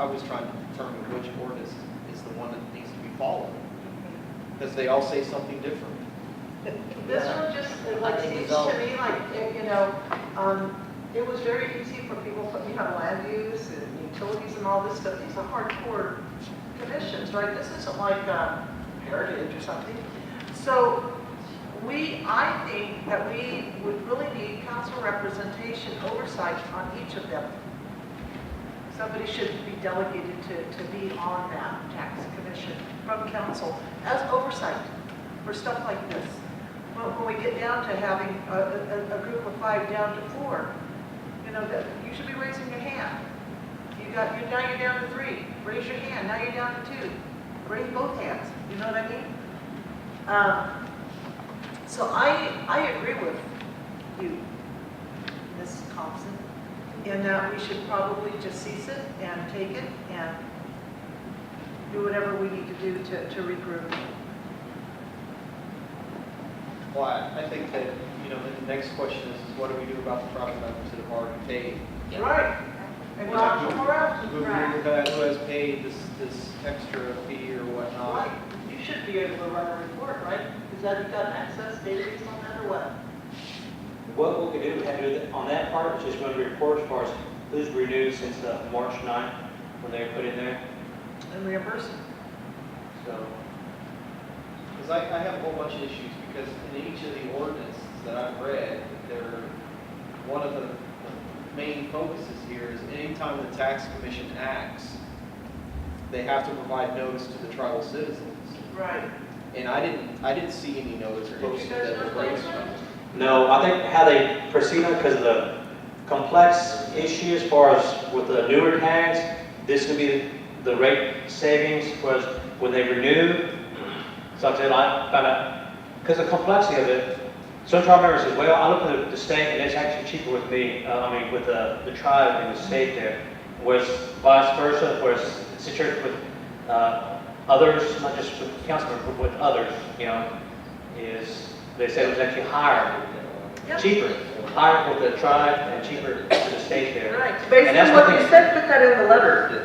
was trying to determine which ordinance is the one that needs to be followed, because they all say something different.
This one just, like, seems to me like, it was very easy for people, land use and utilities and all this stuff. These are hardcore commissions, right? This isn't like Heritage or something. So I think that we would really need council representation, oversight on each of them. Somebody should be delegated to be on that tax commission from council as oversight for stuff like this. When we get down to having a group of 5 down to 4, that you should be raising your hand. Now you're down to 3. Raise your hand. Now you're down to 2. Raise both hands. You know what I mean? So I agree with you, Ms. Thompson, in that we should probably just cease it and take it and do whatever we need to do to regroup.
Well, I think that, the next question is what do we do about the tribal members that have already paid?
Right. And not
Who
come around.
who has paid this extra fee or whatnot?
Right. You should be able to run a report, right? Is that, you got an access database on that or what?
What we could do, we have to do on that part, is just run a report as far as who's renewed since March 9th, when they were put in there.
And reimburse them.
So,
Because I have a whole bunch of issues, because in each of the ordinances that I've read, one of the main focuses here is anytime the tax commission acts, they have to provide notice to the tribal citizens.
Right.
And I didn't see any notice posted that was raised from it.
no, I think how they proceed on, because of the complex issue as far as with the newer tags, this could be the rate savings was when they renew. So I found out, because the complexity of it, some tribe members says, well, I looked at the state and it's actually cheaper with me, with the tribe and the state there. Whereas vice versa, whereas the situation with others, not just with council members, but with others, is they said it was actually higher, cheaper, higher with the tribe and cheaper to the state there.
Right. Based on what you said, put that in the letter.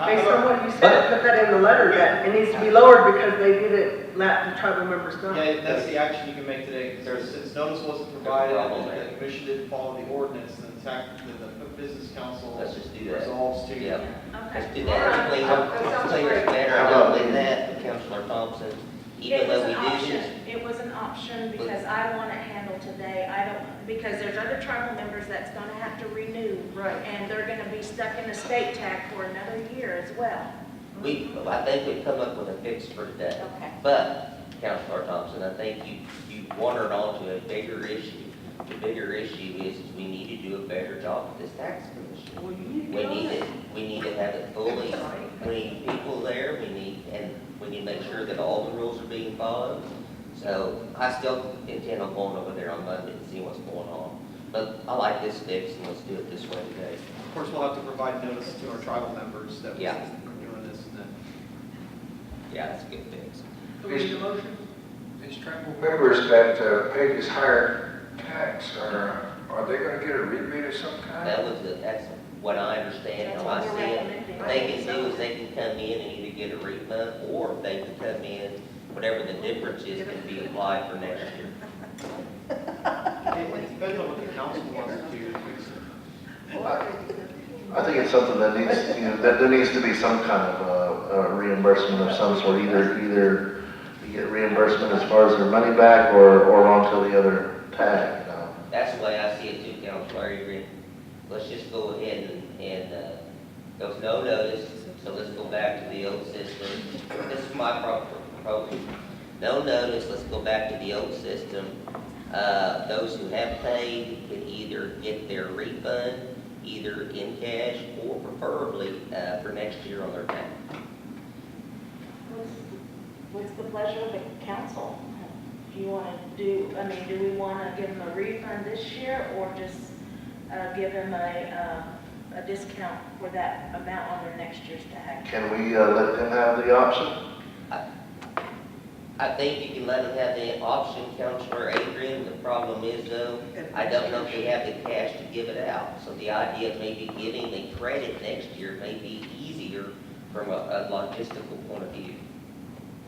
Based on what you said, put that in the letter, that it needs to be lowered because they didn't let the tribal members know.
Yeah, that's the action you can make today. Since notice wasn't provided, and the commission didn't follow the ordinance, then the business council
Let's just do that.
resolves to.
Yep.
Okay.
Let's do that. Clean up,
That sounds
clean
great.
up better. Not only that, Councilor Thompson, even
It was
though
an
we do
option.
this,
It was an option because I want it handled today. Because there's other tribal members that's gonna have to renew.
Right.
And they're gonna be stuck in a state tag for another year as well.
I think we've come up with a fix for today.
Okay.
But, Councilor Thompson, I think you wandered on to a bigger issue. The bigger issue is we need to do a better job with this tax commission.
Well, you need to get on it.
We need to have it fully, we need people there, we need to make sure that all the rules are being followed. So I still intend on going over there on Monday and see what's going on. But I like this fix, and let's do it this way today.
Of course, we'll have to provide notice to our tribal members that we're
Yeah.
doing this, and then
Yeah, that's a good fix.
Do we need a motion?
These tribal members that pay this higher tax, are they gonna get a rebate of some kind?
That's what I understand, how I
That's what
see
they're
it.
recommending.
They can do is they can come in and either get a refund, or they can come in, whatever the difference is, can be applied for next year.
it depends on what the council wants to do.
I think it's something that needs, you know, that there needs to be some kind of reimbursement of some sort. Either you get reimbursement as far as their money back or onto the other tag, you know.
That's the way I see it too, Councilor. I agree. Let's just go ahead and there was no notice, so let's go back to the old system. This is my proposal. No notice, let's go back to the old system. Those who have paid can either get their refund, either in cash or preferably for next year on their tax.
What's the pleasure of the council? Do you want to do, I mean, do we want to give them a refund this year or just give them a discount for that amount on their next year's tag?
Can we let them have the option?
I think you can let them have the option, Councilor Adrian. The problem is though, I don't know if they have the cash to give it out. So the idea of maybe giving the credit next year may be easier from a logistical point of view.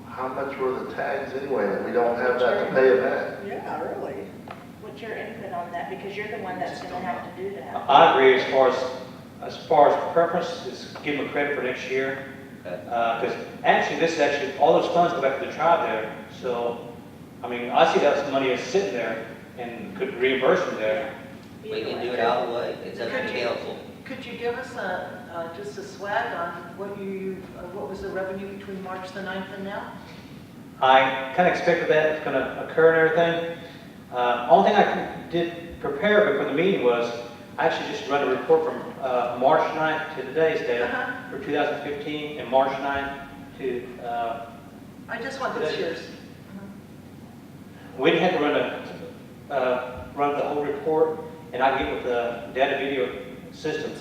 How much were the tags anyway, that we don't have that to pay it back?
Yeah, really.
What's your input on that? Because you're the one that's going to have to do that.
I agree as far as preference, is give them credit for next year. Because actually, this is actually, all those funds go back to the tribe there. So, I mean, I see that money is sitting there and could reimburse them there.
We can do it either way. It's up to the council.
Could you give us just a swag on what was the revenue between March the 9th and now?
I kind of expected that it's going to occur and everything. Only thing I did prepare before the meeting was I actually just run a report from March 9th to today's date for 2015 and March 9th to.
I just want this year's.
We didn't have to run the whole report, and I get with the data video system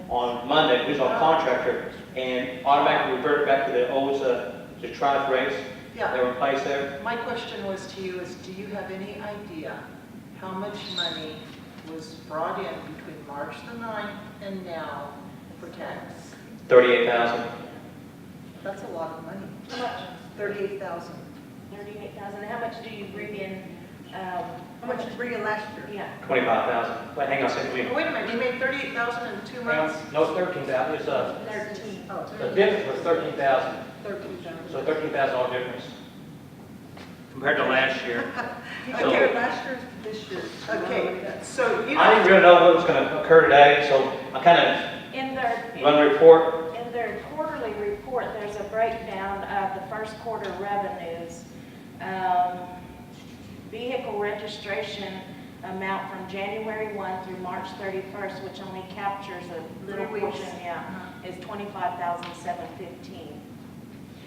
on Monday, who's our contractor, and automatically revert back to the old the tribe rates that were in place there.
My question was to you is, do you have any idea how much money was brought in between March the 9th and now for tax?
38,000.
That's a lot of money.
How much?
38,000.
38,000. How much do you bring in?
How much did you bring in last year?
Yeah.
25,000. Wait, hang on a second.
Wait a minute, you made 38,000 in 2 months?
No, it's 13,000. It's
13.
Oh,
the difference was 13,000.
13,000.
So 13,000 all difference compared to last year.
You compared last year's to this year.
Okay, so you.
I didn't really know what was going to occur today, so I kind of
In their
run the report.
In their quarterly report, there's a breakdown of the first quarter revenues. Vehicle registration amount from January 1 through March 31st, which only captures a little
3 weeks.
portion, is $25,715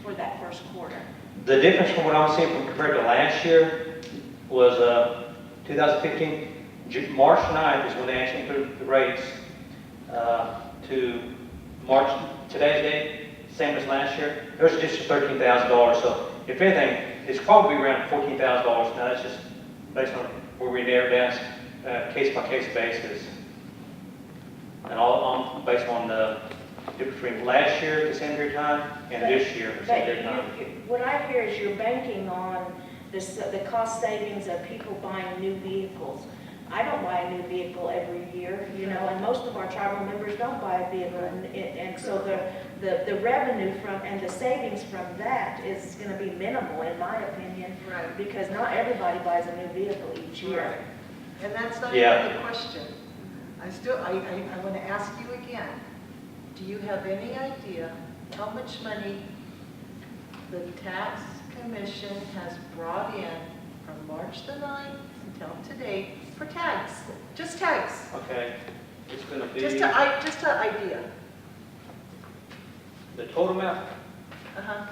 for that first quarter.
The difference from what I'm seeing from compared to last year was 2015, March 9th is when they actually improved the rates to March, today's date, same as last year. There's just $13,000. So if anything, it's probably around $14,000. Now that's just based on where we narrow down case by case basis. And all based on the difference between last year at the same period of time and this year at the same period of time.
What I hear is you're banking on the cost savings of people buying new vehicles. I don't buy a new vehicle every year, you know, and most of our tribal members don't buy a vehicle. And so the revenue from and the savings from that is going to be minimal, in my opinion,
Right.
because not everybody buys a new vehicle each year.
Right. And that's not
Yeah.
even the question. I want to ask you again. Do you have any idea how much money the tax commission has brought in from March the 9th until today for tags? Just tags.
Okay, it's going to be,
Just an idea.
the total amount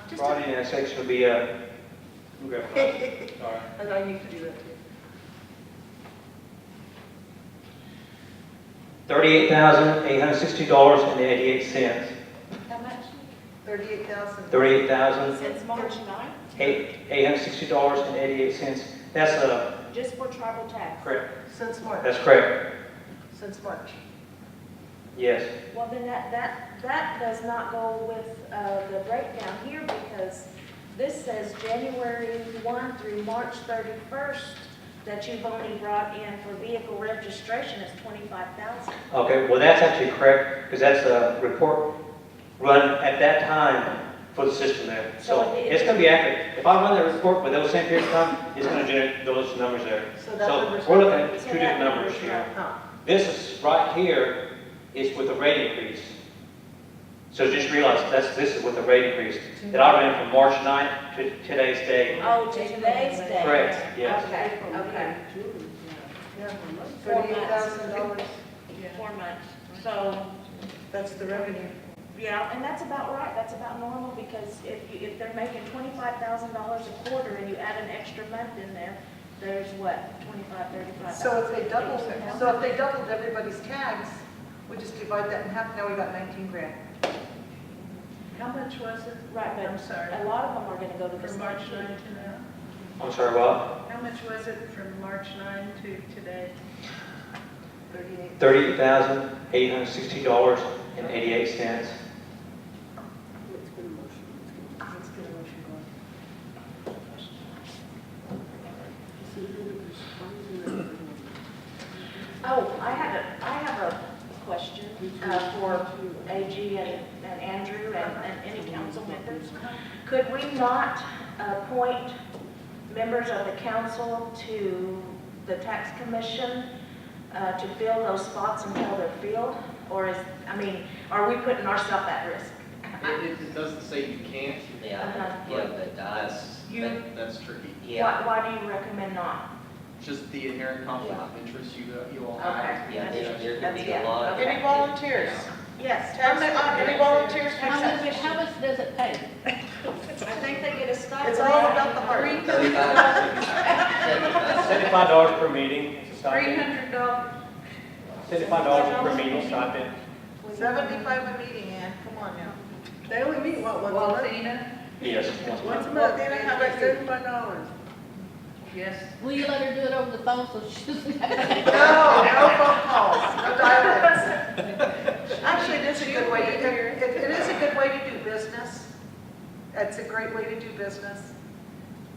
Just
brought in that section will be, let me grab mine. Sorry.
And I need to do that too.
$38,860.88.
How much?
38,000.
$38,000.
Since March 9th?
$860.88. That's
Just for tribal tax?
correct.
Since March.
That's correct.
Since March.
Yes.
Well, then that does not go with the breakdown here, because this says January 1 through March 31st, that you've only brought in for vehicle registration is 25,000.
Okay, well, that's actually correct, because that's a report run at that time for the system there. So it's going to be accurate. If I run the report with those same period of time, it's going to generate those numbers there.
So that number's
we're looking at
So
two
that
different numbers
number's
here.
Huh.
This is right here is with a rate increase. So just realize this is with a rate increase that I ran from March 9th to today's date.
Oh, to today's date?
Correct, yes.
Okay, okay.
$38,000.
4 months. So,
That's the revenue.
yeah, and that's about right, that's about normal, because if they're making $25,000 a quarter and you add an extra month in there, there's what, 25, 35?
So if they doubled everybody's tags, we just divide that in half, now we got 19 grand.
How much was it?
Right, but
I'm sorry.
a lot of them are gonna go to the
From
state.
March 9 to now?
I'm sorry, what?
How much was it from March 9 to today?
38.
$38,860.88.
Let's get a motion. Let's get a motion going.
Oh, I have a question for AG and Andrew and any council members. Could we not appoint members of the council to the tax commission to fill those spots until they're filled? Or are we putting ourselves at risk?
It doesn't say you can't.
Yeah, but
That's tricky.
yeah.
Why do you recommend not?
Just the inherent conflict of interest you all
Okay.
have.
Yeah, there can be
That's
a lot of.
it.
Any volunteers?
Yes.
Any volunteers?
How much does it pay? I think they get a stipend.
It's all about the heart.
$75 per meeting. It's a stipend.
$300.
$75 per meeting stipend.
75 a meeting, Ann, come on now.
They only meet, what, once a month?
Yes.
Once a month, then I have like $75. Yes.
Will you let her do it over the phone so she doesn't have to?
No phone calls, no dialects. Actually, it is a good way, it is a good way to do business. It's a great way to do business.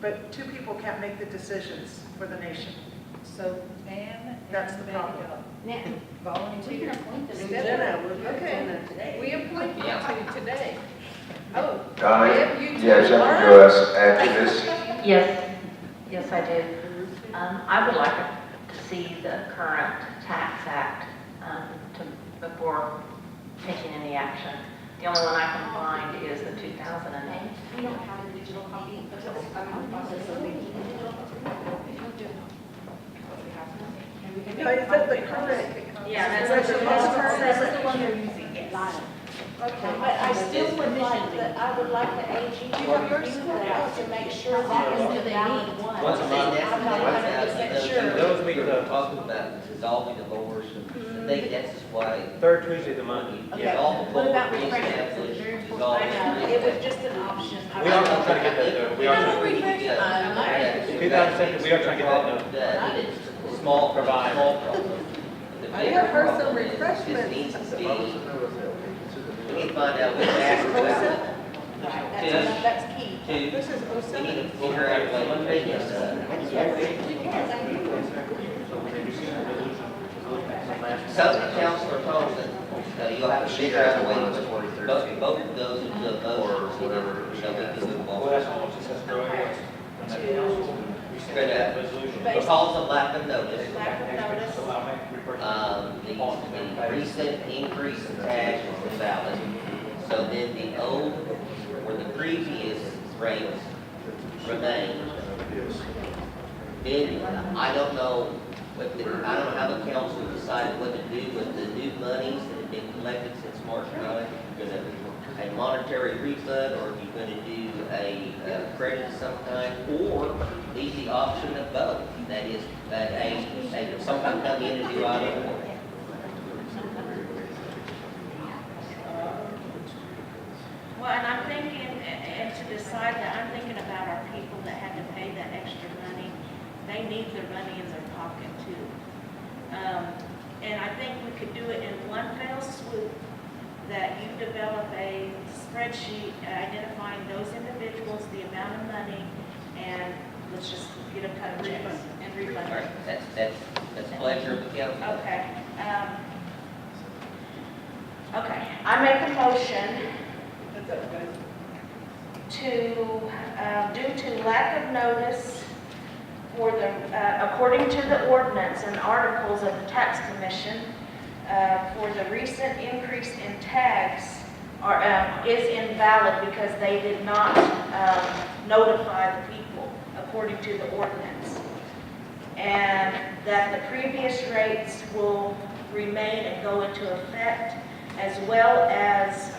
But two people can't make the decisions for the nation.
So Ann.
That's the problem.
Now, we
Volunteer.
can appoint them.
And Jenna will do
Okay.
today.
We appoint you
Yeah.
to today. Oh.
Donna,
Yep, you
you
too.
have something to go after this?
Yes, I do. I would like to see the current tax act before taking any action. The only one I can find is the 2008.
We don't have a digital copy of this.
No, is that the current?
Yeah, that's the one you're using, yes.
Okay.
But I still would like the AG to review that to make sure that is the valid one.
Once a month.
I'm not 100% sure.
Those meet
We're
the
talking about dissolving divorce, and I think that's just why.
third Tuesday of the month.
Yeah, all the
What about
board
refreshments?
established
It's very important.
dissolving.
I know, it was just an option.
We are trying to get that though. We are trying to. 2007, we are trying to get that done.
It's a small,
Provide.
small problem. The
I
big
have heard
problem
some
is this
refreshments.
needs to be, we need to find out what tax
Right, that's key.
This is
we need
07.
to figure out what to make this, some councilor told that, you'll have to figure out a way to both of those into a vote or whatever, so we can move
Well,
on.
that's all, just has to go ahead.
Spread out. Because of lack of notice,
Lack of notice.
the recent increase in tax was invalid. So then the old, or the previous rates remain. Then, I don't know how the council decided what to do with the new monies that have been collected since March 9th. Gonna a monetary refund, or if you're gonna do a credit of some kind, or leave the option of both. That is, that someone come in and do either one.
beside that, I'm thinking about our people that had to pay that extra money. They need their money in their pocket too. And I think we could do it in one fell swoop, that you develop a spreadsheet identifying those individuals, the amount of money, and let's just get them cut of checks and refund
All
it.
right, that's pleasure of the council.
Okay. Okay, I make a motion to, due to lack of notice for the, according to the ordinance and articles of the tax commission, for the recent increase in tags is invalid because they did not notify the people according to the ordinance. And that the previous rates will remain and go into effect, as well as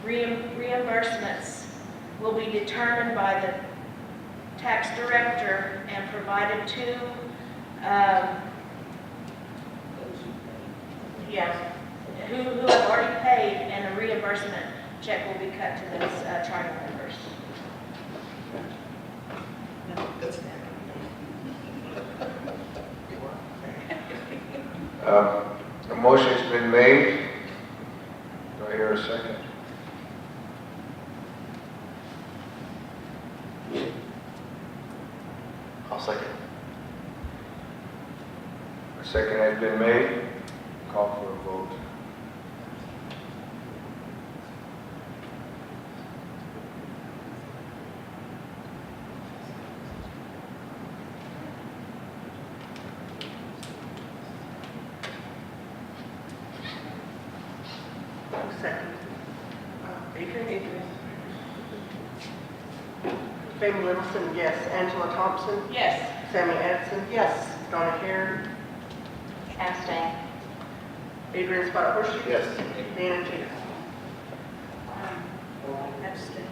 reimbursements will be determined by the tax director and provided to, who have already paid, and a reimbursement check will be cut to those tribal members.
A motion's been made. Do I hear a second?
I'll second.
A second has been made. Call for a vote.
Second. Adrian. Fabian Littleson, yes. Angela Thompson,
Yes.
Sammy Edson, yes. Donna Hare,
Abstain.
Adrian Scott Horsey,
Yes.
Dana Tiff.
Abstain.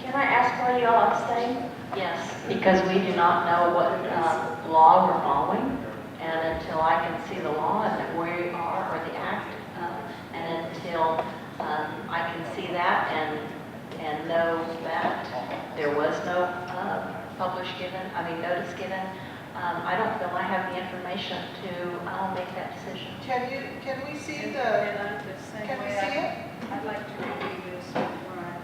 Can I ask why you all abstain? Yes, because we do not know what law we're following, and until I can see the law and that we are, or the act, and until I can see that and know that there was no notice given, I don't feel I have the information to make that decision.
Can we see
And
the,
I'm the same
can we
way.
see it?
I'd like to review this before I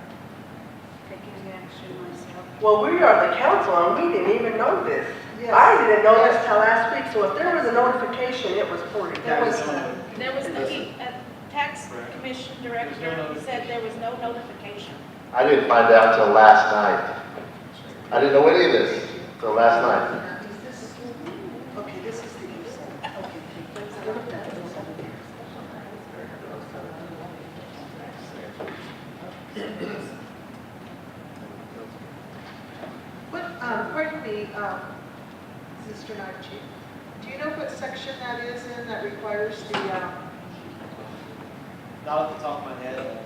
take any action myself.
Well, we are the council and we didn't even know this.
Yes.
I didn't know this
Yes.
till last week, so if there was a notification, it was poorly
There was,
done.
There was the tax commission director said there was no notification.
I didn't find out till last night. I didn't know any of this till last night.
okay, this is the use. Pardon me, Mr. Narchi, do you know what section that is in that requires the,
Not at the top of my head.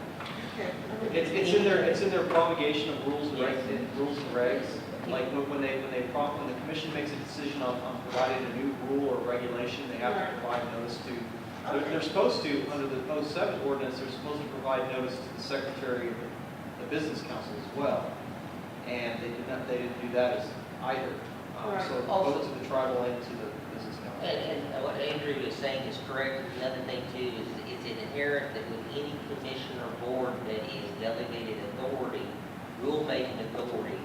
okay.
It's in their promulgation of rules and regs. Like when the commission makes a decision on providing a new rule or regulation, they have to provide notice to, they're supposed to, under the post-7 ordinance, they're supposed to provide notice to the secretary of the business council as well. And they didn't do that as either. So both to the tribal and to the business council.
And what Andrew is saying is correct. Another thing too is it's inherent that with any commission or board that is delegated authority, rulemaking authority,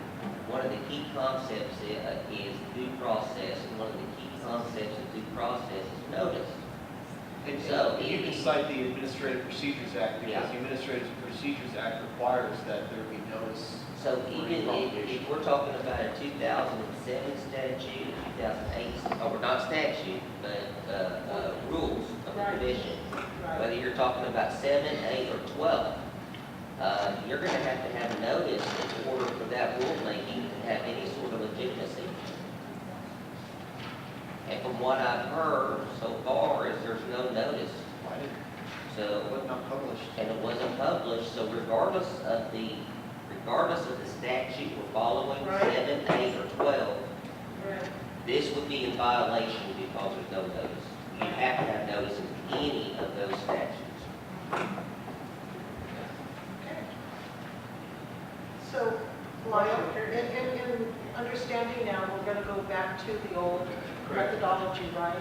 one of the key concepts is due process, and one of the key concepts of due process is notice.
And
So
you can cite the Administrative Procedures Act because the Administrative Procedures Act requires that there be notice.
So even if we're talking about a 2007 statute, 2008, or not statute, but rules of the commission, whether you're talking about 7, 8, or 12, you're going to have notice in order for that rulemaking to have any sort of legitimacy. And from what I've heard so far is there's no notice. So
It was not published.
and it wasn't published, so regardless of the statute we're following, 7, 8, or 12, this would be in violation because there's no notice. You have to have notice in any of those statutes.
2023 now, we're gonna go back to the old methodology, right?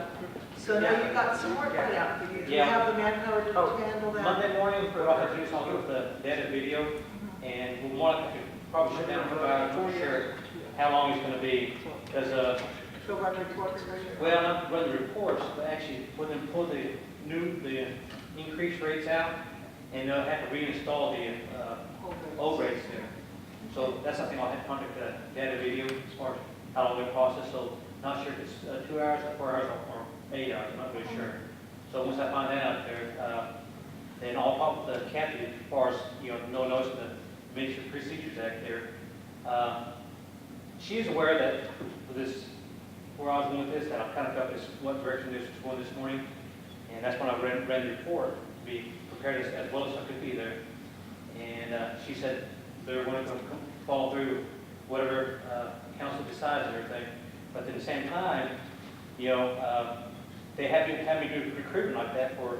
So now you've got some work cut out for you. Do you
Yeah.
have the manpower to handle that?
Monday morning, we're going to do something with the data video, and we want to probably sit down for about a share how long it's going to be, because,
Go run reports, right?
well, not run the reports, but actually put the increased rates out, and they'll have to reinstall the old rates there. So that's something I'll have to contact the data video as far as how long it process. So not sure if it's 2 hours, 4 hours, or 8 hours. I'm not really sure. So once I find that out there, then I'll talk with the captain as far as no notice of the Administrative Procedures Act there. She is aware that with this, where I was going with this, that I kind of felt this what direction this was going this morning, and that's when I read the report to be prepared as well as I could be there. And she said they're going to follow through whatever council decides and everything. But at the same time, they have me do recruitment like that for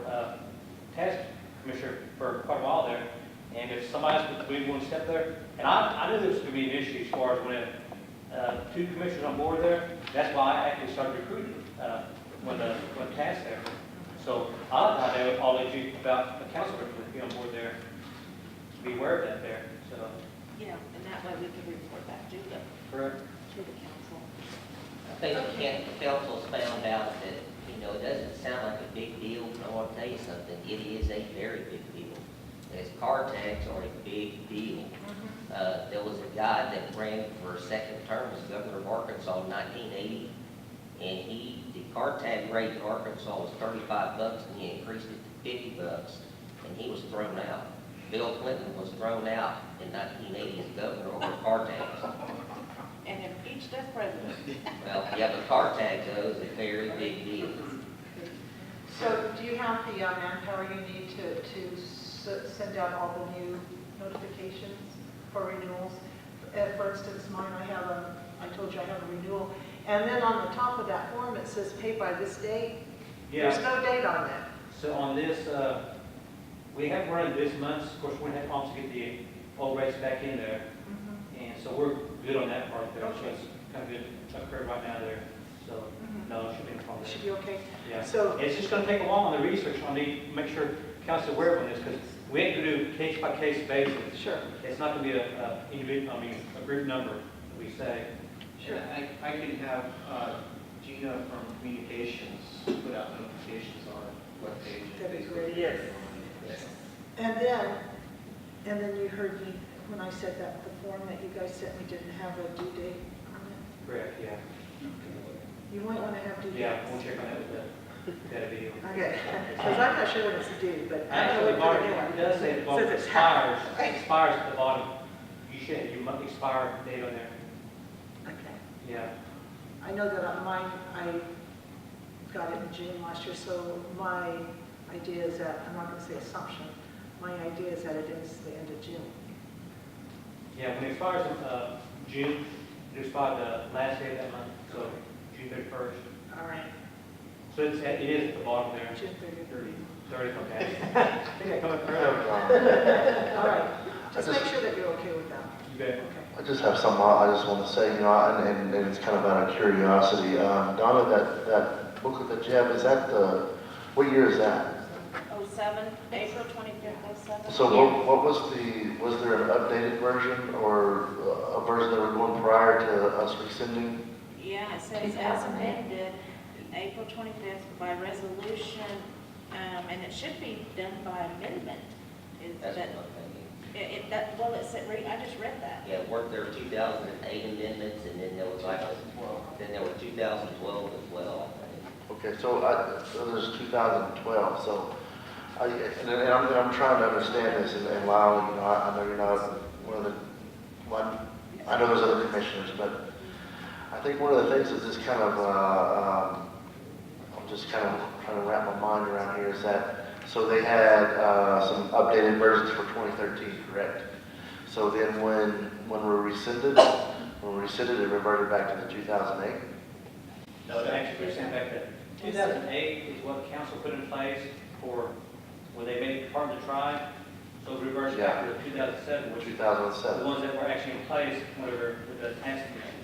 task commissioner for quite a while there. And if somebody else would be willing to step there, and I knew this was going to be an issue as far as when 2 commissioners on board there. That's why I actually started recruiting when task there. So I'll I'll let you about the council member to be on board there, to be aware of that there. So.
Yeah, and that way we can report back to the
Correct.
council.
I think the council's found out that, it doesn't sound like a big deal, but I want to tell you something, it is a very big deal. As car tags are a big deal. There was a guy that ran for a second term as governor of Arkansas in 1980, and the car tag rate in Arkansas was $35, and he increased it to $50, and he was thrown out. Bill Clinton was thrown out in 1980 as governor over car tags.
And impeached as president.
Well, yeah, but car tags, though, is a very big deal.
So do you have the manpower you need to send out all the new notifications for renewals? For instance, mine, I told you I have a renewal. And then on the top of that form, it says pay by this date.
Yeah.
There's no date on that.
So on this, we have run this month. Of course, we're going to have problems to get the old rates back in there. And so we're good on that part there. So it's kind of good occurred right now there. So no, it should be no problem.
It should be okay.
Yeah.
So
It's just going to take a while on the research. I need to make sure council's aware of this because we have to do case by case basis.
Sure.
It's not going to be a group number that we say.
Sure.
And I can have Gina from Communications put out notifications on our webpage.
That'd be great.
Yes.
And then you heard me when I said that the form that you guys sent me didn't have a due date on it.
Correct, yeah.
You might want to have due dates.
Yeah, we'll check on that with that video.
Okay, because I'm not sure what it's due, but I
Actually,
know
Mark,
what
it does say at the bottom,
Says it's
expires at the bottom. You should have your month expire date on there.
Okay.
Yeah.
I know that on mine, I got it in June last year, so my idea is that, I'm not going to say assumption, my idea is that it ends the end of June.
Yeah, when it expires in June, it expires the last day of that month, so June 31st.
All right,
So it is at the bottom there.
June 30th.
30, okay. I think I come up early.
All right, just make sure that you're okay with that.
You bet.
Okay.
I just have something I just want to say, and it's kind of out of curiosity. Donna, that booklet that you have, is that what year is that?
07, April 25th, 07.
So what was there an updated version or a version that were going prior to us rescinding?
Yeah, it says as amended, April 25th by resolution, and it should be done by amendment.
That's
That-
what I'm thinking.
Well, it said, I just read that.
Yeah, weren't there 2008 amendments, and then there was then there were 2012 as well, I think.
Okay, so there's 2012, so I'm trying to understand this, and Lyle, I know you're not one of the one. I know there's other commissioners, but I think one of the things that just kind of I'm just kind of trying to wrap my mind around here is that so they had some updated versions for 2013, correct? So then when we rescinded, it reverted back to the 2008.
No, actually, we're sent back to 2008 is what council put in place for when they made it part of the tribe. So it reversed back to 2007, which is
2007.
the ones that were actually in place whenever with the tax commission.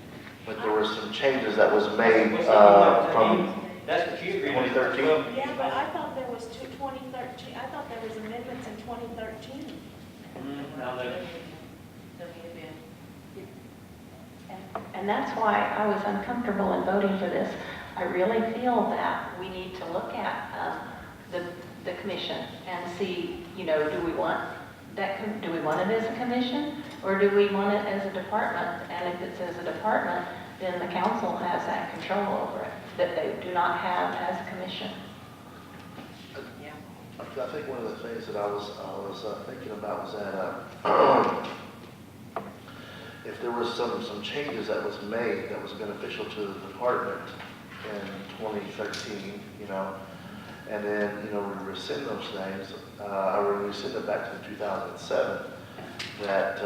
But there were some changes that was made from
That's what you agreed with.
2013.
Yeah, but I thought there was 2013, I thought there was amendments in 2013.
Now that,
And that's why I was uncomfortable in voting for this. I really feel that we need to look at the commission and see, you know, do we want do we want it as a commission or do we want it as a department? And if it's as a department, then the council has that control over it that they do not have as a commission.
I think one of the things that I was thinking about was that if there was some changes that was made that was beneficial to the department in 2013, you know, and then, you know, we rescind those things, or we rescind it back to 2007, that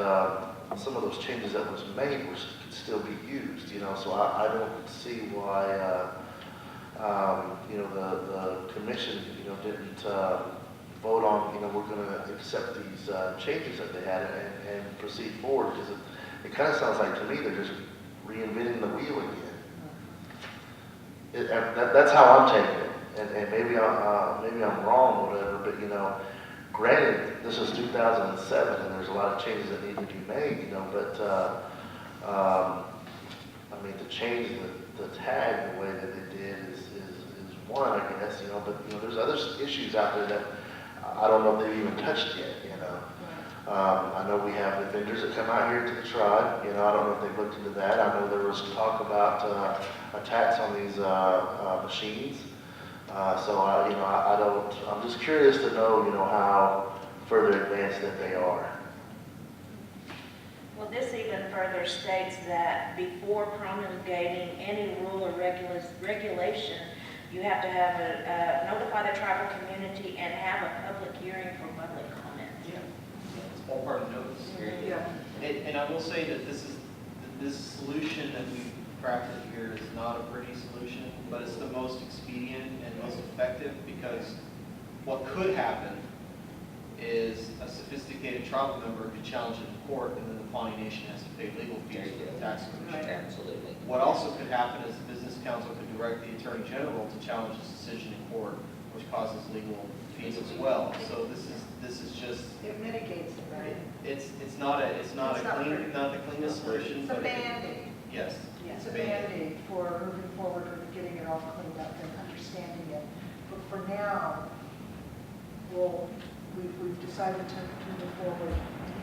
some of those changes that was made could still be used, you know, so I don't see why, you know, the commission, you know, didn't vote on, you know, we're going to accept these changes that they had and proceed forward, because it kind of sounds like to me they're just reinventing the wheel again. That's how I'm taking it, and maybe I'm wrong, or whatever. But you know, granted, this is 2007, and there's a lot of changes that need to be made. You know, but I mean, to change the tag the way that they did is one, I guess. You know, but you know, there's other issues out there that I don't know if they've even touched yet. You know. I know we have the vendors that come out here to the tribe. You know, I don't know if they've looked into that. I know there was talk about a tax on these machines. So you know, I'm just curious to know, you know, how further advanced that they are.
Well, this even further states that before promulgating any rule or regulation, you have to have notify the tribal community and have a public hearing for public comment.
yeah, it's all part of the notice.
Yeah.
And I will say that this solution that we've crafted here is not a pretty solution, but it's the most expedient and most effective, because what could happen is a sophisticated tribal member could challenge it in court, and then the Pawnee Nation has to pay legal fees to the tax commission.
Absolutely.
What also could happen is the business council could direct the attorney general to challenge this decision in court, which causes legal fees as well. So this is just,
It mitigates it, right?
it's not the cleanest solution.
It's a
but it-
Band-Aid.
Yes.
It's a Band-Aid for moving forward with getting it all cleaned up and understanding it. But for now, we've decided to move forward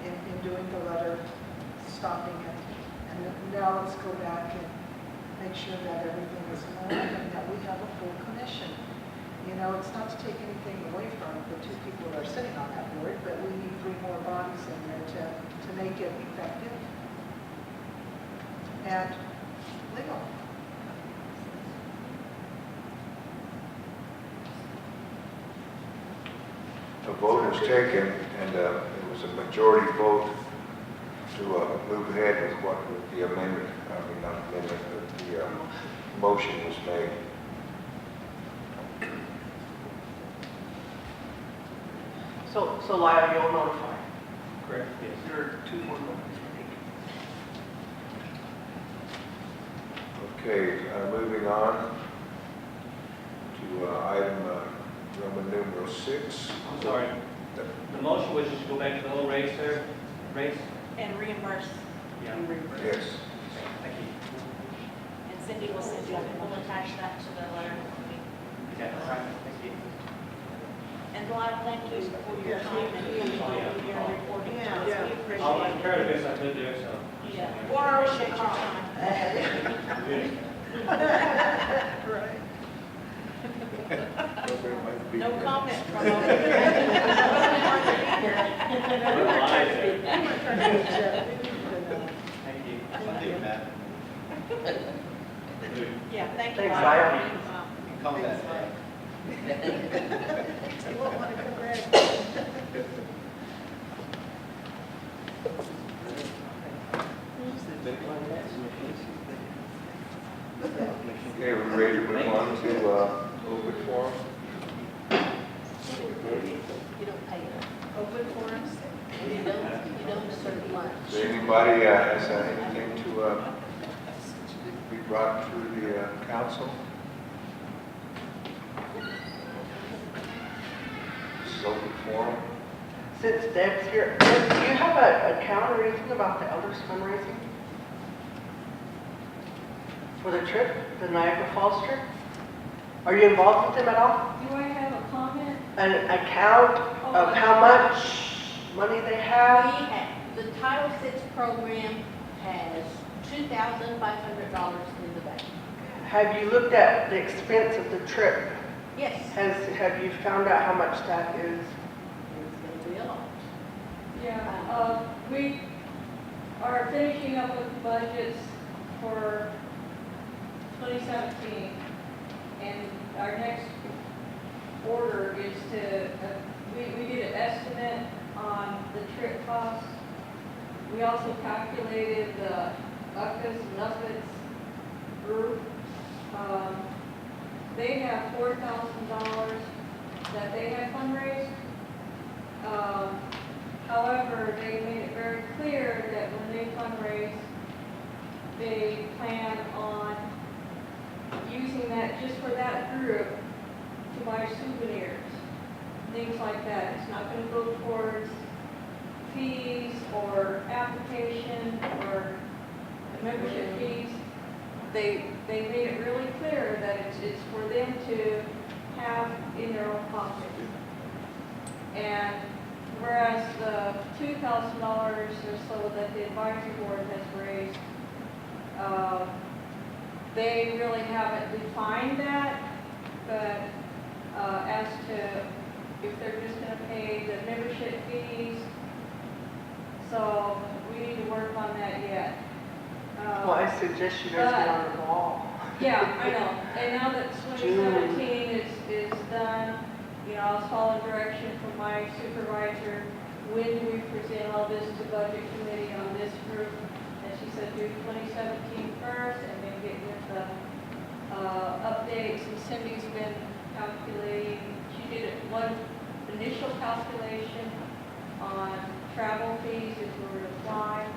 in doing the letter, stopping it. And now let's go back and make sure that everything is in order and that we have a full commission. You know, it's not to take anything away from the two people that are sitting on that board, but we need 3 more bodies in there to make it effective and legal.
A vote was taken, and it was a majority vote to move ahead with what the amendment, not amendment, but the motion was made.
So Lyle, you'll notify.
correct, yes.
There are 2 more votes.
Okay, moving on to item Roman numeral 6.
I'm sorry. The motion was just to go back to the whole rates there, rates?
And reimburse.
Yeah.
Yes.
Thank you.
And Cindy will send you, we'll attach that to the letter.
Okay, all right, thank you.
And Lyle, thank you for your time and coming over here and reporting to us.
Yeah.
We appreciate
I'll
it.
try to best I could there, so.
Yeah.
Or our
Appreciate your time.
Right.
No comment from over here.
Thank you. Thank you, Matt.
Yeah, thank you.
Thanks,
Lyle.
Lyle.
You can come back.
You won't want to congratulate.
Okay, we're ready to move on to open forum.
You don't pay it.
Open forums.
You don't serve lunch.
Does anybody has anything to brought to the council? This is open forum.
Since Deb's here, Deb, do you have an account or anything about the elders fundraising? For the trip, the Niagara Falls trip? Are you involved with them at all?
Do I have a comment?
An account of how much money they have?
The Title VI program has $2,500 in the bank.
Have you looked at the expense of the trip?
Yes.
Have you found out how much that is?
It's going to be a lot.
Yeah, we are finishing up with budgets for 2017, and our next order is to, we did an estimate on the trip costs. We also calculated the UCAS and UFITS group. They have $4,000 that they had fundraised. However, they made it very clear that when they fundraise, they plan on using that just for that group to buy souvenirs, things like that. It's not going to go towards fees or application or membership fees. They made it really clear that it's for them to have in their own pocket. And whereas the $2,000 or so that the advisory board has raised, they really haven't defined that, but as to if they're just going to pay the membership fees, so we need to work on that yet.
Well, I suggest you guys get on the ball.
Yeah, I know. And now that 2017 is done, you know, I was following direction from my supervisor. When do we present all this to budget committee on this group? And she said do 2017 first and then get with the updates. And Cindy's been calculating. She did one initial calculation on travel fees if we were to fly.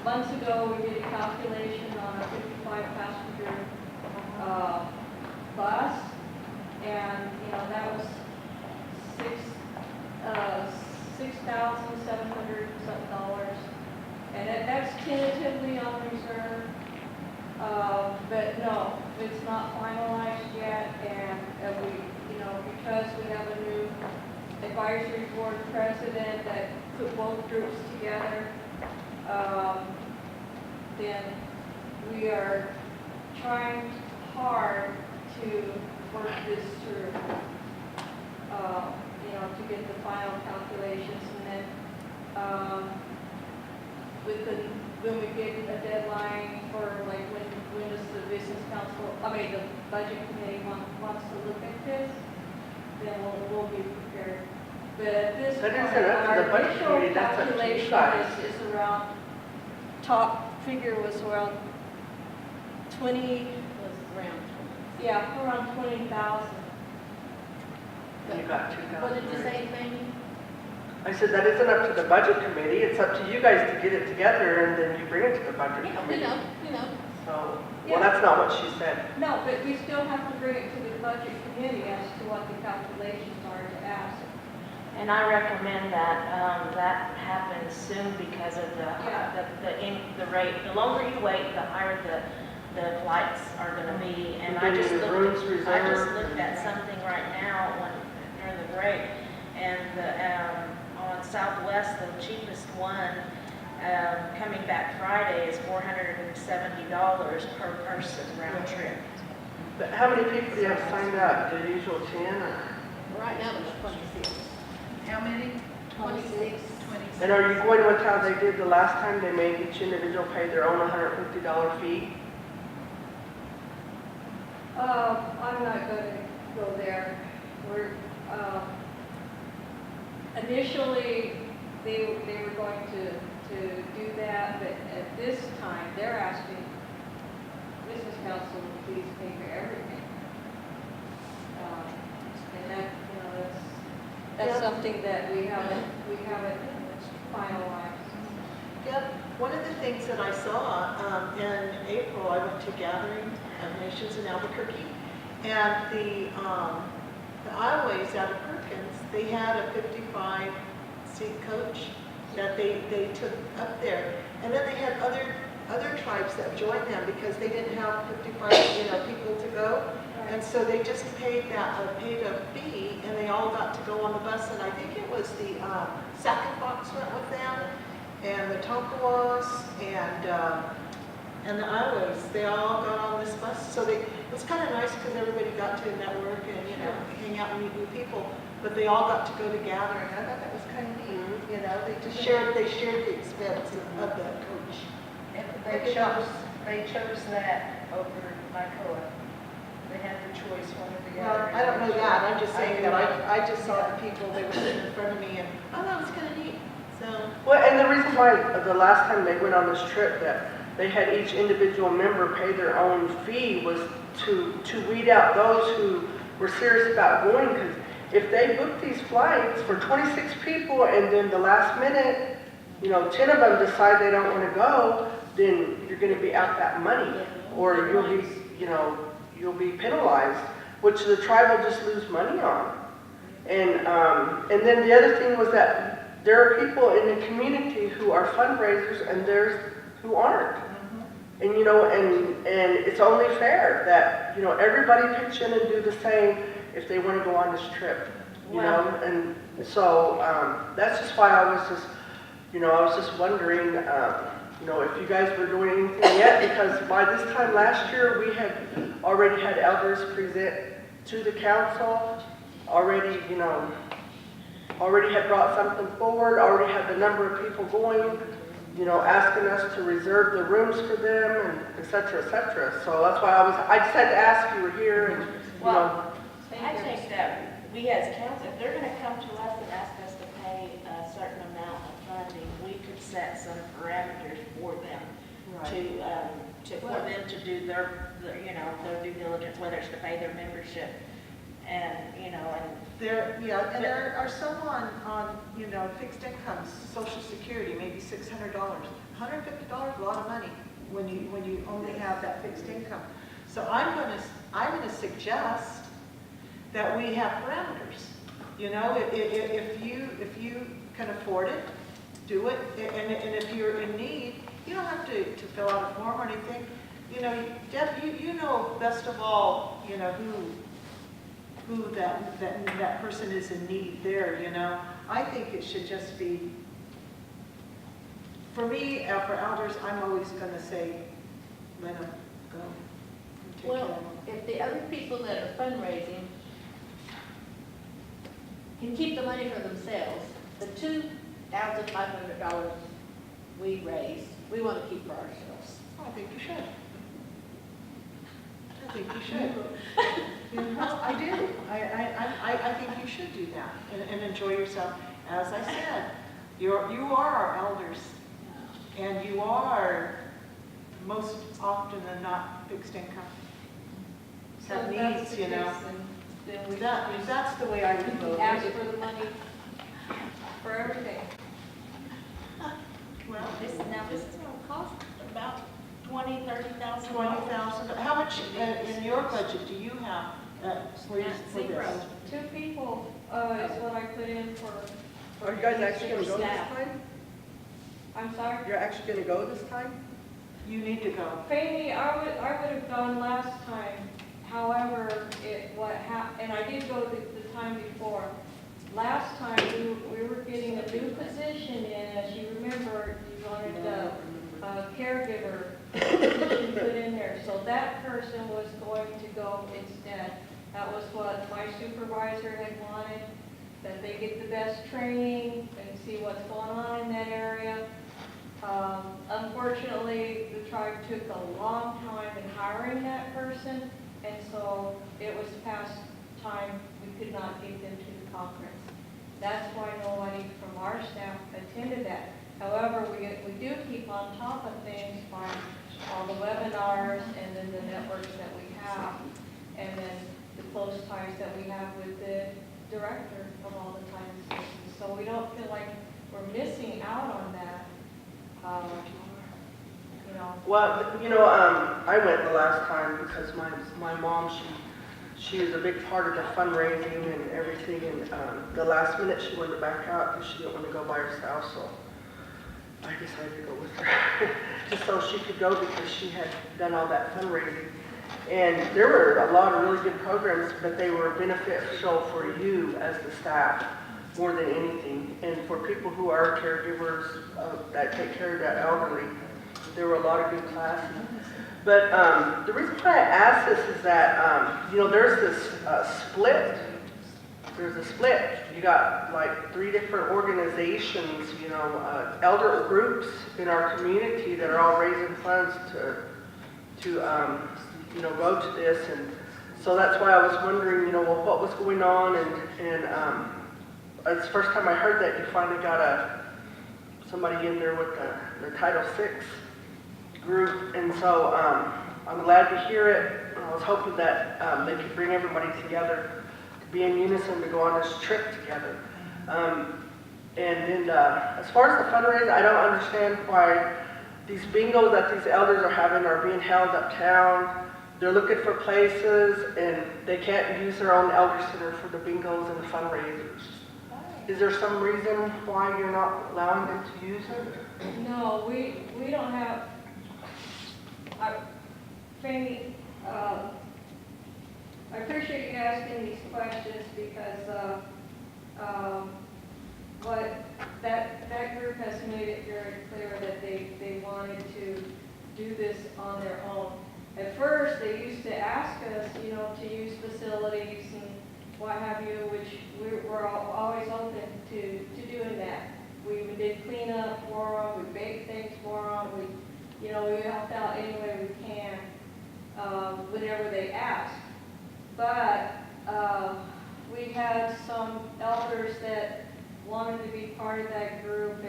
Months ago, we did a calculation on a 55-passenger bus, and you know that was $6,700 something, and that's tentatively on reserve. But no, it's not finalized yet, and we, you know, because we have a new advisory board president that put both groups together. Then we are trying hard to work this through, you know, to get the final calculations. And then when we get a deadline for like when does the business council, the budget committee wants to look at this, then we'll be prepared. But at this
That
point,
isn't up to
our
the budget
initial
committee, that's up to you
calculation
guys.
is around, top figure was around 20, around 20,000.
And you got 2,000.
What did you say, Fanny?
I said that isn't up to the budget committee. It's up to you guys to get it together and then you bring it to the budget
Yeah,
committee.
you know.
So,
Yeah.
well, that's not what she said.
No, but we still have to bring it to the budget committee as to what the calculations are to ask.
And I recommend that that happens soon because of the rate. The longer you wait, the higher the flights are going to be. And I just looked at something right now during the break, and on Southwest, the cheapest one coming back Friday is $470 per person round trip.
But how many people do you have signed up? The usual 10 or?
Right now, there's 26.
How many?
26.
And are you going with how they did the last time? They made each individual pay their own $150 fee?
I'm not going to go there. We're, initially, they were going to do that, but at this time, they're asking business council to please pay for everything. And that, you know, that's something that we haven't finalized.
Yep.
One of the things that I saw in April, I went to Gathering of Nations in Albuquerque, and the Ioways out of Perkins, they had a 55-seat coach that they took up there. And then they had other tribes that joined them because they didn't have 55 people to go. And so they just paid a fee, and they all got to go on the bus. And I think it was the Sac and Fox went with them, and the Tonkawas, and the Iowas. They all got on this bus. So it was kind of nice because everybody got to network and hang out and meet new people. But they all got to go to Gathering. I thought that was kind of neat. They just shared the expense of the coach.
They chose that over Nicoa. They had the choice, one or the other.
Well, I don't know that, I'm just saying that I just saw the people, they were sitting in front of me, and, oh, that was kind of neat, so.
Well, and the reason why the last time they went on this trip that they had each individual member pay their own fee was to weed out those who were serious about going, because if they book these flights for 26 people and then the last minute, 10 of them decide they don't want to go, then you're going to be out that money, or you'll be penalized, which the tribe will just lose money on. And then the other thing was that there are people in the community who are fundraisers and there's who aren't. And and it's only fair that everybody pitch in and do the same if they want to go on this trip. And so that's just why I was just wondering if you guys were doing anything yet, because by this time last year we had already had elders present to the council, already had brought something forward, already had the number of people going, asking us to reserve the rooms for them, and et cetera, et cetera. So that's why I just had to ask, you were here, and
Well, I think that we as council, if they're gonna come to us and ask us to pay a certain amount of funding, we could set some parameters for them for them to do their due diligence, whether it's to pay their membership, and
There are some on fixed incomes, Social Security, maybe $600. $150 a lot of money when you only have that fixed income. So I'm gonna suggest that we have parameters. If you can afford it, do it. And if you're in need, you don't have to fill out a form or anything. Deb, you know best of all, who that person is in need there, I think it should just be, for me, for elders, I'm always going to say, let them go. And take care of
Well,
them.
if the other people that are fundraising can keep the money for themselves, the $2,500 we raise, we want to keep for ourselves.
I think you should. I think you should. I do. I think you should do that and enjoy yourself. As I said, you are our elders, and you are most often than not fixed income. Have needs, That's the way I would vote.
Ask for the money for everything.
Well,
this is gonna cost about $20,000-$30,000.
$20,000. How much in your budget do you have for this?
Zero.
2 people is what I put in for.
Are you guys actually going to go this
staff.
time?
I'm sorry?
You're actually going to go this time?
You need to go.
Pawnee, I would have gone last time. However, and I did go the time before. Last time, we were getting a new position in, as you remember, you wanted a caregiver position put in there. So that person was going to go instead. That was what my supervisor had wanted, that they get the best training and see what's going on in that area. Unfortunately, the tribe took a long time in hiring that person, and so it was past time we could not get them to the conference. That's why nobody from our staff attended that. However, we do keep on top of things by all the webinars and then the networks that we have, and then the close ties that we have with the director of all the time systems. So we don't feel like we're missing out on that.
know.
Well, I went the last time because my mom, she is a big part of the fundraising and everything, and the last minute she wanted to back out because she didn't want to go by herself, so I decided to go with her, just so she could go because she had done all that fundraising. And there were a lot of really good programs, but they were beneficial for you as the staff more than anything. And for people who are caregivers that take care of that elderly, there were a lot of good classes. But the reason why I asked this is that, there's this split. There's a split. You got like 3 different organizations, elder groups in our community that are all raising funds to go to this. And so that's why I was wondering, what was going on. And it's the first time I heard that you finally got somebody in there with the Title VI group. And so I'm glad to hear it. I was hoping that they could bring everybody together to be in unison to go on this trip together. And then as far as the fundraiser, I don't understand why these bingos that these elders are having are being held uptown. They're looking for places and they can't use their own elder center for the bingos and the fundraisers. Is there some reason why you're not allowing them to use it?
No, we don't have, Fanny, I appreciate you asking these questions because what that group has made it very clear that they wanted to do this on their own. At first, they used to ask us, to use facilities and what have you, which we were always open to doing that. We did cleanup for them, we baked things for them, we helped out any way we can, whenever they asked. But we had some elders that wanted to be part of that group,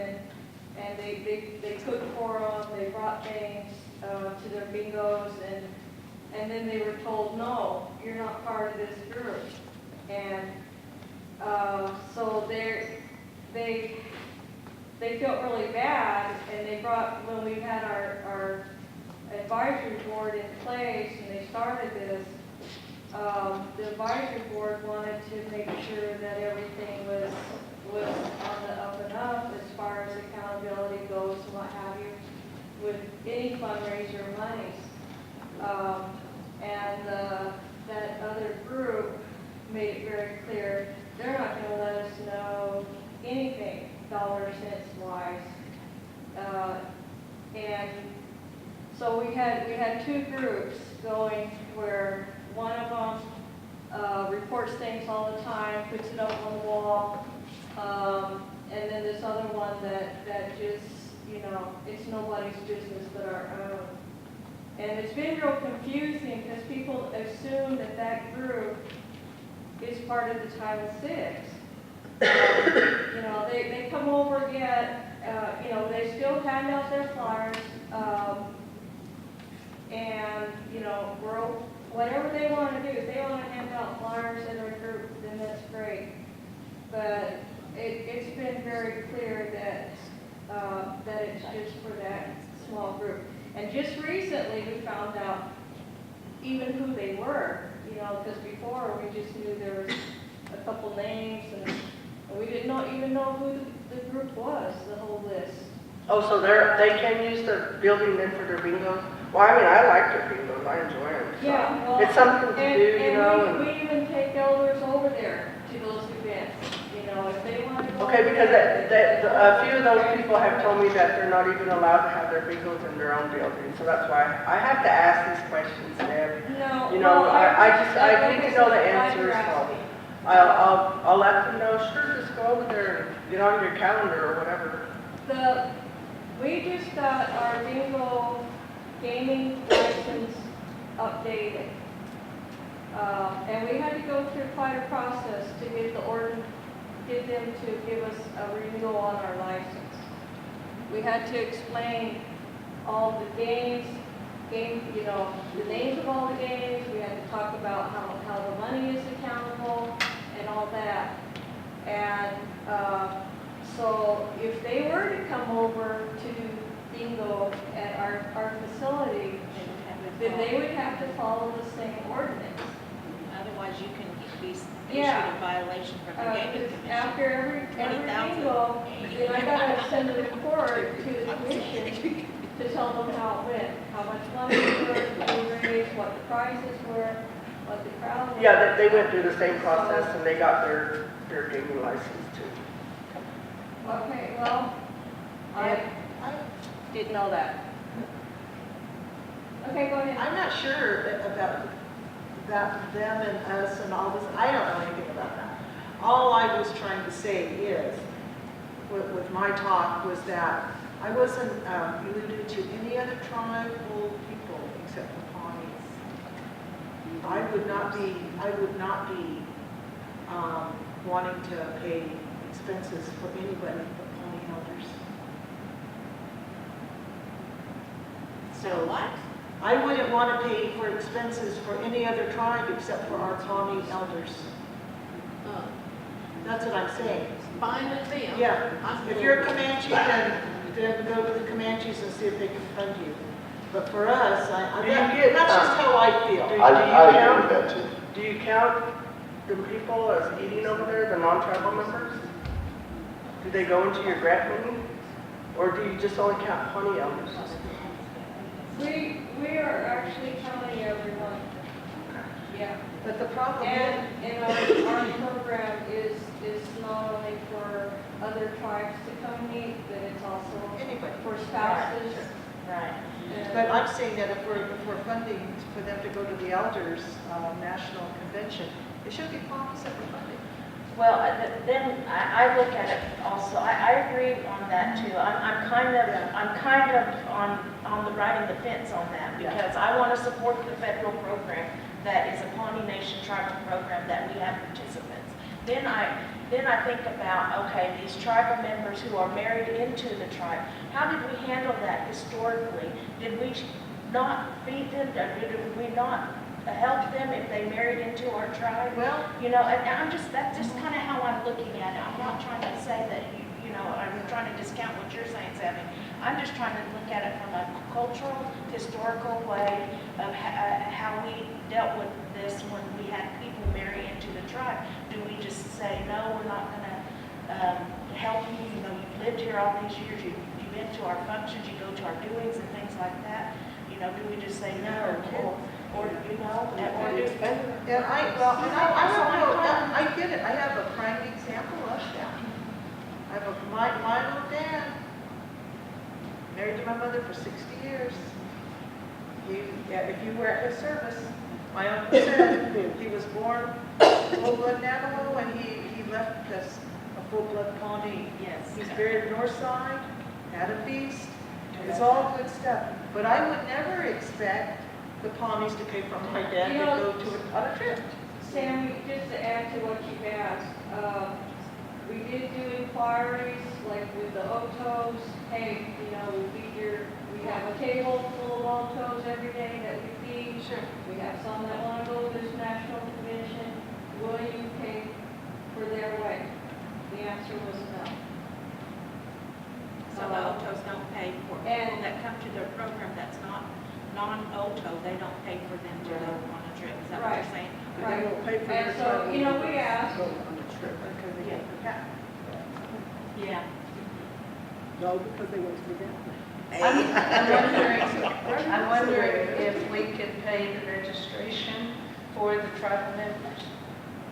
and they cooked for them, they brought things to their bingos, and then they were told, no, you're not part of this group. And so they felt really bad, and they brought, when we had our advisory board in place and they started this, the advisory board wanted to make sure that everything was on the up and up as far as accountability goes and what have you with any fundraiser monies. That other group made it very clear they're not going to let us know anything dollar cents wise. And so we had 2 groups going where one of them reports things all the time, puts it up on the wall, and then this other one that just, it's nobody's business but our own. And it's been real confusing because people assume that group is part of the Title VI. They come over again, they still hand out their flyers, and, whatever they want to do, if they want to hand out flyers in their group, then that's great. But it's been very clear that it's just for that small group. And just recently we found out even who they were, because before we just knew there was a couple names and we didn't even know who the group was, the whole list.
Oh, so they can use the building then for their bingos? Well, I like their bingos, I enjoy them. So.
Yeah, well,
it's something to do,
And we even take elders over there to those events, if they want to go.
Okay, because a few of those people have told me that they're not even allowed to have their bingos in their own building, so that's why I have to ask these questions, Deb.
No,
I need to know the answers, so I'll let them know. Sure, just go over there and get on your calendar or whatever.
We just got our bingo gaming license updated. And we had to go through quite a process to get them to give us a renewal on our license. We had to explain all the games, the names of all the games. We had to talk about how the money is accountable and all that. And so if they were to come over to do bingo at our And they would have to follow the same ordinance.
Otherwise, you can be issued
Yeah.
a violation from the gaming commission.
After every
20,000.
bingo, then I gotta send a report to the commission to tell them how it went, how much money we raised, what the prizes were, what the crowd was.
Yeah, they went through the same process and they got their gaming license too.
Okay, well, I didn't know that. Okay, go ahead.
I'm not sure about them and us and all this. I don't know anything about that. All I was trying to say is, with my talk, was that I wasn't alluded to any other tribal people except the Pawnees. I would not be wanting to pay expenses for anybody but Pawnee elders.
So what?
I wouldn't want to pay for expenses for any other tribe except for our Pawnee elders.
Oh,
That's what I'm saying.
fine with them.
Yeah,
I'm
if you're a
cool.
Comanche, then go to the Comanches and see if they can fund you. But for us,
Do you get,
that's just how I feel.
I agree with that too.
Do you count the people as eating over there, the non-tribal members? Do they go into your grant meeting? Or do you just only count Pawnee elders?
We are actually counting everyone. Yeah.
But the problem is,
And our program is not only for other tribes to come meet, but it's also
anybody.
for spouses.
Right.
and-
But I'm saying that if we're funding for them to go to the elders' national convention, it should be Pawnees that we're funding.
Well, then I look at it also, I agree on that too. I'm kind of on the riding the fence on that because I want to support the federal program that is a Pawnee Nation tribal program that we have participants. Then I think about, okay, these tribal members who are married into the tribe, how did we handle that historically? Did we not feed them? Did we not help them if they married into our tribe?
Well,
you know, and that's just kind of how I'm looking at it. I'm not trying to say that, you know, I'm trying to discount what you're saying, Sammy. I'm just trying to look at it from a cultural, historical way of how we dealt with this when we had people marry into the tribe. Do we just say, no, we're not going to help you? You know, you've lived here all these years. You've been to our functions. You go to our doings and things like that. You know, do we just say no, or you know, or do?
And I don't know, I get it. I have a prime example of that. I have my little dad, married to my mother for 60 years. If you were at his service, my uncle said he was born full-blood Navajo and he left as a full-blood Pawnee.
Yes.
He's buried north side, had a feast. It's all good stuff. But I would never expect the Pawnees to pay for my dad to go to on a trip.
Sammy, just to add to what you've asked, we did do inquiries, like with the Otos. Hey, you know, we have a table full of Otos every day that we feed.
Sure.
We have some that want to go to this national convention. Will you pay for their way? The answer was no.
So the Otos don't pay for people that come to their program that's not non-Oto, they don't pay for them to go on a trip. Is that what you're saying?
Right.
They won't pay for
And
your
so,
travel.
you know, we asked,
Go on a trip because they get the pass.
Yeah.
No, because they went to the down.
I'm wondering if we could pay the registration for the tribal members,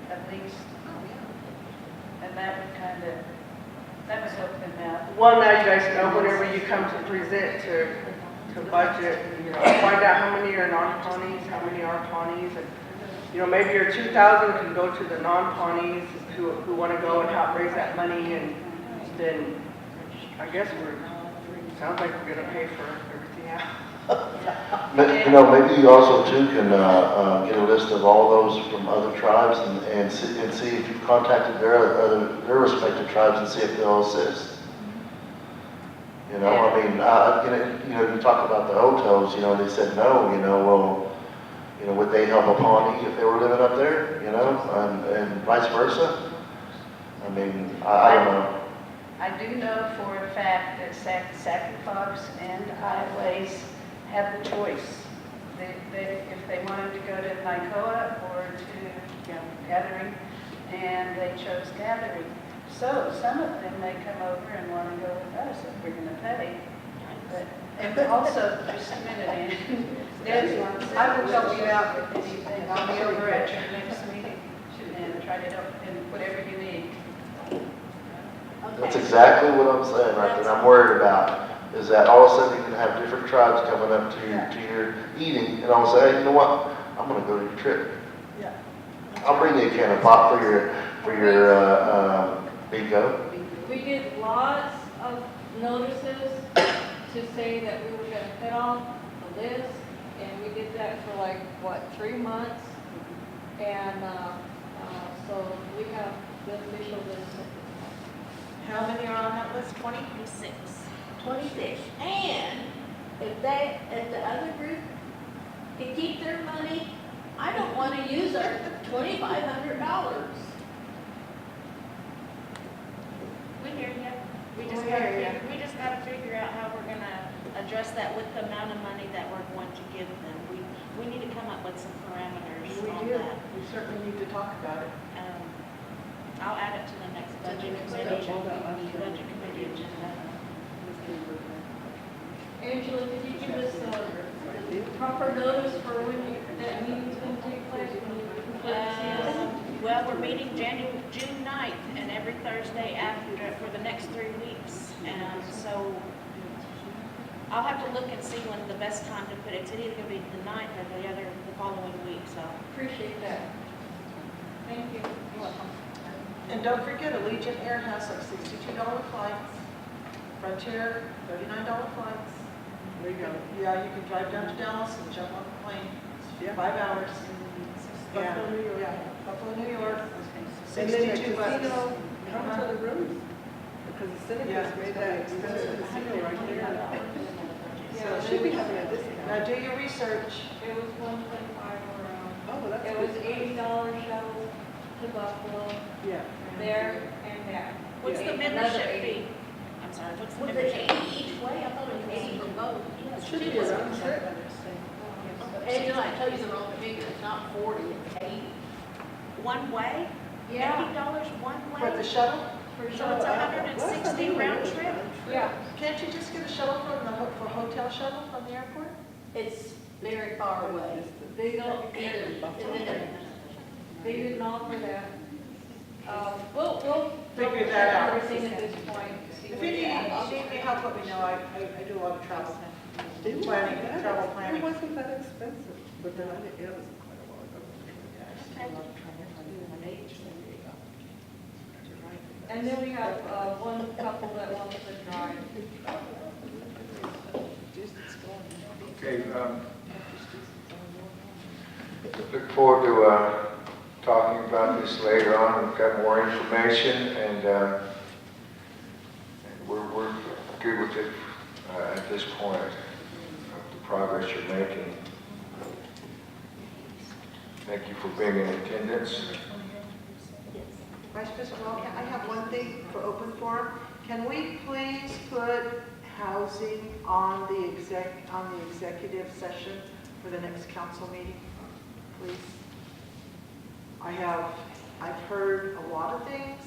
at least. And that would help them out.
Well, now you guys know whenever you come to present to budget, you know, find out how many are non-Pawnees, how many are Pawnees, and, you know, maybe your 2,000 can go to the non-Pawnees who want to go and help raise that money, and then I guess sounds like we're gonna pay for everything else.
You know, maybe you also too can get a list of all those from other tribes and see if you've contacted their respective tribes and see if they'll assist. You know, I mean, you talk about the Otos, you know, they said no, you know, well, you know, would they help a Pawnee if they were living up there, you know, and vice versa? I mean, I don't know.
I do know for a fact that Sac Fox and Highways have the choice if they wanted to go to NICOA or to Gathering, and they chose Gathering. So some of them may come over and want to go with us if we're going to pay. But, and also, just a minute, Ann, I will help you out with anything. I'll be over at your next meeting and try to help in whatever you need.
That's exactly what I'm saying, right, that I'm worried about, is that all of a sudden you're gonna have different tribes coming up to your eating, and I'll say, hey, you know what, I'm gonna go to your trip.
Yeah.
I'll bring you a can of pop for your bingo.
We did lots of notices to say that we were gonna put on the list, and we did that for like, what, 3 months? And, so we have the official list.
How many are on that list? 20?
26. And if the other group can keep their money, I don't want to use our $2,500.
We hear you. We just
We
gotta,
hear ya.
we just gotta figure out how we're gonna address that with the amount of money that we're going to give them. We need to come up with some parameters on that.
We certainly need to talk about it.
I'll add it to the next budget committee agenda.
Angela, could you give us a proper notice for when that meeting's gonna take place? When you
Well, we're meeting June 9th and every Thursday after for the next 3 weeks. And so I'll have to look and see when the best time to put it. It's either going to be the 9th or the following week, so.
Appreciate that. Thank you.
You're welcome.
And don't forget, Allegiant Air has like $62 flights. Frontier, $39 flights.
There you go.
Yeah, you can drive down to Dallas and jump on the plane. It's 5 hours.
Buffalo, New York.
Yeah, Buffalo, New York.
And then the
62 bucks.
casino, how much are the rooms? Because the Seneca's made that expensive casino right there. So it should be having a discount.
Now do your research.
It was $125 around.
Oh, well, that's
It was
good.
$80 shuttle to Buffalo,
Yeah.
there and back.
What's the
Another
membership
80.
fee? I'm sorry, what's the
Was it
membership?
80 each way? I thought it was 80 for both.
It should be a round trip.
Angela, I tell you the wrong figure, it's not 40, it's 80.
One way?
Yeah.
$80 one
For the
way?
shuttle?
So it's 160 round trip?
Yeah,
Can't you just get a shuttle from for hotel shuttle from the airport?
It's very far away.
they don't,
And
they didn't offer that. We'll
Figure that out.
everything at this point. See
If
what
you need
it is.
any help, let me know. I do a lot of travel
It
planning,
wasn't
travel
that-
planning.
It wasn't that expensive, but then it was quite a while ago.
And then we have one couple that wants to drive.
Okay, look forward to talking about this later on. We've got more information, and we're good with it at this point, the progress you're making. Thank you for being in attendance.
Vice President Wellcat, I have one thing for open forum. Can we please put housing on the executive session for the next council meeting, please? I've heard a lot of things,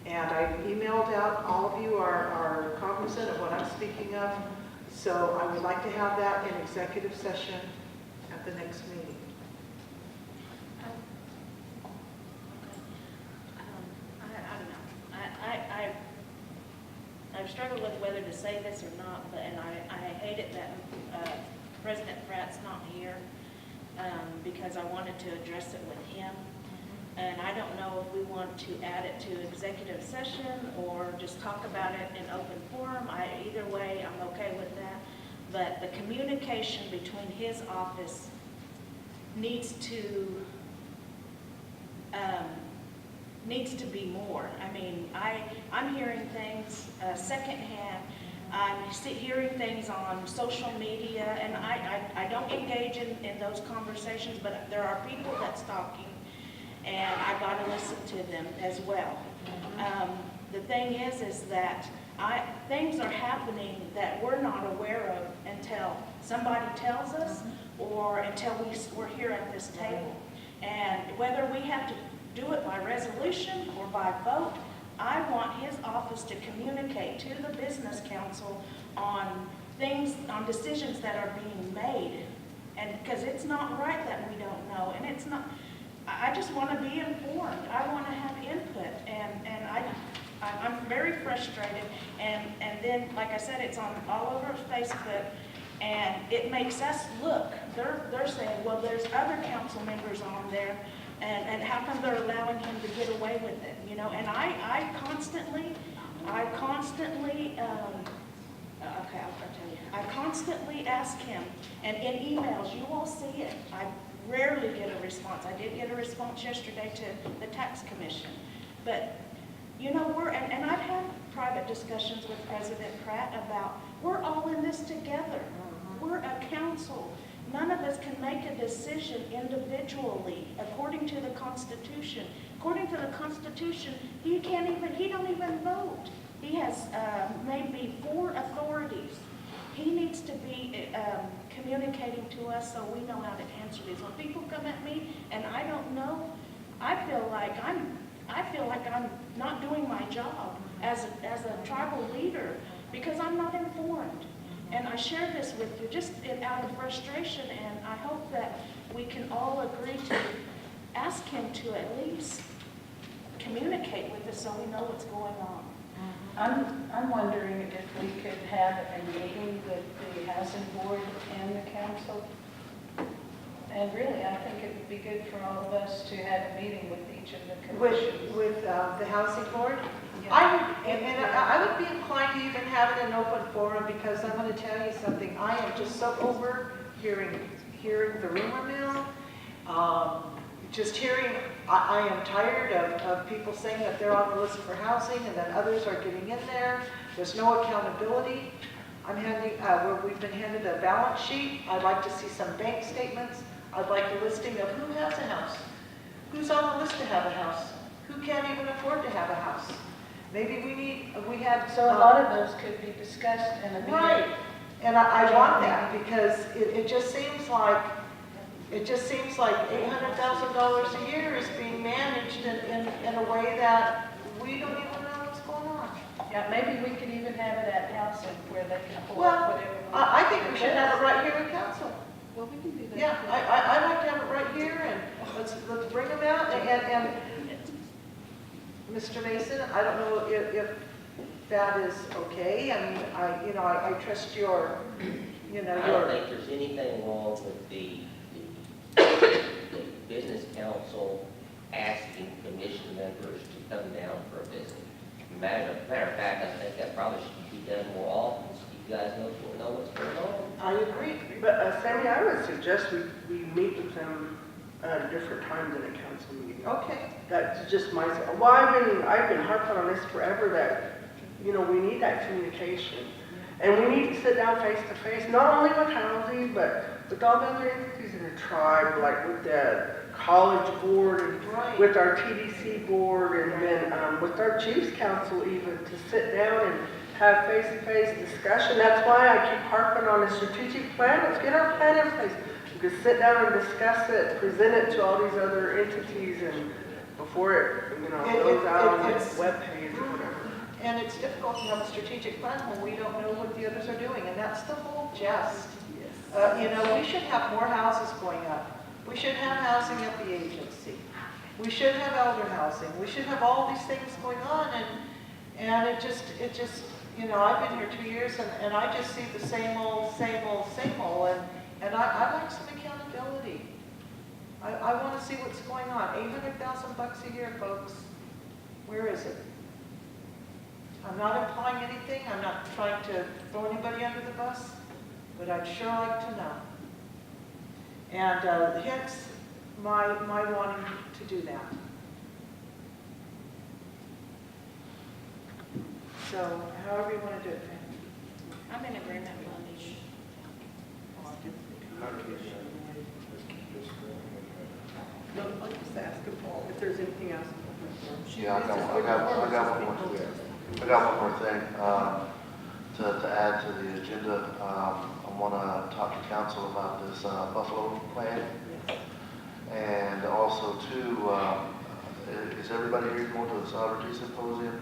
and I've emailed out, all of you are cognizant of what I'm speaking of, so I would like to have that in executive session at the next meeting.
I don't know. I've struggled with whether to say this or not, and I hate it that President Pratt's not here because I wanted to address it with him. And I don't know if we want to add it to executive session or just talk about it in open forum. Either way, I'm okay with that. But the communication between his office needs to be more. I mean, I'm hearing things secondhand. I'm hearing things on social media, and I don't engage in those conversations, but there are people that's talking, and I got to listen to them as well. The thing is that things are happening that we're not aware of until somebody tells us, or until we're here at this table. And whether we have to do it by resolution or by vote, I want his office to communicate to the business council on things, on decisions that are being made. And because it's not right that we don't know, and it's not, I just want to be informed. I want to have input, and I'm very frustrated. And then, like I said, it's on all over Facebook, and it makes us look. They're saying, well, there's other council members on there, and how come they're allowing him to get away with it? You know, and I constantly, okay, I'll tell you. I constantly ask him, and in emails, you all see it. I rarely get a response. I did get a response yesterday to the tax commission. But, you know, and I've had private discussions with President Pratt about, we're all in this together. We're a council. None of us can make a decision individually according to the Constitution. According to the Constitution, he don't even vote. He has maybe 4 authorities. He needs to be communicating to us so we know how to answer these. When people come at me and I don't know, I feel like I'm not doing my job as a tribal leader because I'm not informed. And I share this with you just out of frustration, and I hope that we can all agree to ask him to at least communicate with us so we know what's going on.
I'm wondering if we could have a meeting with the housing board and the council. And really, I think it would be good for all of us to have a meeting with each of the commissions.
With the housing board?
Yeah.
I would be inclined to even have it in open forum, because I'm going to tell you something. I am just so over hearing the rumor mill. Just hearing, I am tired of people saying that they're on the list for housing and that others are getting in there. There's no accountability. We've been handed a balance sheet. I'd like to see some bank statements. I'd like a listing of who has a house, who's on the list to have a house, who can't even afford to have a house. Maybe we have.
So a lot of those could be discussed in a meeting.
Right, and I want that, because it just seems like $800,000 a year is being managed in a way that we don't even know what's going on.
Yeah, maybe we could even have it at housing where they can pull
Well,
up whatever.
I think we should have it right here in council.
Well, we can do that.
Yeah, I'd like to have it right here, and let's bring them out, and Mr. Mason, I don't know if that is okay. I mean, I trust your,
I don't think there's anything wrong with the business council asking commission members to come down for a visit. Matter of fact, I think that probably should be done more often, so you guys know what's going on.
I agree.
But Sammy, I would suggest we meet with them at a different time than a council meeting.
Okay.
That's just my, well, I've been harping on this forever, that, we need that communication. And we need to sit down face to face, not only with housing, but with all the other entities in the tribe, like with the college board, and with our TDC board, and then with our chiefs council even, to sit down and have face-to-face discussion. That's why I keep harping on a strategic plan. Let's get our plan in place. We can sit down and discuss it, present it to all these other entities, and before it, goes out on the webpage or whatever.
And it's difficult to have a strategic plan when we don't know what the others are doing, and that's the whole gist. We should have more houses going up. We should have housing at the agency. We should have elder housing. We should have all these things going on, and it just, I've been here 2 years, and I just see the same old, and I like some accountability. I want to see what's going on. $800,000 a year, folks. Where is it? I'm not implying anything. I'm not trying to throw anybody under the bus, but I'd sure like to know. And hence my wanting to do that. So however you want to do it, Pam.
I'm in agreement with these.
No, I'll just ask him, Paul, if there's anything else.
Yeah, I got one more thing to add to the agenda. I want to talk to council about this Buffalo plan. And also too, is everybody here going to the sovereignty symposium?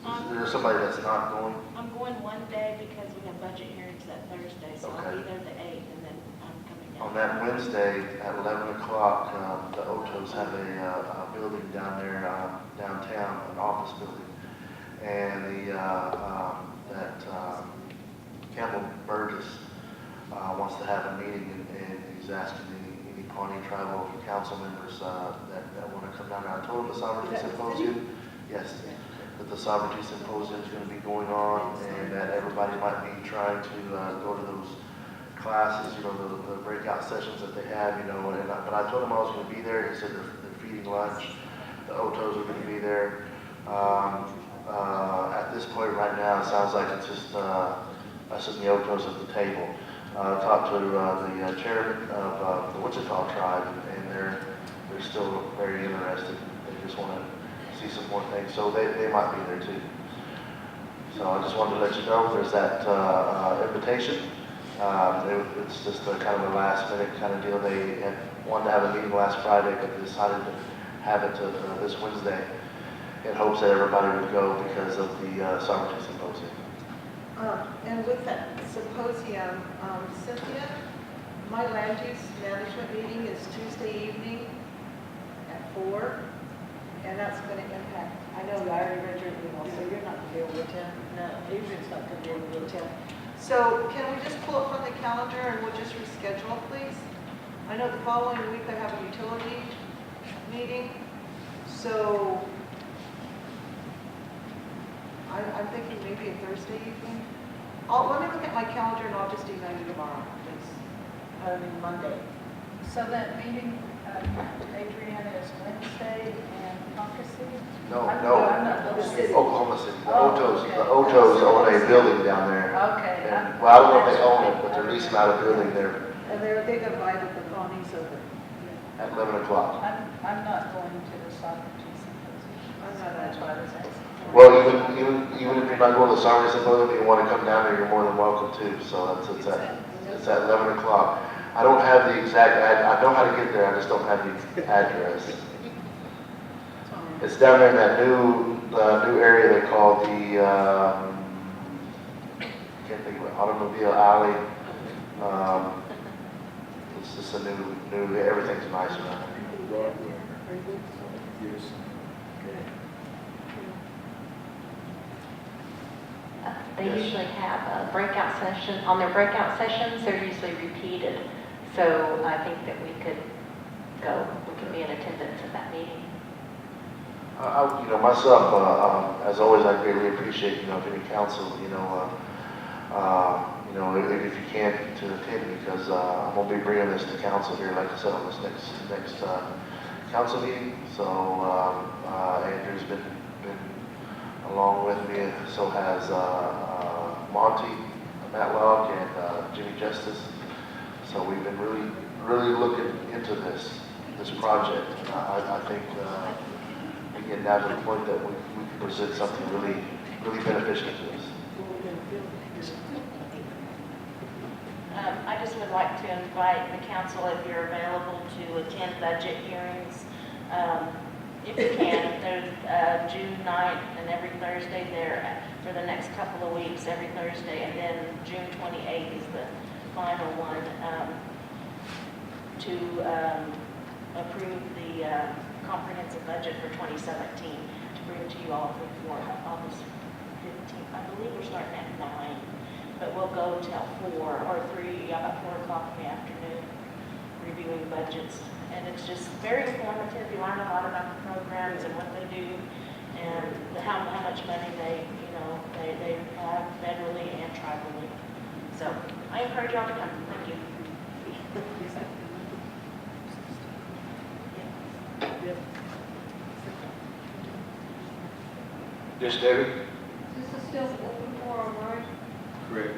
Is there somebody that's not going?
I'm going one day because we have budget hearings that Thursday, so I'll be
Okay.
there the 8th, and then I'm coming down.
On that Wednesday at 11 o'clock, the Otos have a building down there downtown, an office building. And Campbell Burgess wants to have a meeting, and he's asking any Pawnee tribal council members that want to come down there. I told him the sovereignty symposium, yes, that the sovereignty symposium is going to be going on, and that everybody might be trying to go to those classes, you know, the breakout sessions that they have, you know, but I told him I was going to be there. He said they're feeding lunch. The Otos are going to be there. At this point right now, it sounds like it's just us and the Otos at the table. Talked to the chairman of the Wichita tribe, and they're still very interested. They just want to see some more things, so they might be there too. So I just wanted to let you know there's that invitation. It's just a kind of a last minute kind of deal. They had wanted to have a meeting last Friday, but decided to have it this Wednesday in hopes that everybody would go because of the sovereignty symposium.
And with that symposium, Cynthia, my land use management meeting is Tuesday evening at 4, and that's going to impact, I know I already read your email, so you're not going to be able to attend. No, Adrian's not going to be able to attend. So can we just pull it from the calendar and we'll just reschedule, please? I know the following week I have a utility meeting, so I'm thinking maybe a Thursday evening. Let me look at my calendar and I'll just email you tomorrow, please. I mean Monday.
So that meeting, Adrian, is Wednesday in Ponca City?
No,
I'm not
Oklahoma City. The
Oh,
Otos,
okay.
the Otos own a building down there.
Okay.
And, well, I don't know if they own it, but they're leasing out a building there
And they've invited the Pawnees over.
at 11 o'clock.
I'm not going to the sovereignty symposium.
I'm not
That's what I was asking.
Well, even if you're not going to the sovereignty symposium, you want to come down there, you're more than welcome to. So it's at 11 o'clock. I don't have the exact I know how to get there. I just don't have the address. It's down there in that new area they call the can't think of it, Automobile Alley. It's just a new everything's nice around there.
Yes.
They usually have a breakout session. On their breakout sessions, they're usually repeated. So I think that we could go, we can be in attendance at that meeting.
Myself, as always, I greatly appreciate, if any council, if you can to attend, because I'm going to be bringing this to council here, like I said, on this next council meeting. So Andrew's been along with me, so has Monty Matlock and Jimmy Justice. So we've been really looking into this project. I think we're getting down to the point that we can present something really beneficial to us.
I just would like to invite the council, if you're available, to attend budget hearings. If you can, there's June 9th and every Thursday there for the next couple of weeks, every Thursday, and then June 28th is the final one to approve the comprehensive budget for 2017 to bring to you all before August 15th. I believe we're starting at 9, but we'll go till 4 or 3, about 4 o'clock in the afternoon, reviewing budgets. And it's just very informative. You learn a lot about the programs and what they do, and how much money they have federally and tribally. So I encourage y'all to come. Thank you.
Yes, David?
This is still open forum, right?
Correct.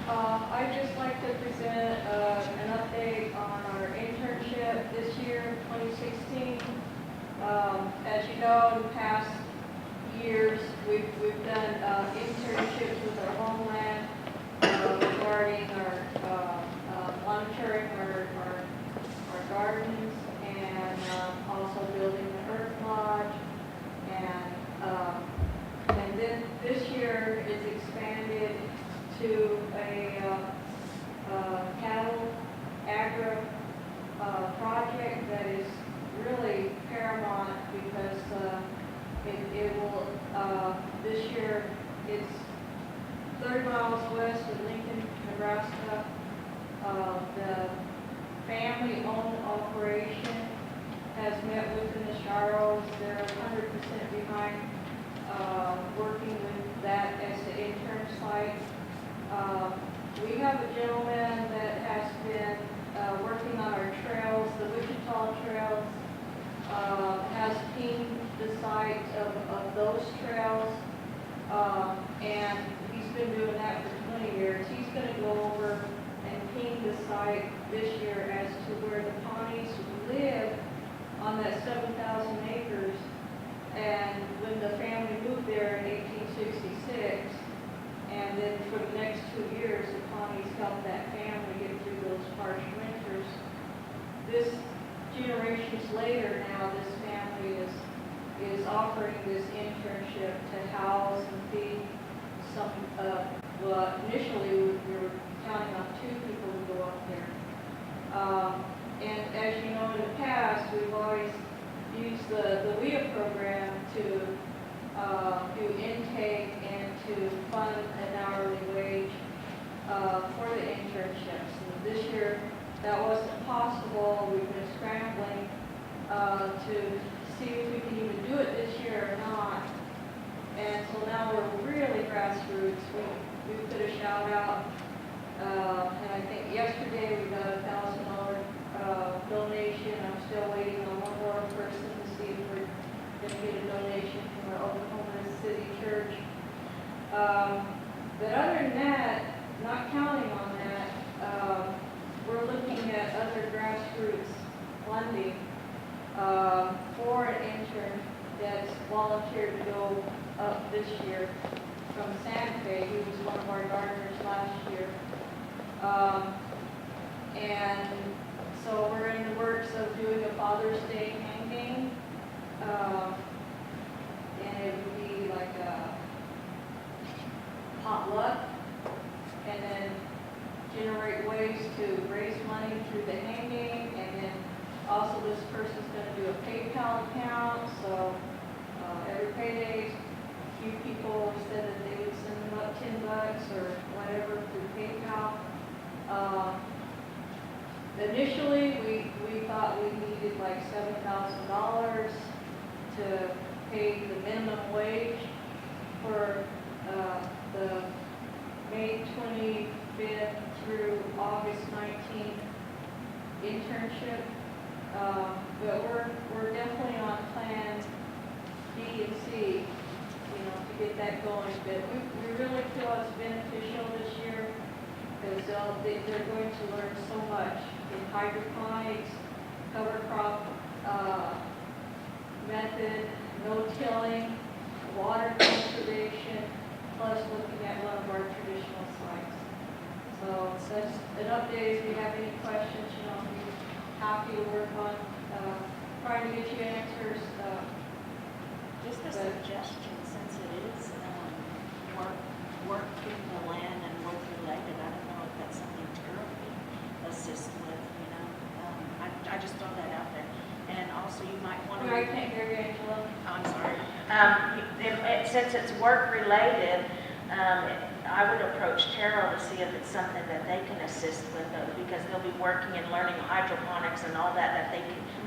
I'd just like to present an update on our internship this year, 2016. As you know, in the past years, we've done internships with our homeland, with monitoring our gardens and also building the earth lodge. And then this year it's expanded to a cattle agri project that is really paramount because it will, this year, it's 30 miles west of Lincoln, Nebraska. The family-owned operation has met with the Nisharos. They're 100% behind working with that as the intern site. We have a gentleman that has been working on our trails, the Wichita trails, has pinged the site of those trails, and he's been doing that for 20 years. He's going to go over and ping the site this year as to where the Pawnees live on that 7,000 acres. And when the family moved there in 1866, and then for the next 2 years, the Pawnees helped that family get through those harsh winters. This generations later now, this family is offering this internship to house and feed some, well, initially we were counting on 2 people to go up there. And as you know, in the past, we've always used the WIA program to do intake and to fund an hourly wage for the internships. And this year, that wasn't possible. We've been scrambling to see if we can even do it this year or not. And so now we're really grassroots. We put a shout out, and I think yesterday we got a $1,000 donation. I'm still waiting on one more person to see if we're going to get a donation from our Oklahoma City church. But other than that, not counting on that, we're looking at other grassroots funding for an intern that's volunteered to go up this year from Santa Fe. He was one of our gardeners last year. And so we're in the works of doing a Father's Day hanging. And it would be like a potluck, and then generate ways to raise money through the hanging, and then also this person's going to do a PayPal account, so every payday, a few people said that they would send them up $10 or whatever through PayPal. Initially, we thought we needed like $7,000 to pay the minimum wage for the May 25th through August 19th internship. But we're definitely on plan B and C, to get that going. But we really feel it's beneficial this year because they're going to learn so much in hydroponics, cover crop method, no-tilling, water conservation, plus looking at one of our traditional sites. So that's an update. If you have any questions, I'll be happy to work on trying to get you answers.
Just a suggestion, since it is work in the land and work related, I don't know if that's something Tara would assist with, I just throw that out there. And also you might want to.
I can't hear you, Angela.
Oh, I'm sorry.
Since it's work-related, I would approach Terrell to see if it's something that they can assist with, because they'll be working and learning hydroponics and all that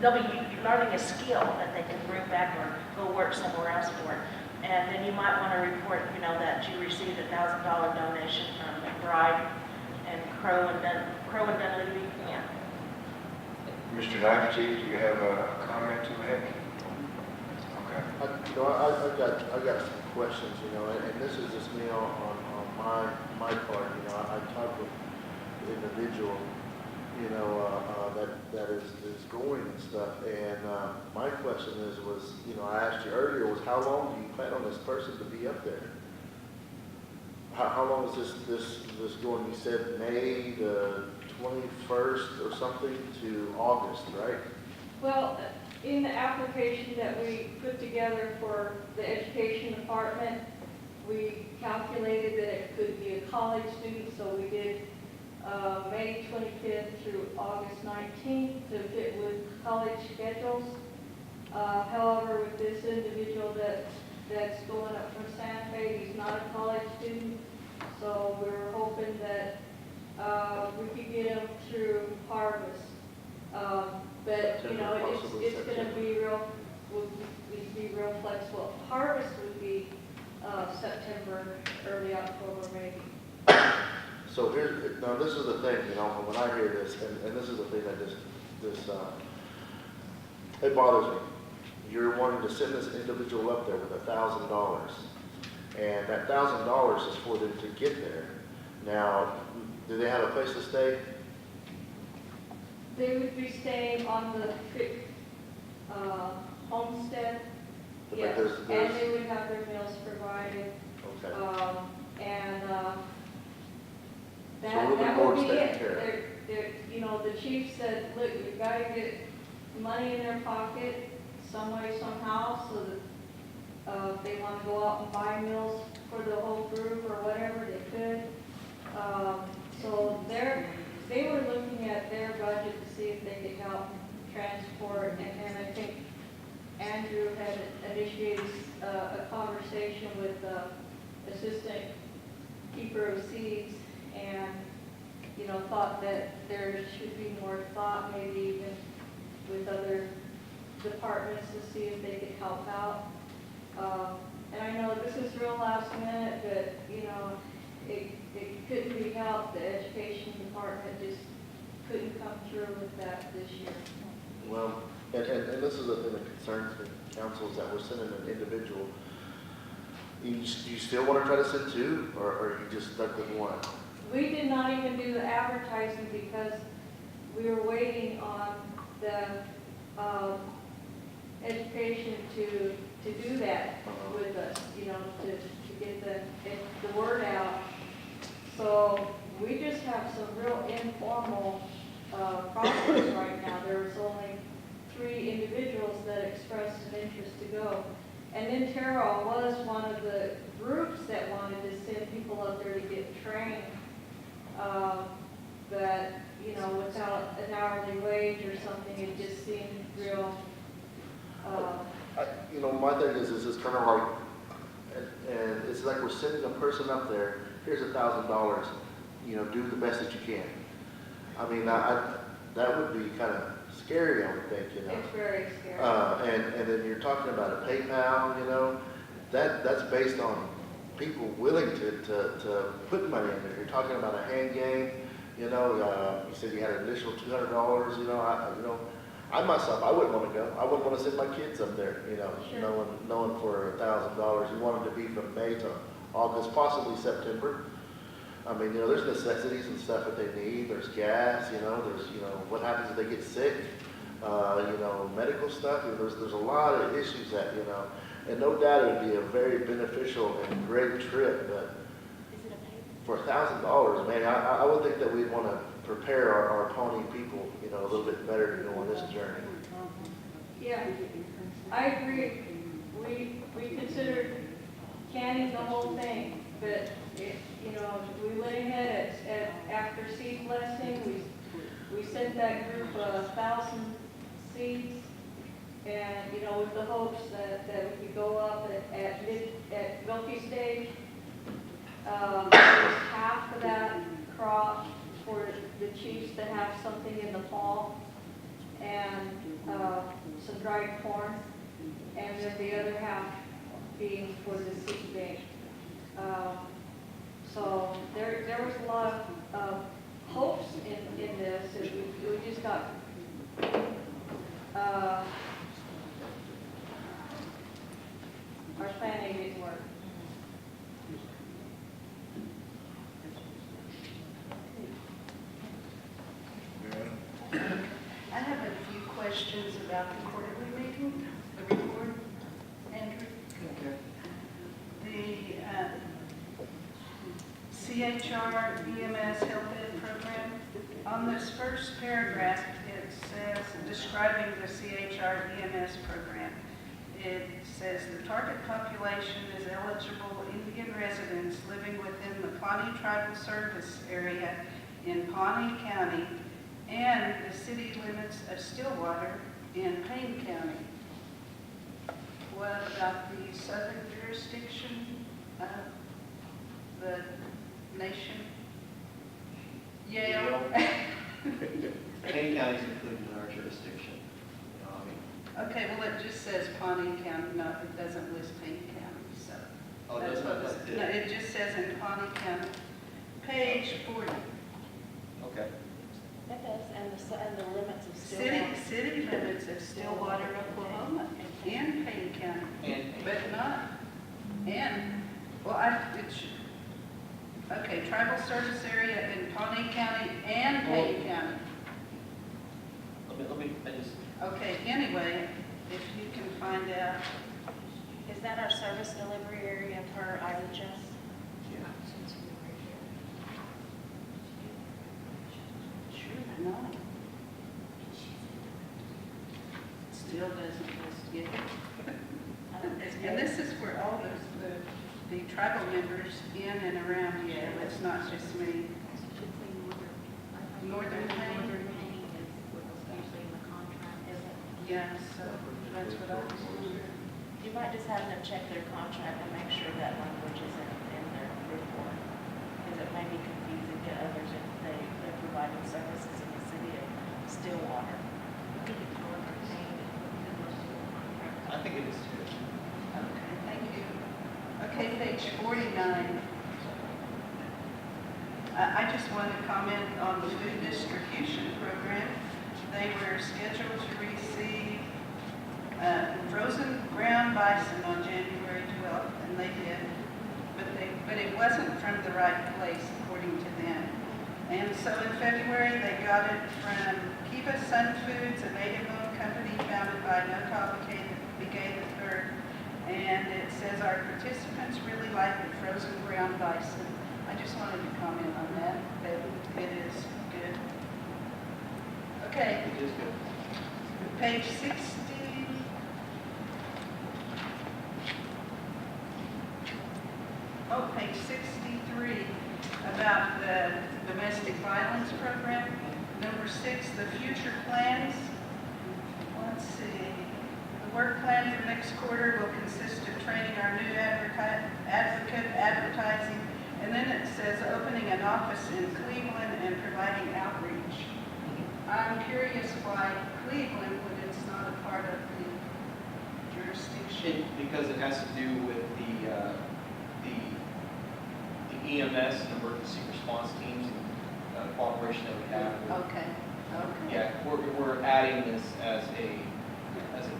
they'll be learning a skill that they can bring back or go work somewhere else for. And then you might want to report, that you received a $1,000 donation from McBride and Crow and Dunleavy. Yeah.
Mr. Knight, Chief, do you have a comment to make? Okay.
I got some questions, and this is just me on my part. I talked with the individual, that is going and stuff. And my question was, I asked you earlier, was how long do you plan on this person to be up there? How long is this going? You said May the 21st or something to August, right?
Well, in the application that we put together for the education department, we calculated that it could be a college student, so we did May 25th through August 19th to fit with college schedules. However, with this individual that's going up from Santa Fe, he's not a college student, so we were hoping that we could get him through harvest. But, you know, it's going to be real flexible. Harvest would be September, early October maybe.
So here's, now this is the thing, you know, when I hear this, and this is the thing that it bothers me. You're wanting to send this individual up there with $1,000, and that $1,000 is for them to get there. Now, do they have a place to stay?
They would be staying on the creek homestead,
But
yes,
there's-
and they would have their meals provided.
Okay.
That
So we'll be
would
board's
be
taken
it.
care of.
You know, the chief said, look, you've got to get money in their pocket some way, somehow, so that if they want to go out and buy meals for the whole group or whatever, they could. So they were looking at their budget to see if they could help transport, and I think Andrew had initiated a conversation with the assistant keeper of seeds, and, you know, thought that there should be more thought, maybe even with other departments to see if they could help out. And I know this is real last minute, but, you know, it couldn't be helped. The education department just couldn't come through with that this year.
Well, and this is the thing that concerns me, council, is that we're sending an individual. Do you still want to try to send two, or are you just stuck with one?
We did not even do the advertising because we were waiting on the education to do that with us, you know, to get the word out. So we just have some real informal process right now. There's only 3 individuals that expressed an interest to go. And then Terrell was one of the groups that wanted to send people up there to get trained. But, you know, without an hourly wage or something, it just seemed real.
You know, my thing is it's kind of like, and it's like we're sending a person up there, here's $1,000, you know, do the best that you can. I mean, that would be kind of scary, I would think, you know.
It's very scary.
And then you're talking about a PayPal, you know, that's based on people willing to put money in there. You're talking about a hand game, you know, you said you had an initial $200, you know, I myself, I wouldn't want to go. I wouldn't want to send my kids up there, you know,
Sure.
knowing for $1,000. You want them to be from May to August, possibly September. I mean, you know, there's necessities and stuff that they need. There's gas, you know, there's, you know, what happens if they get sick, you know, medical stuff. You know, there's a lot of issues that, you know, and no doubt it would be a very beneficial and great trip, but for $1,000, man, I would think that we'd want to prepare our Pawnee people, you know, a little bit better to go on this journey.
Yeah, I agree. We considered canning the whole thing, but you know, we went ahead after seed blessing, we sent that group 1,000 seeds, and, you know, with the hopes that we could go up at milky stage, just half of that crop for the chiefs to have something in the fall, and some dried corn, and then the other half being for the seed bank. So there was a lot of hopes in this, and we just got our planning didn't work.
I have a few questions about the quarterly meeting, the report, Andrew. The CHR EMS Help Ed program, On this first paragraph, it says, describing the CHR EMS program, it says the target population is eligible Indian residents living within the Pawnee Tribal Service area in Pawnee County and the city limits of Stillwater in Payne County. What about the southern jurisdiction of the nation? Yale.
Payne County is included in our jurisdiction. You know, I mean,
Okay, well, it just says Pawnee County, no, it doesn't list Payne County, so.
oh,
that's
that's
what
not
it's-
like
No, it just says in Pawnee County. Page 40,
Okay.
It does, and the limits of
city
Stillwater.
limits of Stillwater, Oklahoma, and Payne County,
And
but not, and, well, it should, okay, tribal service area in Pawnee County and Payne County.
I just,
Okay, anyway, if you can find out,
Is that our service delivery area per IHS?
yeah.
sure, no. Still doesn't list yet. And this is where all the tribal members in and around Yale, it's not just me. Northern Payne? Yeah, so that's what I was wondering.
You might just have them check their contract and make sure that language is in their report. Because it may be confusing to others if they're providing services in the city of Stillwater.
I think it is too.
Okay, thank you. Okay, page 49. I just want to comment on the food distribution program. They were scheduled to receive frozen ground bison on January 12th, and they did. But it wasn't from the right place, according to them. And so in February, they got it from Kiva Sun Foods, a native-owned company founded by Notah Begay III. And it says our participants really like the frozen ground bison. I just wanted to comment on that it is good. Okay,
It is good.
page 60. Oh, page 63, about the domestic violence program. Number 6, the future plans. Let's see. The work plan for next quarter will consist of training our new advocate, advertising, and then it says opening an office in Cleveland and providing outreach. I'm curious why Cleveland, when it's not a part of the jurisdiction.
Because it has to do with the EMS and emergency response teams and cooperation that we have.
Okay, okay.
Yeah, we're adding this as a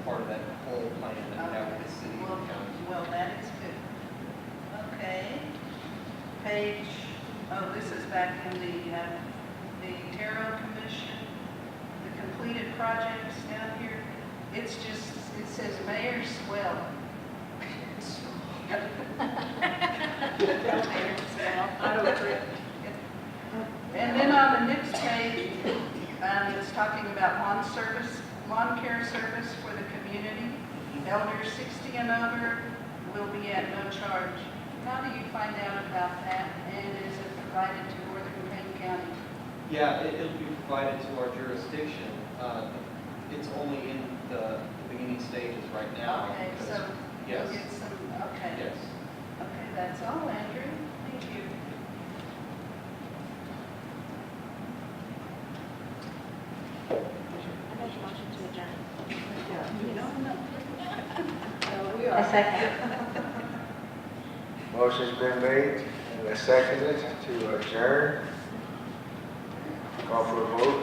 part of that whole plan that we have with the city and county.
Well, that is good. Okay. Page, oh, this is back in the Tarot Commission, the completed projects down here. It's just, it says Mayor Swell. I don't agree. And then on the next page, it's talking about lawn care service for the community. Elders 60 and over will be at no charge. How do you find out about that, and is it provided to Northern Payne County?
Yeah, it'll be provided to our jurisdiction. It's only in the beginning stages right now.
Okay,
because-
so
Yes,
we'll get some, okay.
yes.
Okay, that's all, Andrew. Thank you.
I make a motion to adjourn.
No, we
I
are.
second.
Motion's been made and seconded to adjourn. Call for a vote.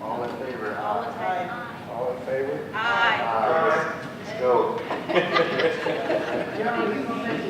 All in favor?
All in favor?
All in favor?
Aye.
Let's go.
Johnny, you gonna make